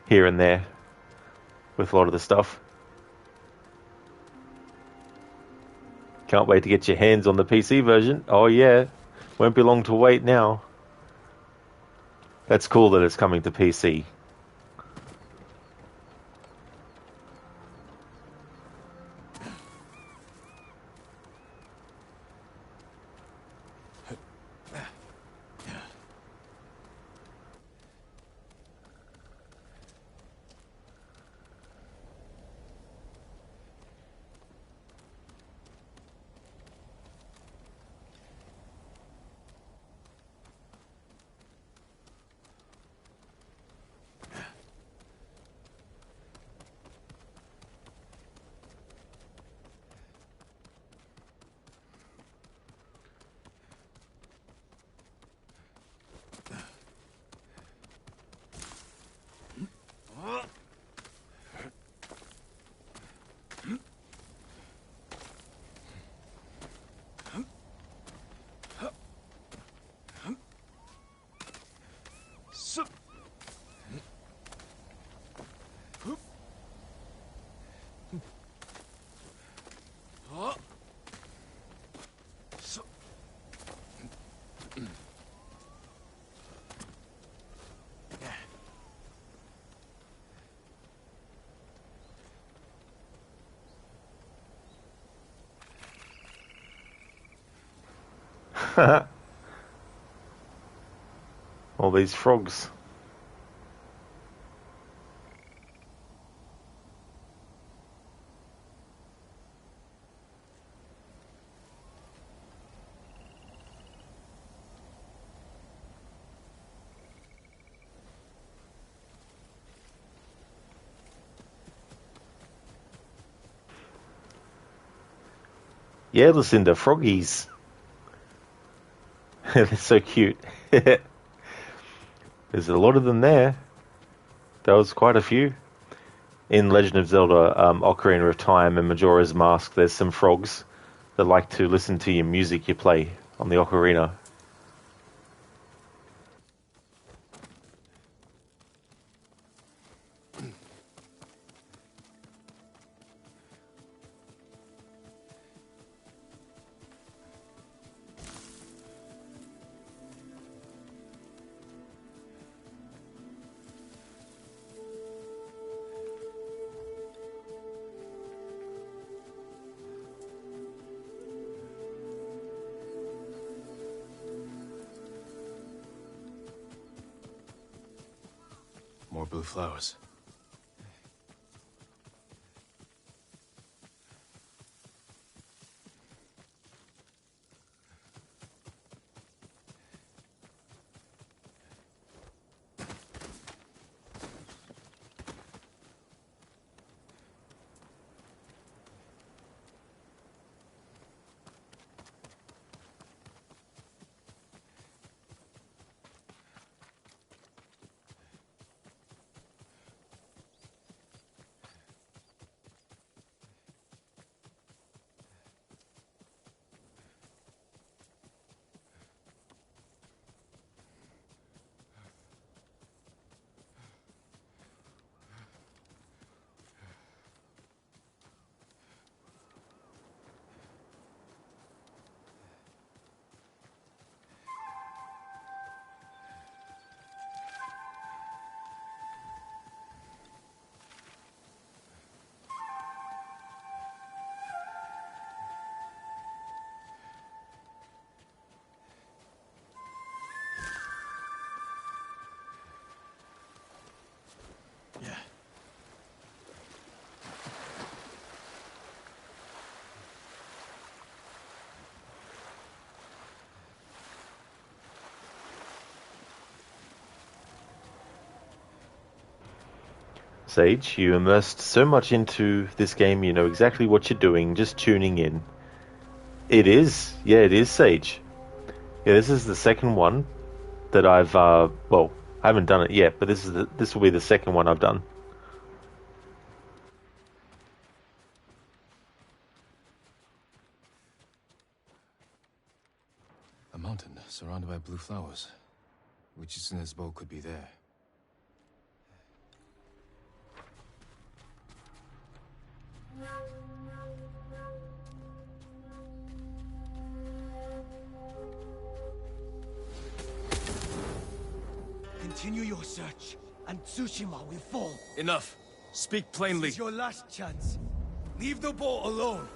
here and there with a lot of the stuff. Can't wait to get your hands on the PC version. Oh yeah, won't be long to wait now. That's cool that it's coming to PC. All these frogs. Yeah, Lucinda, froggies. They're so cute. There's a lot of them there. There was quite a few. In Legend of Zelda, Ocarina of Time and Majora's Mask, there's some frogs that like to listen to your music you play on the ocarina. More blue flowers. Sage, you immersed so much into this game, you know exactly what you're doing, just tuning in. It is. Yeah, it is Sage. Yeah, this is the second one that I've, well, I haven't done it yet, but this will be the second one I've done. A mountain surrounded by blue flowers. Uchitsune's bow could be there. Continue your search, and Tsushima will fall. Enough. Speak plainly. This is your last chance. Leave the boat alone.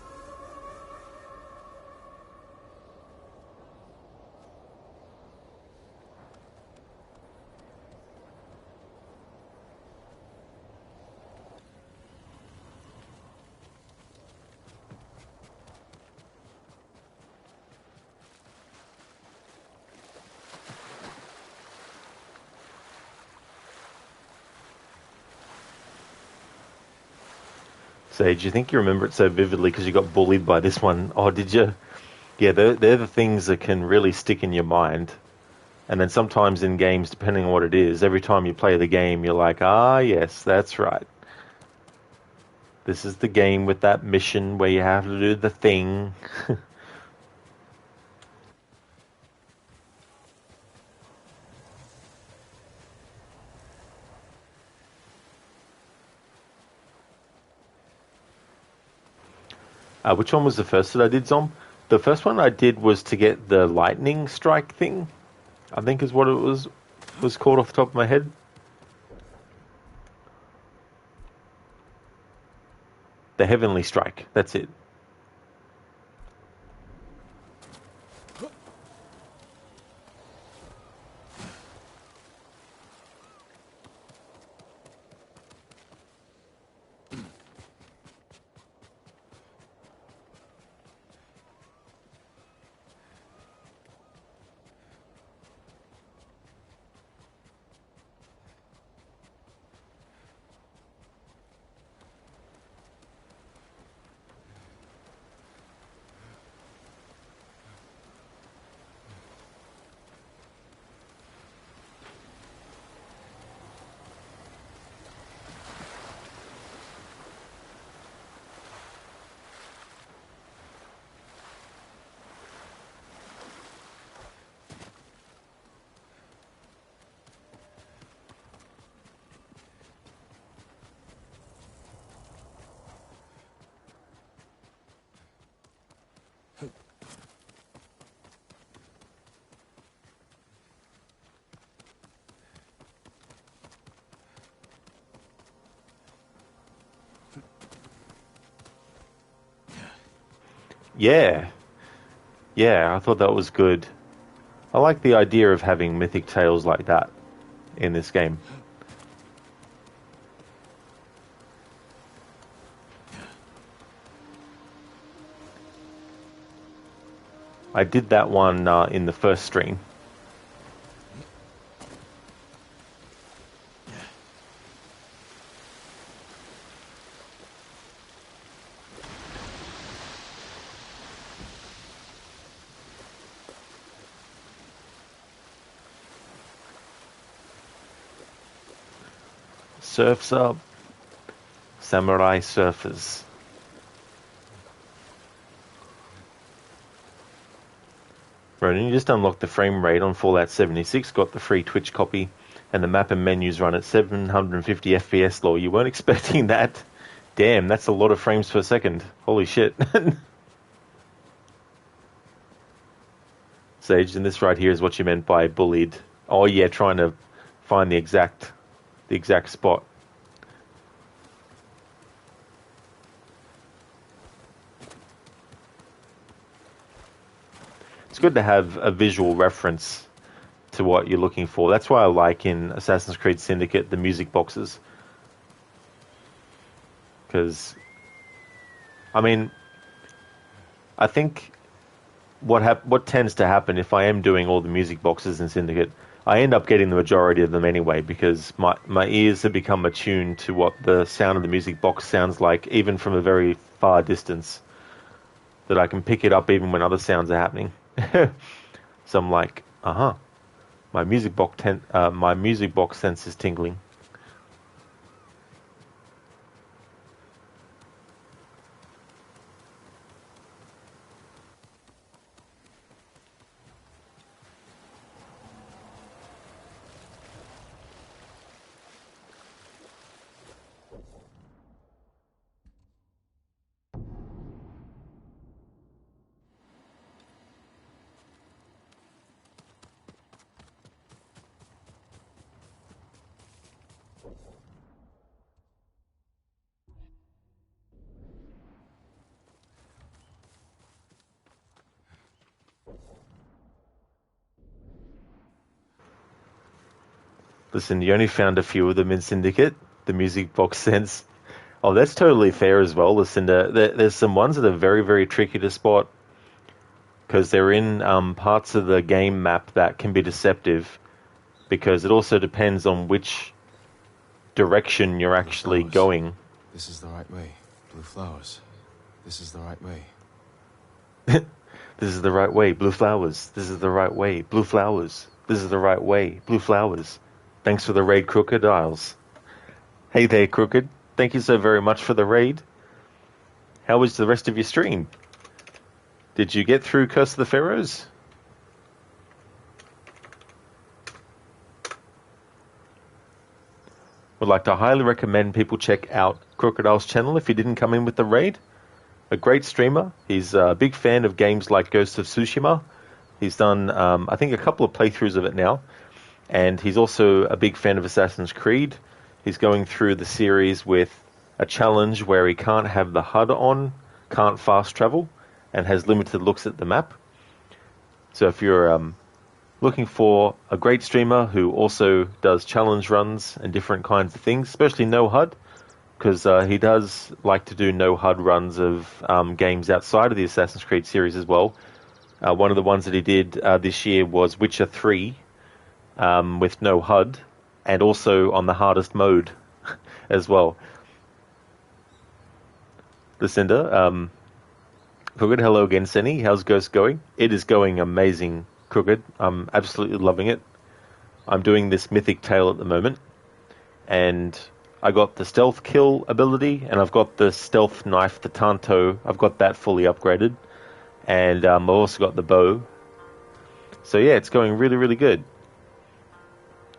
Sage, you think you remember it so vividly because you got bullied by this one. Oh, did you? Yeah, they're the things that can really stick in your mind. And then sometimes in games, depending on what it is, every time you play the game, you're like, ah, yes, that's right. This is the game with that mission where you have to do the thing. Which one was the first that I did, Zom? The first one I did was to get the lightning strike thing, I think is what it was called off the top of my head. The heavenly strike, that's it. Yeah. Yeah, I thought that was good. I like the idea of having mythic tales like that in this game. I did that one in the first stream. Surfs up. Samurai surfers. Ronan, you just unlocked the frame rate on Fallout 76, got the free Twitch copy, and the map and menus run at 750 FPS low. You weren't expecting that? Damn, that's a lot of frames per second. Holy shit. Sage, and this right here is what you meant by bullied. Oh yeah, trying to find the exact spot. It's good to have a visual reference to what you're looking for. That's why I like in Assassin's Creed Syndicate the music boxes. Because, I mean, I think what tends to happen if I am doing all the music boxes in Syndicate, I end up getting the majority of them anyway, because my ears have become attuned to what the sound of the music box sounds like, even from a very far distance, that I can pick it up even when other sounds are happening. So I'm like, my music box sense is tingling. Listen, you only found a few of them in Syndicate, the music box sense. Oh, that's totally fair as well, Lucinda. There's some ones that are very, very tricky to spot because they're in parts of the game map that can be deceptive, because it also depends on which direction you're actually going. This is the right way. Blue flowers. This is the right way. This is the right way. Blue flowers. This is the right way. Blue flowers. This is the right way. Blue flowers. Thanks for the raid, Crocodiles. Hey there, Crooked. Thank you so very much for the raid. How was the rest of your stream? Did you get through Curse of the Pharaohs? Would like to highly recommend people check out Crocodile's channel if you didn't come in with the raid. A great streamer. He's a big fan of games like Ghost of Tsushima. He's done, I think, a couple of playthroughs of it now. And he's also a big fan of Assassin's Creed. He's going through the series with a challenge where he can't have the HUD on, can't fast travel, and has limited looks at the map. So if you're looking for a great streamer who also does challenge runs and different kinds of things, especially no HUD, because he does like to do no HUD runs of games outside of the Assassin's Creed series as well. One of the ones that he did this year was Witcher 3, with no HUD, and also on the hardest mode as well. Lucinda, Crooked, hello again, Senny. How's Ghost going? It is going amazing, Crooked. I'm absolutely loving it. I'm doing this mythic tale at the moment, and I got the stealth kill ability, and I've got the stealth knife, the Tanto. I've got that fully upgraded, and I've also got the bow. So yeah, it's going really, really good.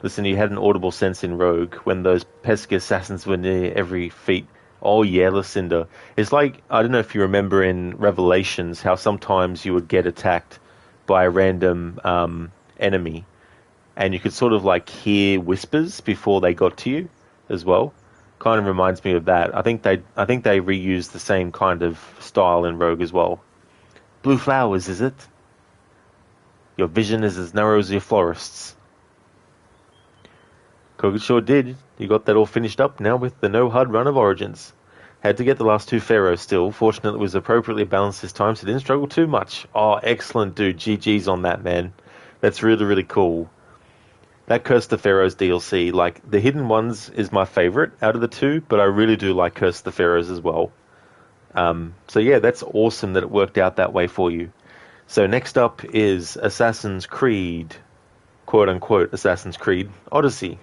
Listen, you had an audible sense in Rogue when those pesky assassins were near every feet. Oh yeah, Lucinda. It's like, I don't know if you remember in Revelations how sometimes you would get attacked by a random enemy, and you could sort of like hear whispers before they got to you as well. Kind of reminds me of that. I think they reused the same kind of style in Rogue as well. Blue flowers, is it? Your vision is as narrow as your florist's. Kogut sure did. You got that all finished up now with the no hard run of Origins. Had to get the last two pharaohs still. Fortunately, it was appropriately balanced this time, so didn't struggle too much. Oh, excellent, dude. GG's on that, man. That's really, really cool. That Curse the Pharaohs DLC, like, the Hidden Ones is my favorite out of the two, but I really do like Curse the Pharaohs as well. So yeah, that's awesome that it worked out that way for you. So next up is Assassin's Creed, quote-unquote Assassin's Creed Odyssey.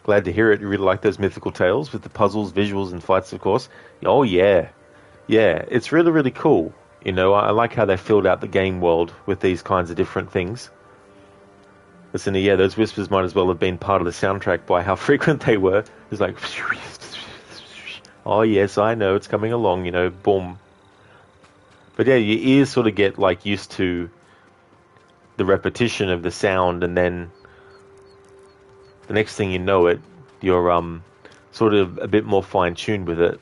Glad to hear it. You really like those mythical tales with the puzzles, visuals, and fights, of course. Oh, yeah. Yeah, it's really, really cool. You know, I like how they filled out the game world with these kinds of different things. Listen, yeah, those whispers might as well have been part of the soundtrack by how frequent they were. It's like, oh, yes, I know, it's coming along, you know, boom. But yeah, your ears sort of get, like, used to the repetition of the sound, and then the next thing you know it, you're sort of a bit more fine-tuned with it.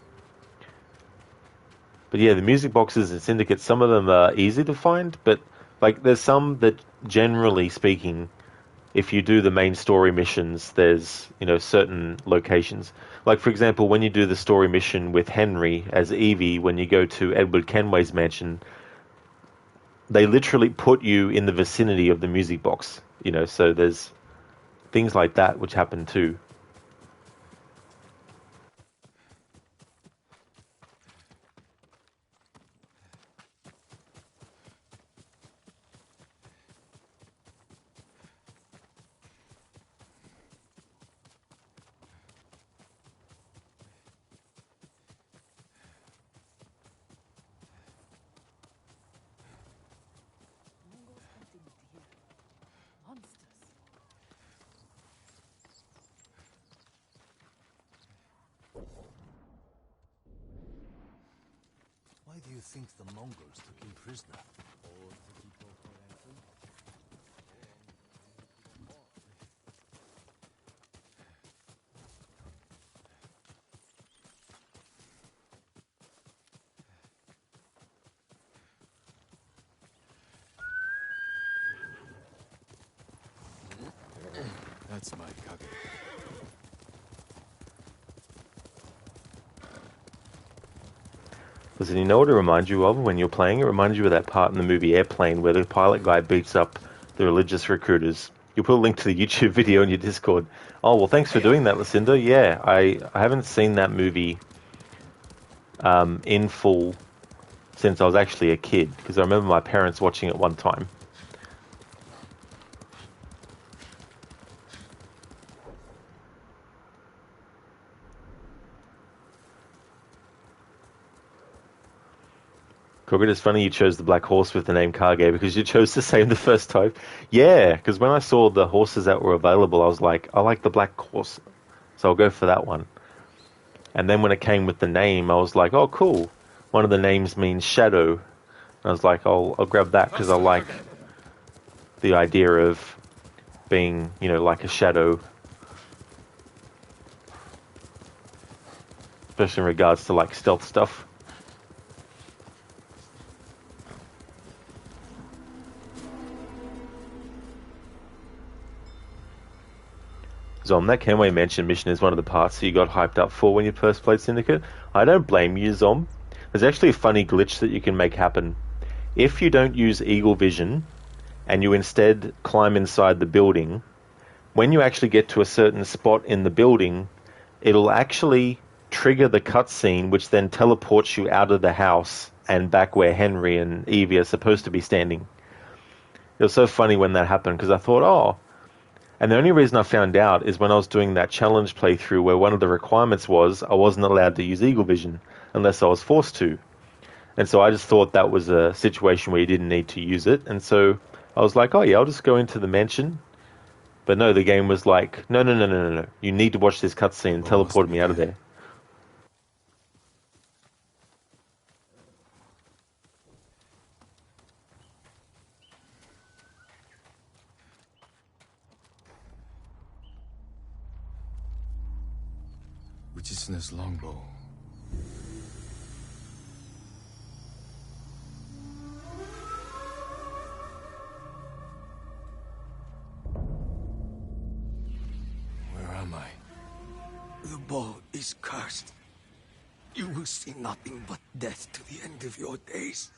But yeah, the music boxes in Syndicate, some of them are easy to find, but like there's some that, generally speaking, if you do the main story missions, there's, you know, certain locations. Like, for example, when you do the story mission with Henry as Evie, when you go to Edward Kenway's mansion, they literally put you in the vicinity of the music box, you know, so there's things like that which happen too. Why do you think the Mongols took him prisoner? Or did he go for ransom? That's my Kage. Listen, you know what it reminds you of when you're playing? It reminds you of that part in the movie Airplane where the pilot guy beats up the religious recruiters. You'll put a link to the YouTube video in your Discord. Oh, well, thanks for doing that, Lucinda. Yeah, I haven't seen that movie in full since I was actually a kid, because I remember my parents watching it one time. Crooked, it's funny you chose the black horse with the name Kage because you chose the same the first time. Yeah, because when I saw the horses that were available, I was like, I like the black horse, so I'll go for that one. And then when it came with the name, I was like, oh, cool. One of the names means shadow. And I was like, I'll grab that because I like the idea of being, you know, like a shadow. Especially in regards to, like, stealth stuff. Zom, that Kenway Mansion mission is one of the parts that you got hyped up for when you first played Syndicate. I don't blame you, Zom. There's actually a funny glitch that you can make happen. If you don't use Eagle Vision, and you instead climb inside the building, when you actually get to a certain spot in the building, it'll actually trigger the cutscene, which then teleports you out of the house and back where Henry and Evie are supposed to be standing. It was so funny when that happened, because I thought, oh... And the only reason I found out is when I was doing that challenge playthrough where one of the requirements was I wasn't allowed to use Eagle Vision unless I was forced to. And so I just thought that was a situation where you didn't need to use it. And so I was like, oh yeah, I'll just go into the mansion. But no, the game was like, no. You need to watch this cutscene and teleported me out of there. Uchitsune's longbow. bow is cursed. You will see nothing but death to the end of your days.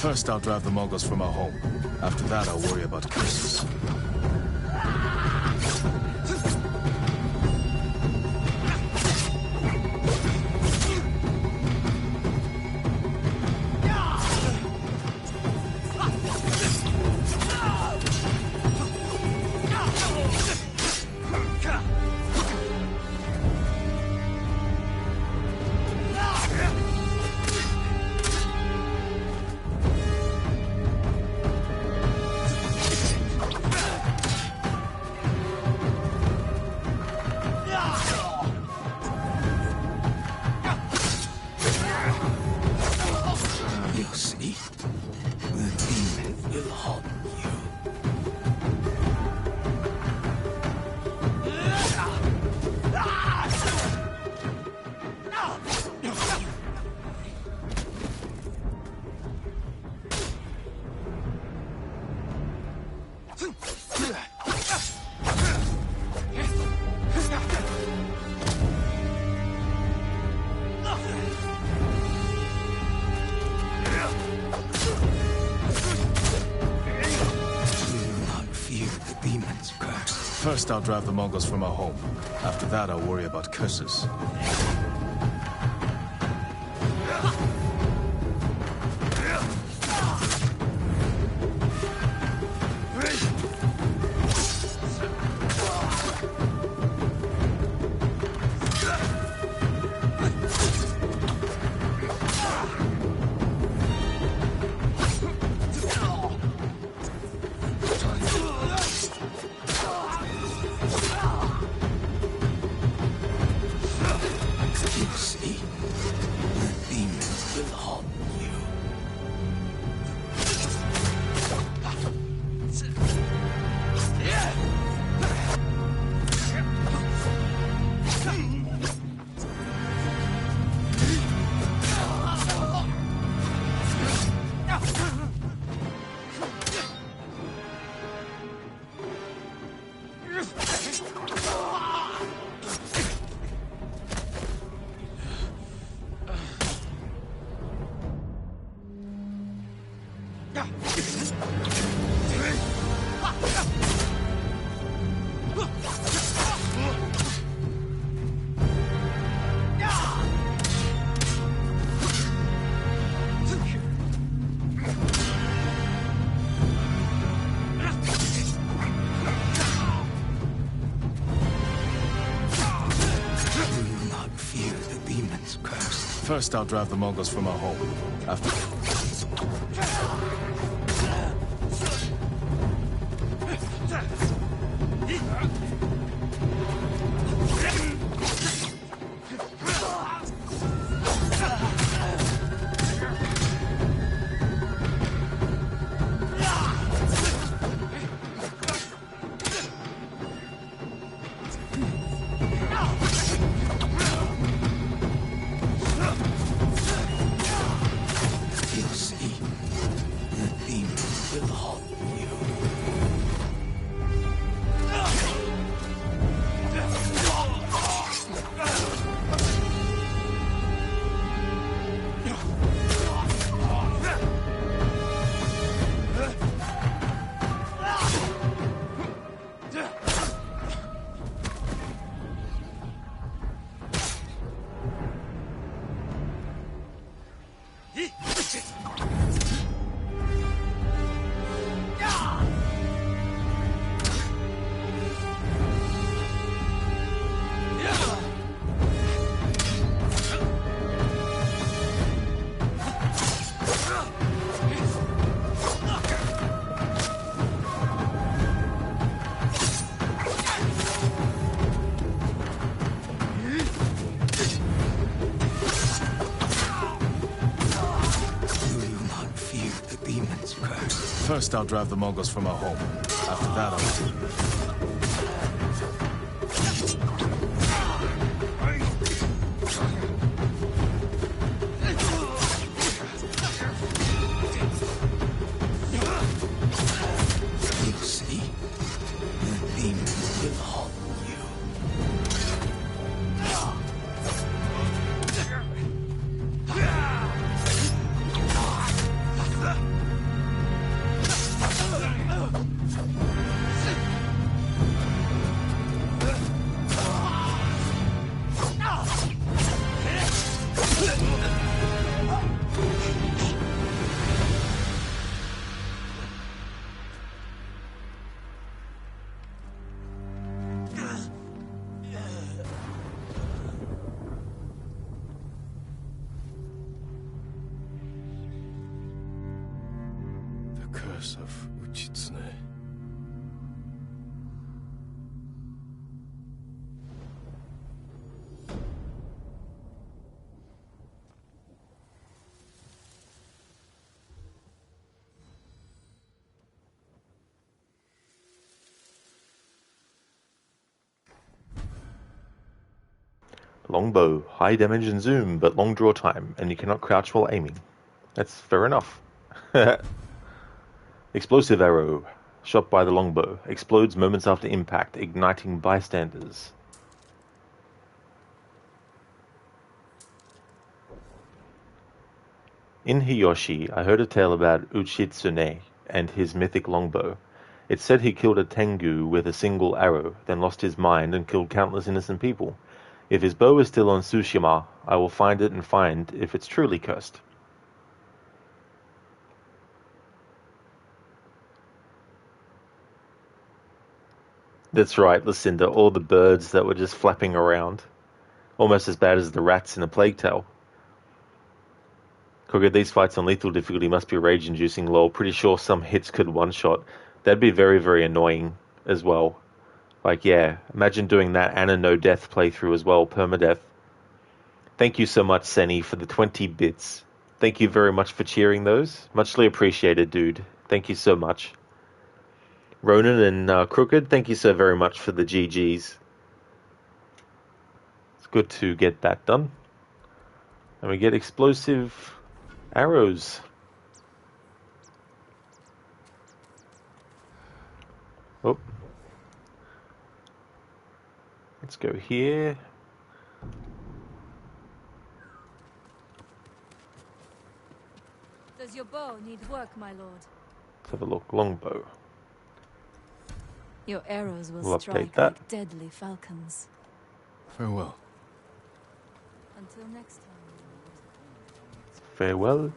First, I'll drive the Mongols from our home. After that, I'll worry about curses. First, I'll drive the Mongols from our home. After that, I'll worry about curses. First, I'll drive the Mongols from our home. After... The demon's curse. First, I'll drive the Mongols from our home. After that, You see, the demons will haunt you. The curse of Uchitsune. Longbow, high damage and zoom, but long draw time, and you cannot crouch while aiming. That's fair enough. Explosive arrow, shot by the longbow, explodes moments after impact, igniting bystanders. In Hiyoshi, I heard a tale about Uchitsune and his mythic longbow. It said he killed a Tengu with a single arrow, then lost his mind and killed countless innocent people. If his bow is still on Tsushima, I will find it and find if it's truly cursed. That's right, Lucinda, all the birds that were just flapping around. Almost as bad as the rats in A Plague Tale. Koga, these fights on lethal difficulty must be rage-inducing, lol. Pretty sure some hits could one-shot. That'd be very, very annoying as well. Like, yeah, imagine doing that and a no-death playthrough as well, permadeath. Thank you so much, Senny, for the 20 bits. Thank you very much for cheering those. Muchly appreciated, dude. Thank you so much. Ronan and Crooked, thank you so very much for the GGs. It's good to get that done. And we get explosive arrows. Oh. Let's go here. Does your bow need work, my lord? Let's have a look. Longbow. Your arrows will We'll update strike that. like deadly falcons. Farewell. Until next time. Farewell.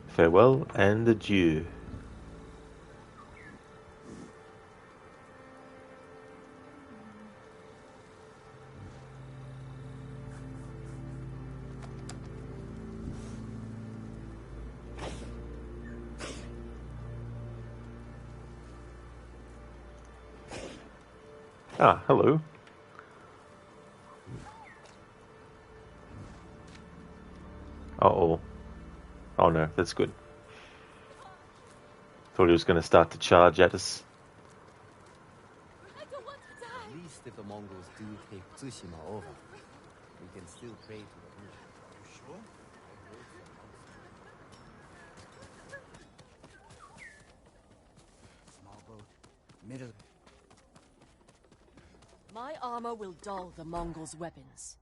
Farewell and adieu. Ah, hello. Uh-oh. Oh no, that's good. Thought he was going to start to charge at us. At least if the Mongols do take Tsushima over, we can still pray to the Buddha. You sure? Small boat. Middle. My armor will dull the Mongols' weapons.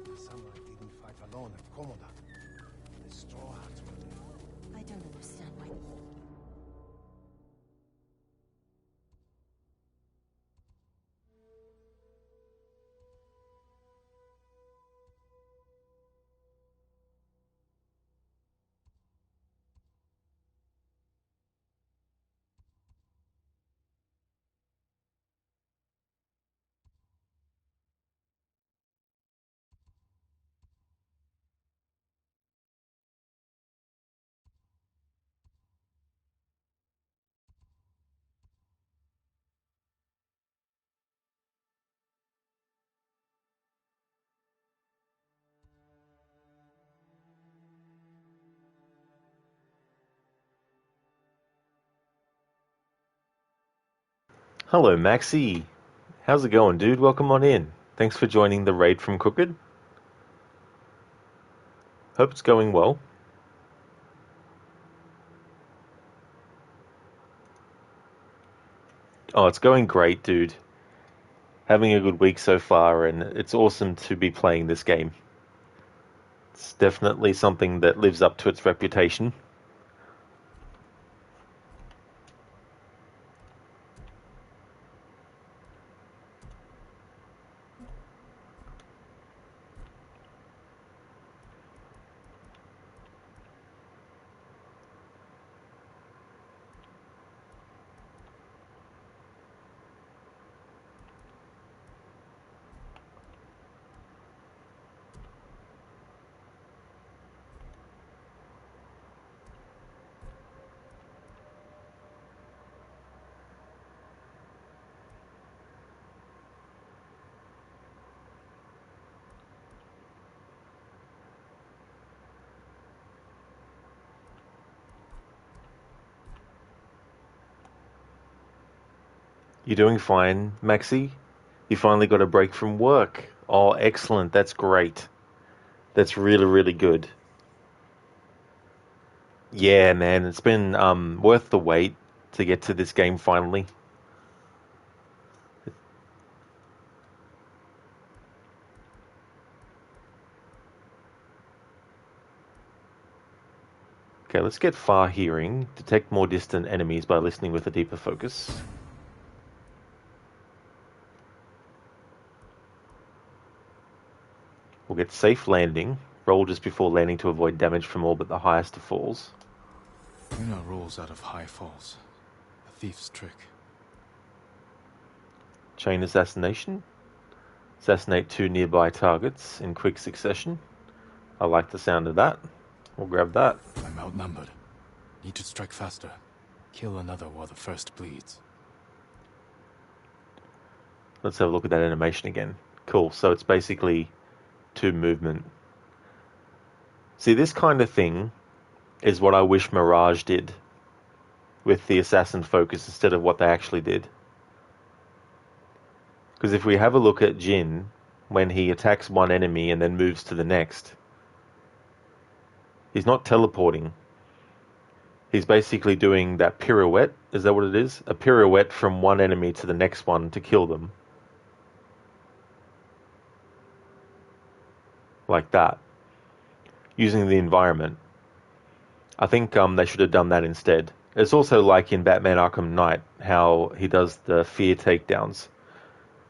The samurai didn't fight alone at Komoda. The Straw Hats were there. I don't understand why. Hello, Maxi. How's it going, dude? Welcome on in. Thanks for joining the raid from Crooked. Hope it's going well. Oh, it's going great, dude. Having a good week so far, and it's awesome to be playing this game. It's definitely something that lives up to its reputation. You're doing fine, Maxi? You finally got a break from work. Oh, excellent. That's great. That's really, really good. Yeah, man, it's been worth the wait to get to this game finally. Okay, let's get far hearing. Detect more distant enemies by listening with a deeper focus. We'll get safe landing. Roll just before landing to avoid damage from all but the highest of falls. Yuna rolls out of high falls. A thief's trick. Chain assassination. Assassinate 2 nearby targets in quick succession. I like the sound of that. We'll grab that. I'm outnumbered. Need to strike faster. Kill another while the first bleeds. Let's have a look at that animation again. Cool, so it's basically 2 movement. See, this kind of thing is what I wish Mirage did with the assassin focus instead of what they actually did. Because if we have a look at Jin, when he attacks one enemy and then moves to the next, he's not teleporting. He's basically doing that pirouette. Is that what it is? A pirouette from one enemy to the next one to kill them. Like that. Using the environment. I think they should have done that instead. It's also like in Batman Arkham Knight, how he does the fear takedowns,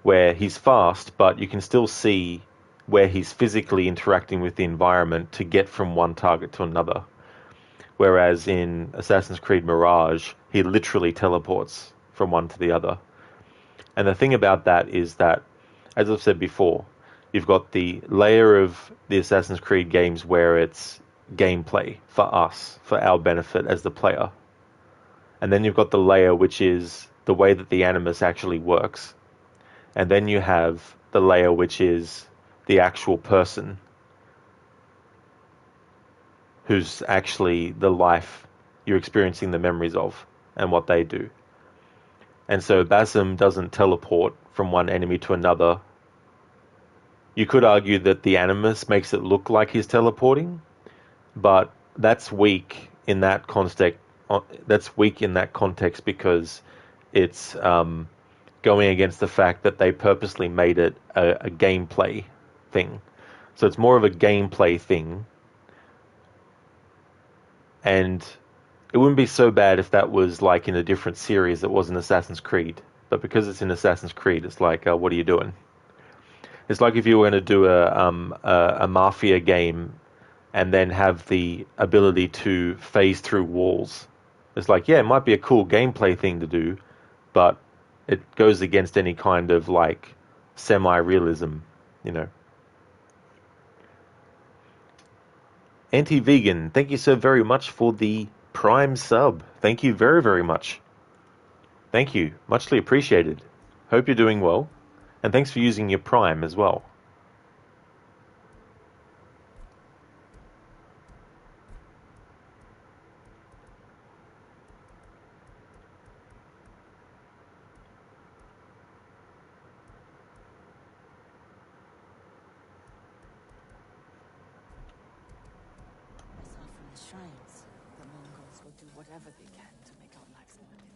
where he's fast, but you can still see where he's physically interacting with the environment to get from one target to another. Whereas in Assassin's Creed Mirage, he literally teleports from one to the other. And the thing about that is that, as I've said before, you've got the layer of the Assassin's Creed games where it's gameplay for us, for our benefit as the player. And then you've got the layer which is the way that the animus actually works. And then you have the layer which is the actual person who's actually the life you're experiencing the memories of and what they do. And so Basim doesn't teleport from one enemy to another. You could argue that the animus makes it look like he's teleporting, but that's weak in that context. That's weak in that context because it's going against the fact that they purposely made it a gameplay thing. So it's more of a gameplay thing. And it wouldn't be so bad if that was like in a different series that wasn't Assassin's Creed. But because it's in Assassin's Creed, it's like, what are you doing? It's like if you were going to do a Mafia game and then have the ability to phase through walls. It's like, yeah, it might be a cool gameplay thing to do, but it goes against any kind of like semi-realism, you know. Anti-vegan, thank you so very much for the Prime sub. Thank you very, very much. Thank you. Muchly appreciated. Hope you're doing well. And thanks for using your Prime as well. shrines. The Mongols will do whatever they can to make our lives more difficult.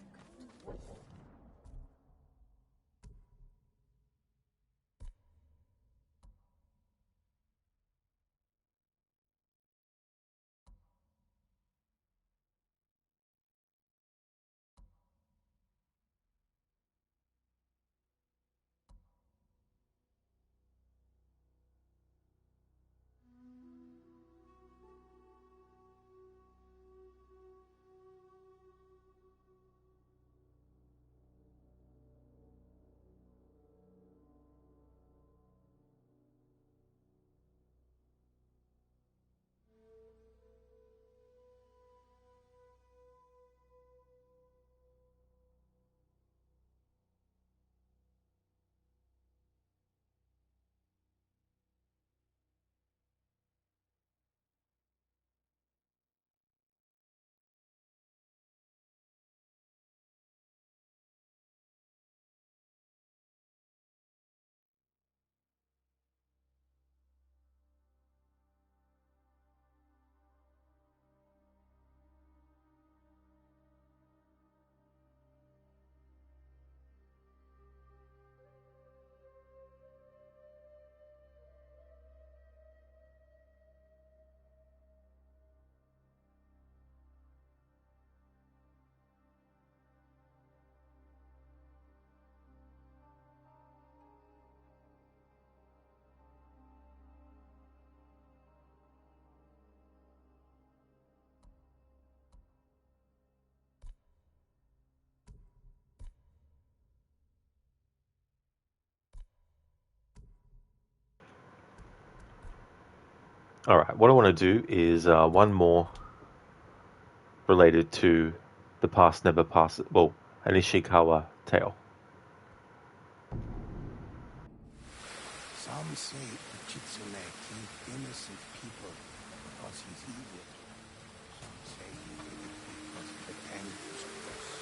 All right, what I want to do is one more related to the past never passes. Well, an Ishikawa tale. Some say Uchitsune killed innocent people because he's evil. Some say he did it because the tank was cursed.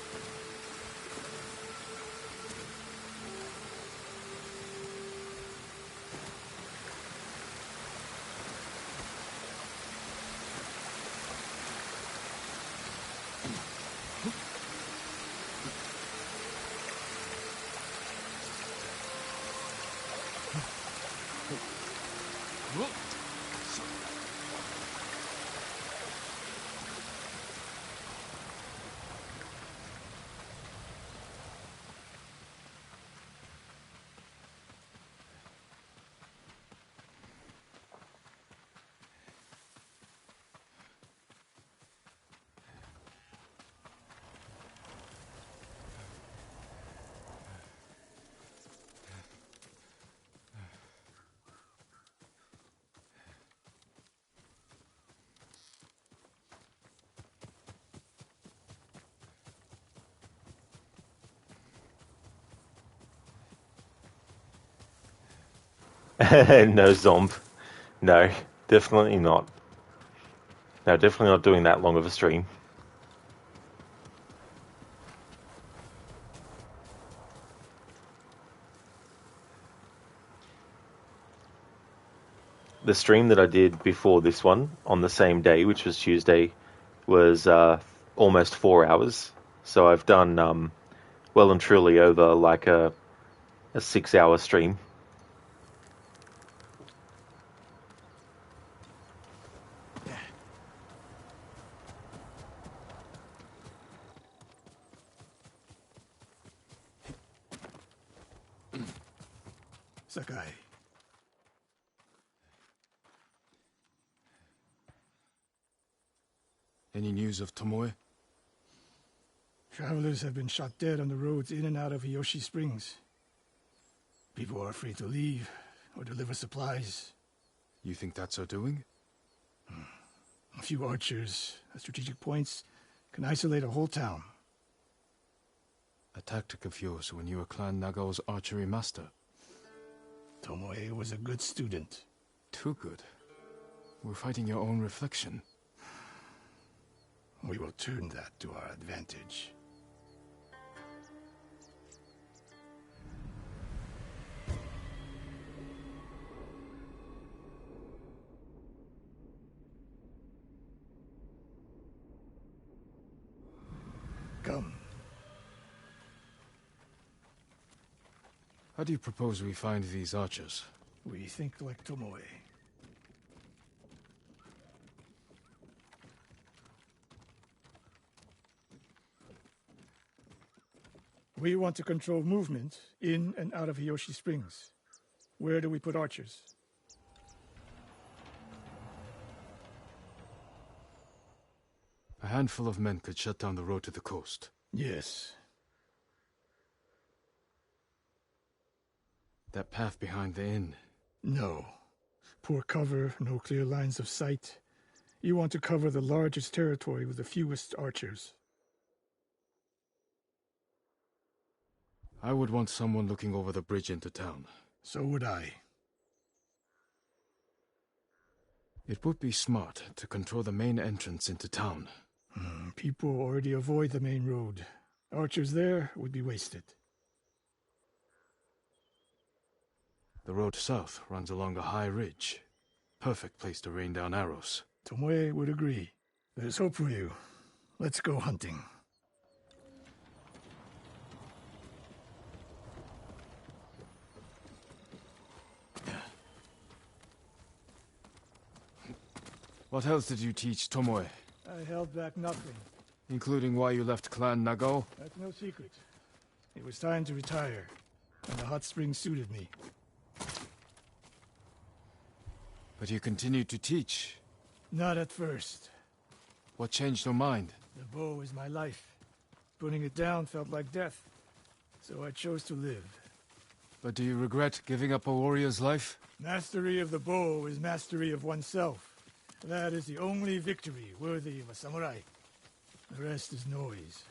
No zomb. No, definitely not. No, definitely not doing that long of a stream. The stream that I did before this one on the same day, which was Tuesday, was almost 4 hours. So I've done well and truly over like a 6 hour stream. Sakai. Any news of Tomoe? Travelers have been shot dead on the roads in and out of Hiyoshi Springs. People are afraid to leave or deliver supplies. You think that's her doing? A few archers at strategic points can isolate a whole town. A tactic of yours when you were Clan Nagao's archery master. Tomoe was a good student. Too good. We're fighting your own reflection. We will turn that to our advantage. How do you propose we find these archers? We think like Tomoe. We want to control movement in and out of Hiyoshi Springs. Where do we put archers? A handful of men could shut down the road to the coast. Yes. That path behind the inn? No. Poor cover, no clear lines of sight. You want to cover the largest territory with the fewest archers. I would want someone looking over the bridge into town. So would I. It would be smart to control the main entrance into town. People already avoid the main road. Archers there would be wasted. The road south runs along a high ridge. Perfect place to rain down arrows. Tomoe would agree. There's hope for you. Let's go hunting. What else did you teach Tomoe? I held back nothing. Including why you left Clan Nagao? That's no secret. It was time to retire, and the hot springs suited me. But you continued to teach. Not at first. What changed your mind? The bow is my life. Putting it down felt like death, so I chose to live. But do you regret giving up a warrior's life? Mastery of the bow is mastery of oneself. That is the only victory worthy of a samurai. The rest is noise.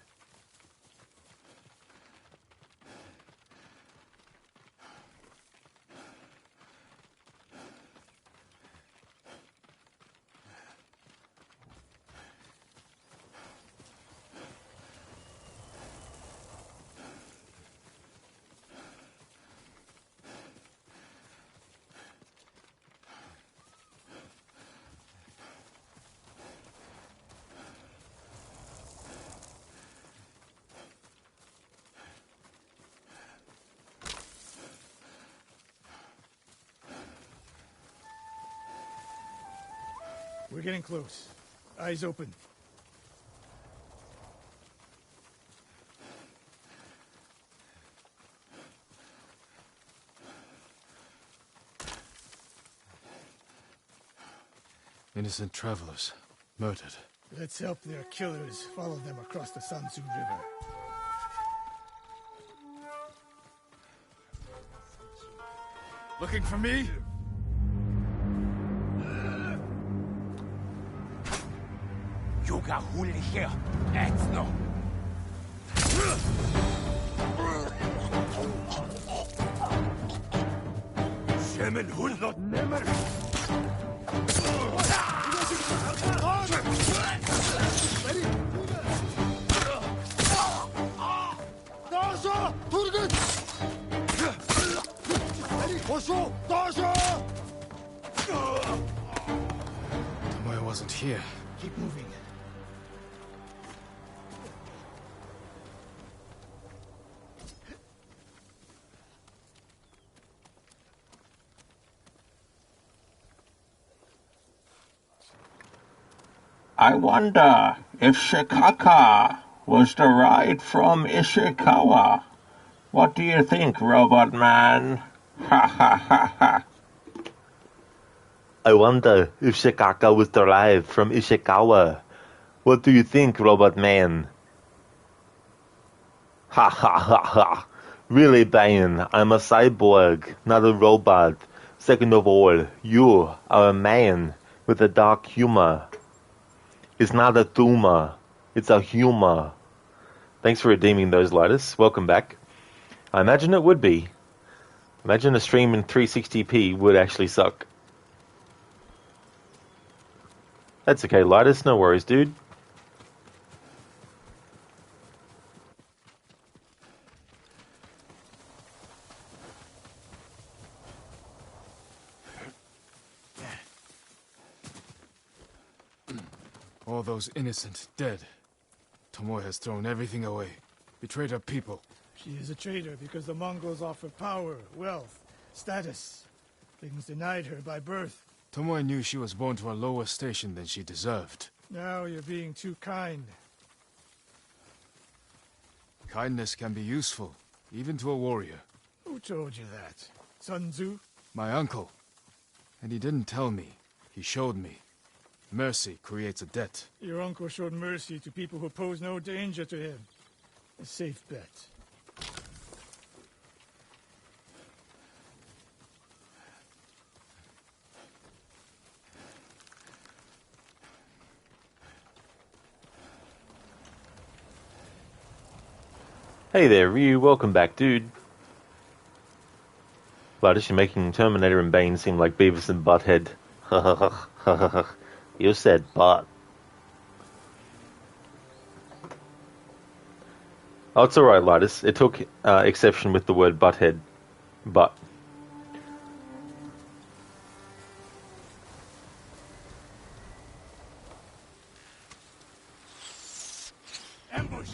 We're getting close. Eyes open. Innocent travelers, murdered. Let's help their killers follow them across the Sansu River. Looking for me? Yuga hullihe etno. Shemen hullot nemer. Daşa! Turgut! Koşu! Daşa! Tomoe wasn't here. Keep moving. I wonder if Shikaka was derived from Ishikawa. What do you think, Robot Man? Ha ha ha ha. I wonder if Shikaka was derived from Ishikawa. What do you think, Robot Man? Ha ha ha ha. Really, Bayan, I'm a cyborg, not a robot. Second of all, you are a man with a dark humor. It's not a tumor, it's a humor. Thanks for redeeming those, Lightus. Welcome back. I imagine it would be. Imagine a stream in 360p would actually suck. That's okay, Lightus. No worries, dude. All those innocent dead. Tomoe has thrown everything away. Betrayed her people. She is a traitor because the Mongols offer power, wealth, status. Things denied her by birth. Tomoe knew she was born to a lower station than she deserved. Now you're being too kind. Kindness can be useful, even to a warrior. Who told you that? Sun Tzu? My uncle. And he didn't tell me. He showed me. Mercy creates a debt. Your uncle showed mercy to people who pose no danger to him. A safe bet. Hey there, Ryu. Welcome back, dude. Gladys, you're making Terminator and Bane seem like Beavis and Butthead. You said butt. Oh, it's alright, Lidus. It took exception with the word butthead. But. Ambush!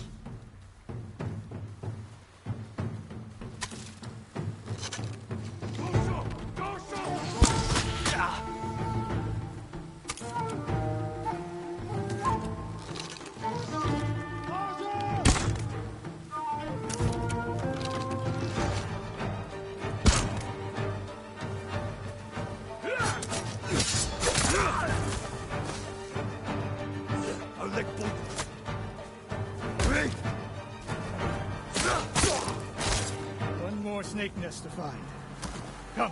One more snake nest to find. Come.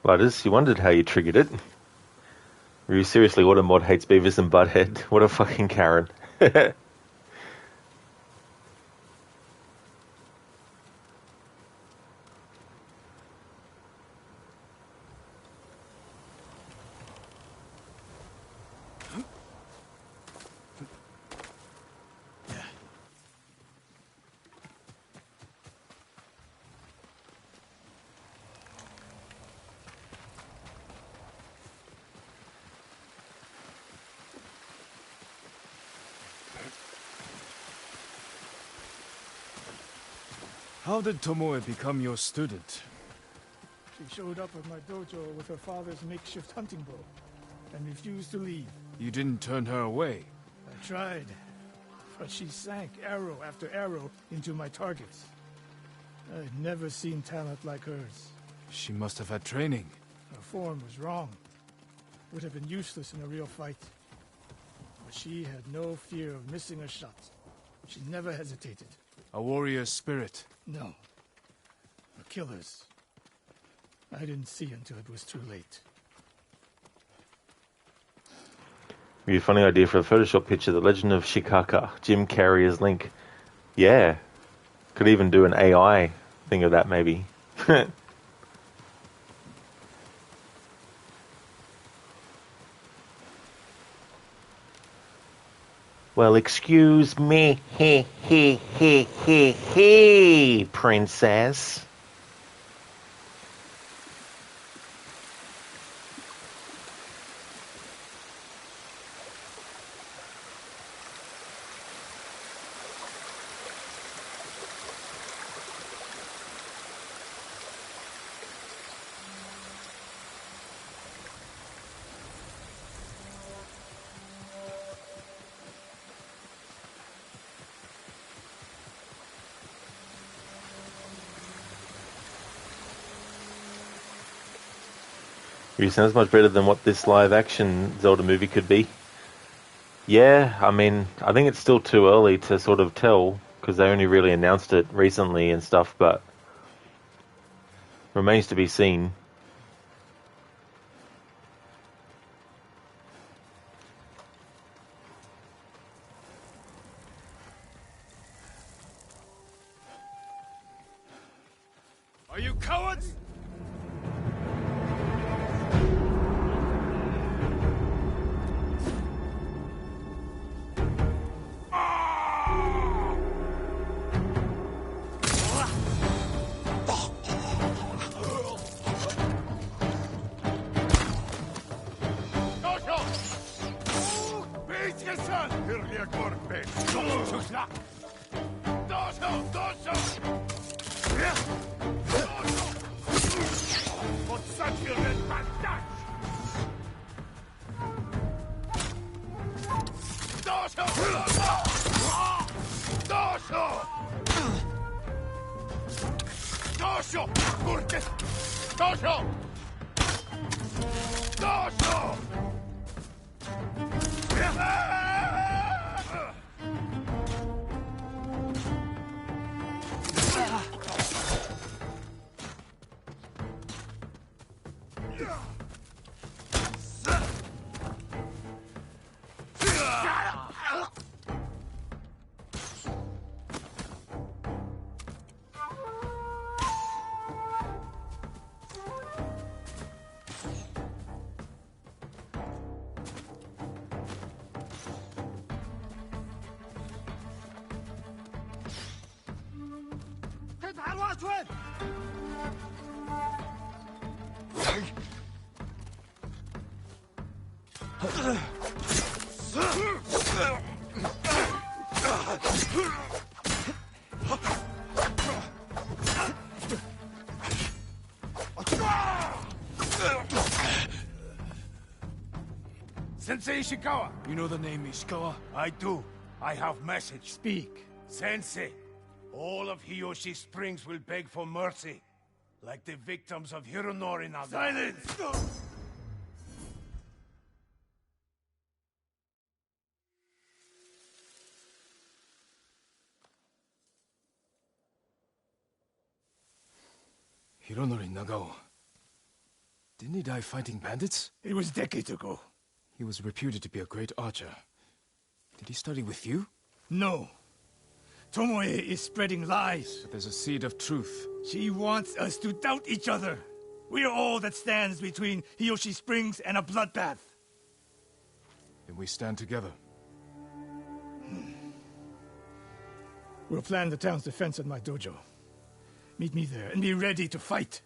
Lidus, you wondered how you triggered it. Ryu, seriously, what a mod hates Beavis and Butthead. What a fucking Karen. How did Tomoe become your student? She showed up at my dojo with her father's makeshift hunting bow and refused to leave. You didn't turn her away. I tried, but she sank arrow after arrow into my targets. I'd never seen talent like hers. She must have had training. Her form was wrong. Would have been useless in a real fight. But she had no fear of missing a shot. She never hesitated. A warrior's spirit. No. A killer's. I didn't see until it was too late. Be a funny idea for a Photoshop picture, The Legend of Shikaka, Jim Carrey as Link. Yeah. Could even do an AI thing of that, maybe. Well, excuse me, princess. It sounds much better than what this live-action Zelda movie could be. Yeah, I mean, I think it's still too early to sort of tell, because they only really announced it recently and stuff, but remains to be seen. Are you cowards? mir Korbe. Doso! What such you red bastard! Doso! Doso! Doso! Kurke! Doso! Doso! Sensei Ishikawa! You know the name Ishikawa? I do. I have message. Speak. Sensei, all of Hiyoshi Springs will beg for mercy, like the victims of Hironori Naga. Silence! Hironori Nagao. Didn't he die fighting bandits? It was decades ago. He was reputed to be a great archer. Did he study with you? No. Tomoe is spreading lies. But there's a seed of truth. She wants us to doubt each other. We're all that stands between Hiyoshi Springs and a bloodbath. Then we stand together. We'll plan the town's defense at my dojo. Meet me there and be ready to fight.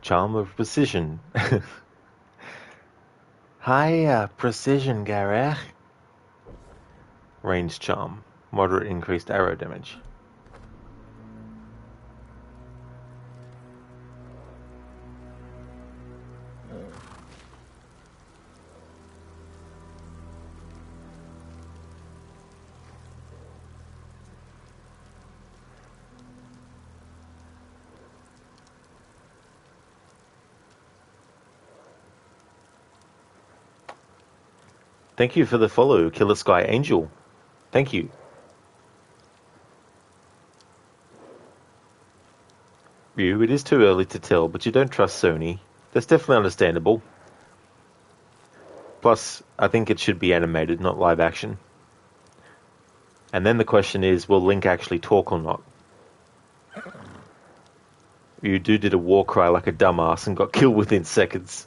Charm of precision. Higher precision, Gareth. Range charm. Moderate increased arrow damage. Thank you for the follow, Killer Sky Angel. Thank you. Ryu, it is too early to tell, but you don't trust Sony. That's definitely understandable. Plus, I think it should be animated, not live action. And then the question is, will Link actually talk or not? Ryu did a war cry like a dumbass and got killed within seconds.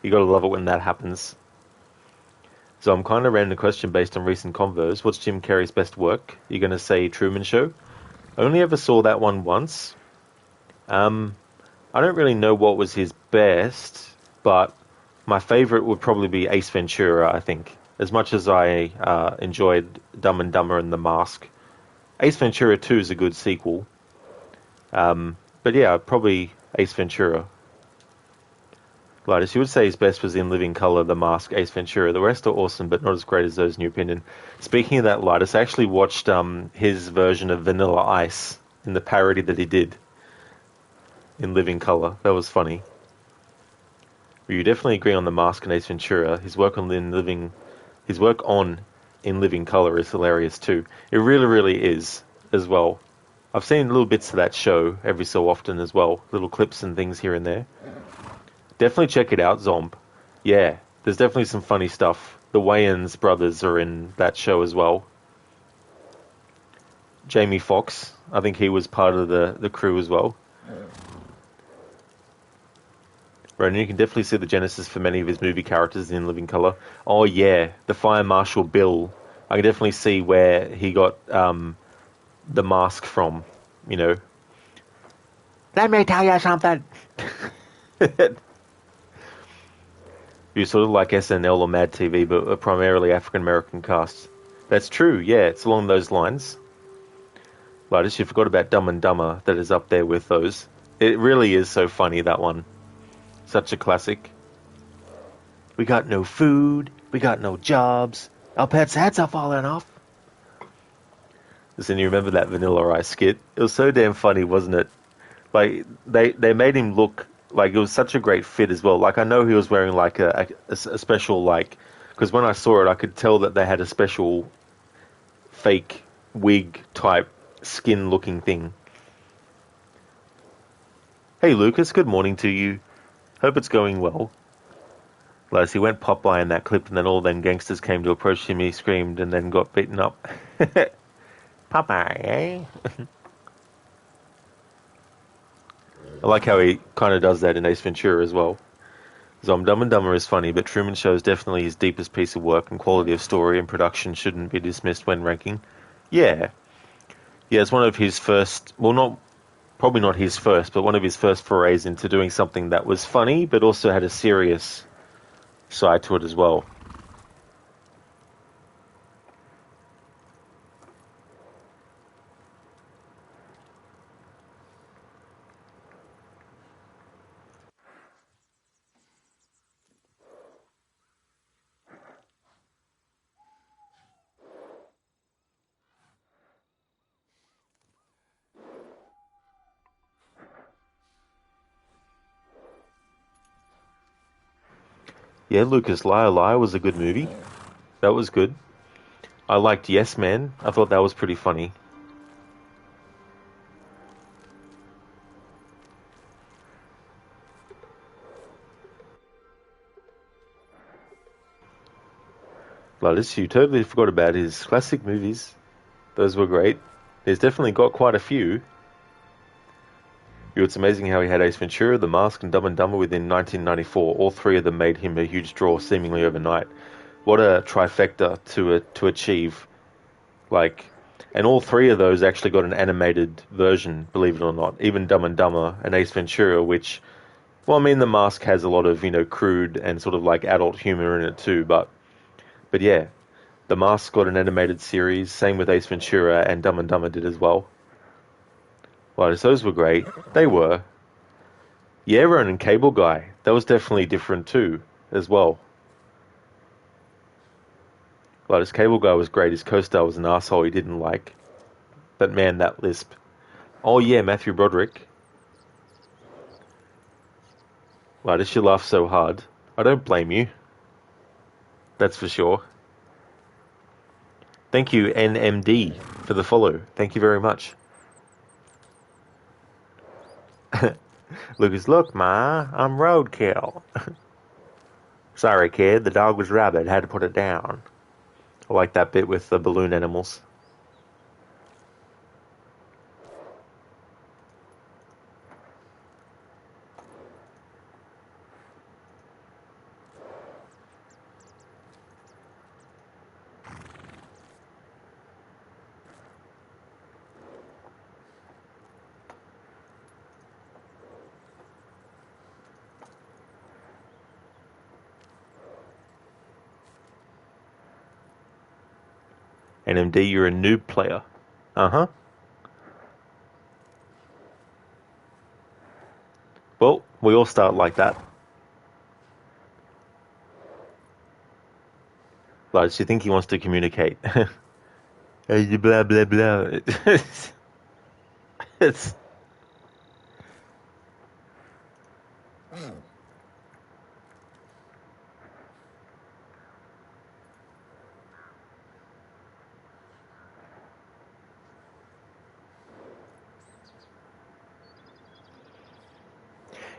You gotta love it when that happens. So I'm kind of random the question based on recent convos. What's Jim Carrey's best work? You're going to say Truman Show? I only ever saw that one once. I don't really know what was his best, but my favorite would probably be Ace Ventura, I think. As much as I enjoyed Dumb and Dumber and The Mask. Ace Ventura 2 is a good sequel. But yeah, probably Ace Ventura. Lidus, you would say his best was In Living Color, The Mask, Ace Ventura. The rest are awesome, but not as great as those in your opinion. Speaking of that, Lidus, I actually watched his version of Vanilla Ice in the parody that he did in Living Color. That was funny. You definitely agree on The Mask and Ace Ventura. His work on In Living Color is hilarious too. It really, really is as well. I've seen little bits of that show every so often as well, little clips and things here and there. Definitely check it out, Zomb. Yeah, there's definitely some funny stuff. The Wayans brothers are in that show as well. Jamie Foxx. I think he was part of the crew as well. Right, and you can definitely see the genesis for many of his movie characters in Living Color. Oh yeah, the Fire Marshal Bill. I can definitely see where he got the mask from. You know. Let me tell you something. You sort of like SNL or Mad TV, but a primarily African American cast. That's true. Yeah, it's along those lines. Like, I just forgot about Dumb and Dumber that is up there with those. It really is so funny, that one. Such a classic. We got no food. We got no jobs. Our pets' heads are falling off. Listen, you remember that Vanilla Ice skit? It was so damn funny, wasn't it? Like, they made him look like it was such a great fit as well. Like, I know he was wearing like a special, like, because when I saw it, I could tell that they had a special fake wig type skin looking thing. Hey Lucas, good morning to you. Hope it's going well. Like, he went Popeye in that clip, and then all them gangsters came to approach him. He screamed and then got beaten up. Popeye, eh? I like how he kind of does that in Ace Ventura as well. So Dumb and Dumber is funny, but Truman Show is definitely his deepest piece of work, and quality of story and production shouldn't be dismissed when ranking. Yeah. Yeah, it's one of his first, well, probably not his first, but one of his first forays into doing something that was funny, but also had a serious side to it as well. Yeah, Lucas, Liar Liar was a good movie. That was good. I liked Yes Man. I thought that was pretty funny. Gladys, you totally forgot about his classic movies. Those were great. He's definitely got quite a few. It's amazing how he had Ace Ventura, The Mask, and Dumb and Dumber within 1994. All three of them made him a huge draw seemingly overnight. What a trifecta to achieve. Like, and all three of those actually got an animated version, believe it or not. Even Dumb and Dumber and Ace Ventura, which, well, I mean, The Mask has a lot of, crude and sort of like adult humor in it too, but yeah, The Mask got an animated series, same with Ace Ventura, and Dumb and Dumber did as well. Well, those were great. They were. Yeah, Ronan Cable Guy. That was definitely different too, as well. Well, his Cable Guy was great. His co-star was an asshole he didn't like. But man, that lisp. Oh yeah, Matthew Broderick. Why does she laugh so hard? I don't blame you. That's for sure. Thank you, NMD, for the follow. Thank you very much. Lucas, look, Ma, I'm roadkill. Sorry, kid, the dog was rabid. Had to put it down. I like that bit with the balloon animals. NMD, you're a noob player. Uh-huh. Well, we all start like that. Like, do you think he wants to communicate? Blah, blah, blah. It's...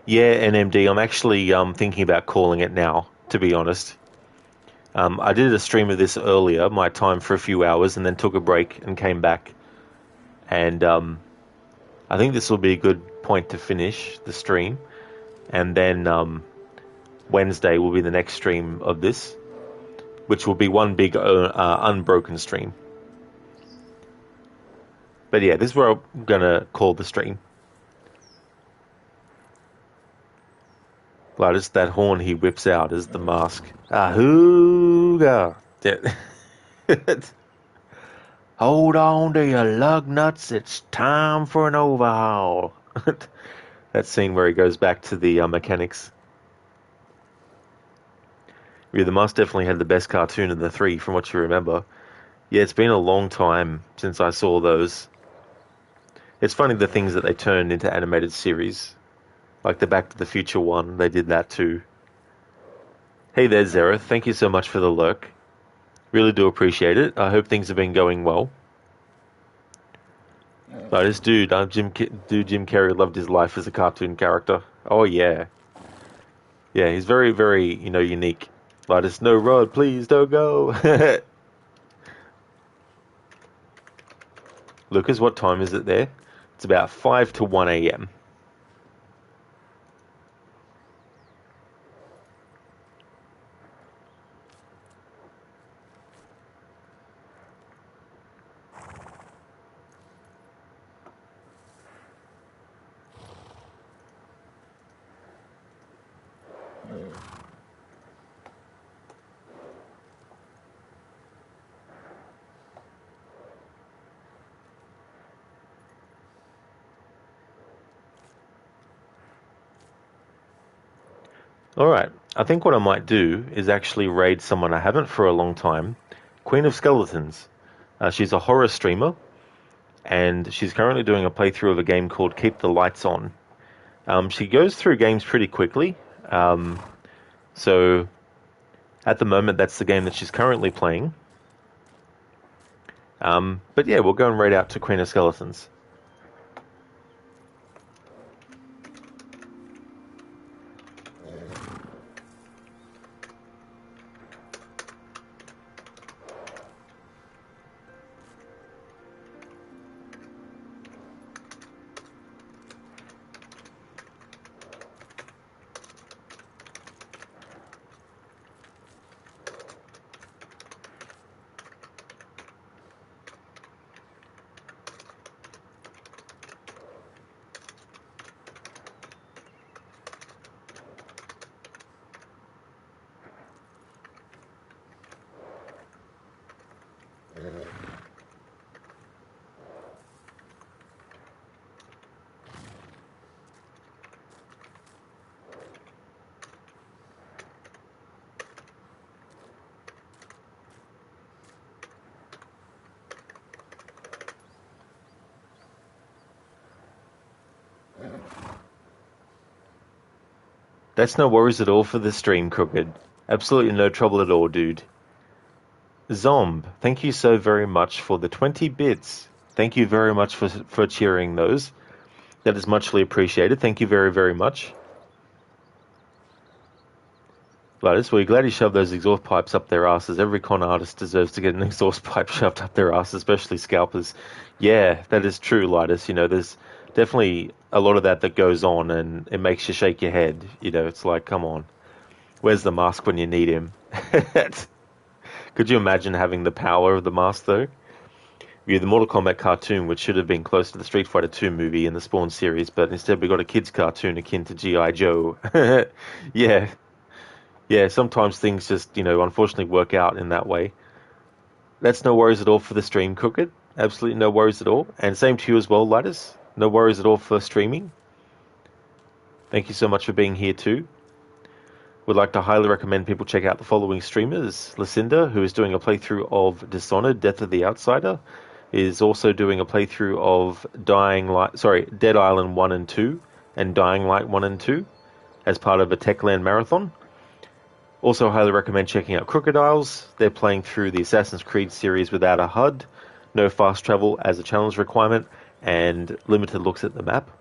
Yeah, NMD, I'm actually thinking about calling it now, to be honest. I did a stream of this earlier, my time for a few hours, and then took a break and came back. And I think this will be a good point to finish the stream. And then Wednesday will be the next stream of this, which will be one big unbroken stream. But yeah, this is where I'm going to call the stream. Like, just that horn he whips out is the mask. Ahooga! Yeah. Hold on to your lug nuts, it's time for an overhaul. That scene where he goes back to the mechanics. Yeah, the mask definitely had the best cartoon of the three, from what you remember. Yeah, it's been a long time since I saw those. It's funny the things that they turned into animated series. Like the Back to the Future one, they did that too. Hey there, Zereth. Thank you so much for the lurk. Really do appreciate it. I hope things have been going well. This dude, Jim Carrey loved his life as a cartoon character. Oh yeah. Yeah, he's very, very, unique. Like, no road, please don't go. Lucas, what time is it there? It's about 5 to 1 a.m. Alright, I think what I might do is actually raid someone I haven't for a long time, Queen of Skeletons. She's a horror streamer, and she's currently doing a playthrough of a game called Keep the Lights On. She goes through games pretty quickly, so at the moment that's the game that she's currently playing. But yeah, we'll go and raid out to Queen of Skeletons. That's no worries at all for the stream, Crooked. Absolutely no trouble at all, dude. Zomb, thank you so very much for the 20 bits. Thank you very much for cheering those. That is muchly appreciated. Thank you very, very much. Lotus, we're glad you shoved those exhaust pipes up their asses. Every con artist deserves to get an exhaust pipe shoved up their ass, especially scalpers. Yeah, that is true, Lotus. There's definitely a lot of that goes on, and it makes you shake your head. It's like, come on. Where's the mask when you need him? Could you imagine having the power of the mask, though? The Mortal Kombat cartoon, which should have been close to the Street Fighter 2 movie in the Spawn series, but instead we got a kids' cartoon akin to G.I. Joe. Yeah. Yeah, sometimes things just, unfortunately work out in that way. That's no worries at all for the stream, Crooked. Absolutely no worries at all. And same to you as well, Lattice. No worries at all for streaming. Thank you so much for being here too. Would like to highly recommend people check out the following streamers. Lucinda, who is doing a playthrough of Dishonored, Death of the Outsider, is also doing a playthrough of Dead Island 1 and 2 and Dying Light 1 and 2 as part of a Techland marathon. Also highly recommend checking out Crocodiles. They're playing through the Assassin's Creed series without a HUD, no fast travel as a challenge requirement, and limited looks at the map.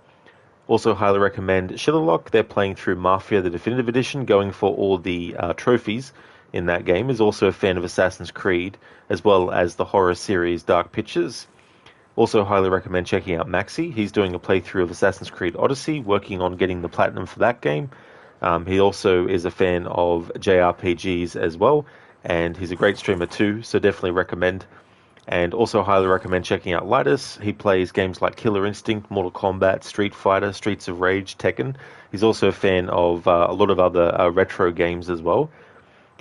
Also highly recommend Shillerlock. They're playing through Mafia, the Definitive Edition, going for all the trophies in that game. Is also a fan of Assassin's Creed, as well as the horror series Dark Pictures. Also highly recommend checking out Maxi. He's doing a playthrough of Assassin's Creed Odyssey, working on getting the platinum for that game. He also is a fan of JRPGs as well, and he's a great streamer too, so definitely recommend. And also highly recommend checking out Lightus. He plays games like Killer Instinct, Mortal Kombat, Street Fighter, Streets of Rage, Tekken. He's also a fan of a lot of other retro games as well.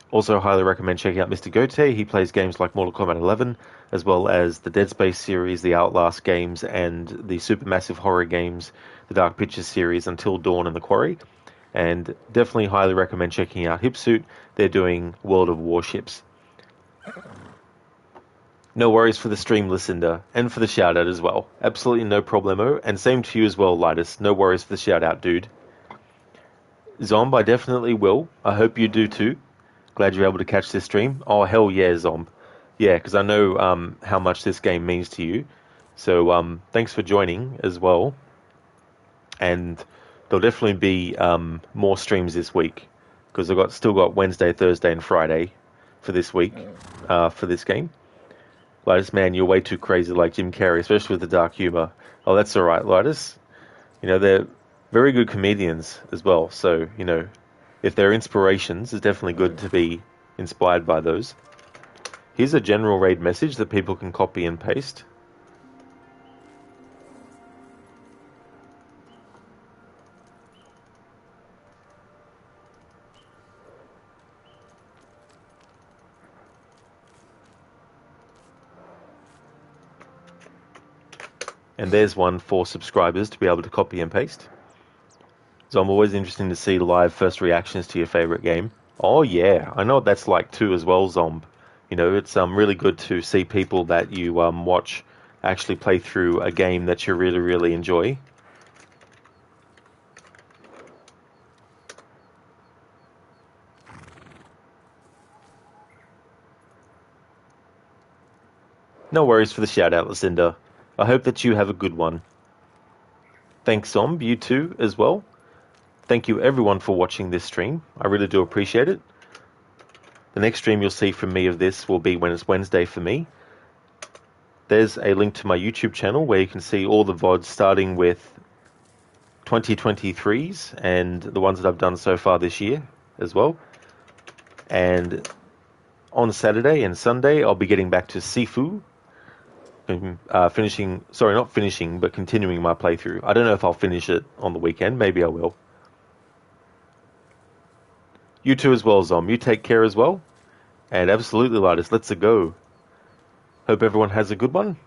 Also highly recommend checking out Mr. Gote. He plays games like Mortal Kombat 11, as well as the Dead Space series, the Outlast games, and the supermassive horror games, the Dark Pictures series, Until Dawn and The Quarry. And definitely highly recommend checking out Hipsuit. They're doing World of Warships. No worries for the stream, Lucinda, and for the shout out as well. Absolutely no problemo, and same to you as well, Lightus. No worries for the shout out, dude. Zomb, I definitely will. I hope you do too. Glad you're able to catch this stream. Oh, hell yeah, Zomb. Yeah, because I know how much this game means to you. So thanks for joining as well. And there'll definitely be more streams this week, because I've still got Wednesday, Thursday, and Friday for this week for this game. Lightus, man, you're way too crazy like Jim Carrey, especially with the dark humor. Oh, that's all right, Lightus. You know, they're very good comedians as well. So, you know, if they're inspirations, it's definitely good to be inspired by those. Here's a general raid message that people can copy and paste. And there's one for subscribers to be able to copy and paste. So I'm always interested to see live first reactions to your favorite game. Oh yeah, I know what that's like too as well, Zomb. You know, it's really good to see people that you watch actually play through a game that you really, really enjoy. No worries for the shout out, Lucinda. I hope that you have a good one. Thanks, Zomb. You too as well. Thank you everyone for watching this stream. I really do appreciate it. The next stream you'll see from me of this will be when it's Wednesday for me. There's a link to my YouTube channel where you can see all the VODs starting with 2023s and the ones that I've done so far this year as well. And on Saturday and Sunday, I'll be getting back to Sifu. Not finishing, but continuing my playthrough. I don't know if I'll finish it on the weekend. Maybe I will. You too as well, Zom. You take care as well. And absolutely, Lightus, let's go. Hope everyone has a good one.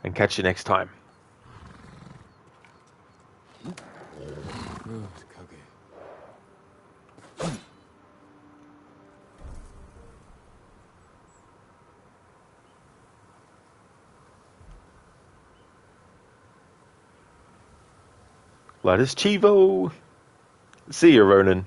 And catch you next time. Good, Kage. Lightus Chivo. See you, Ronan.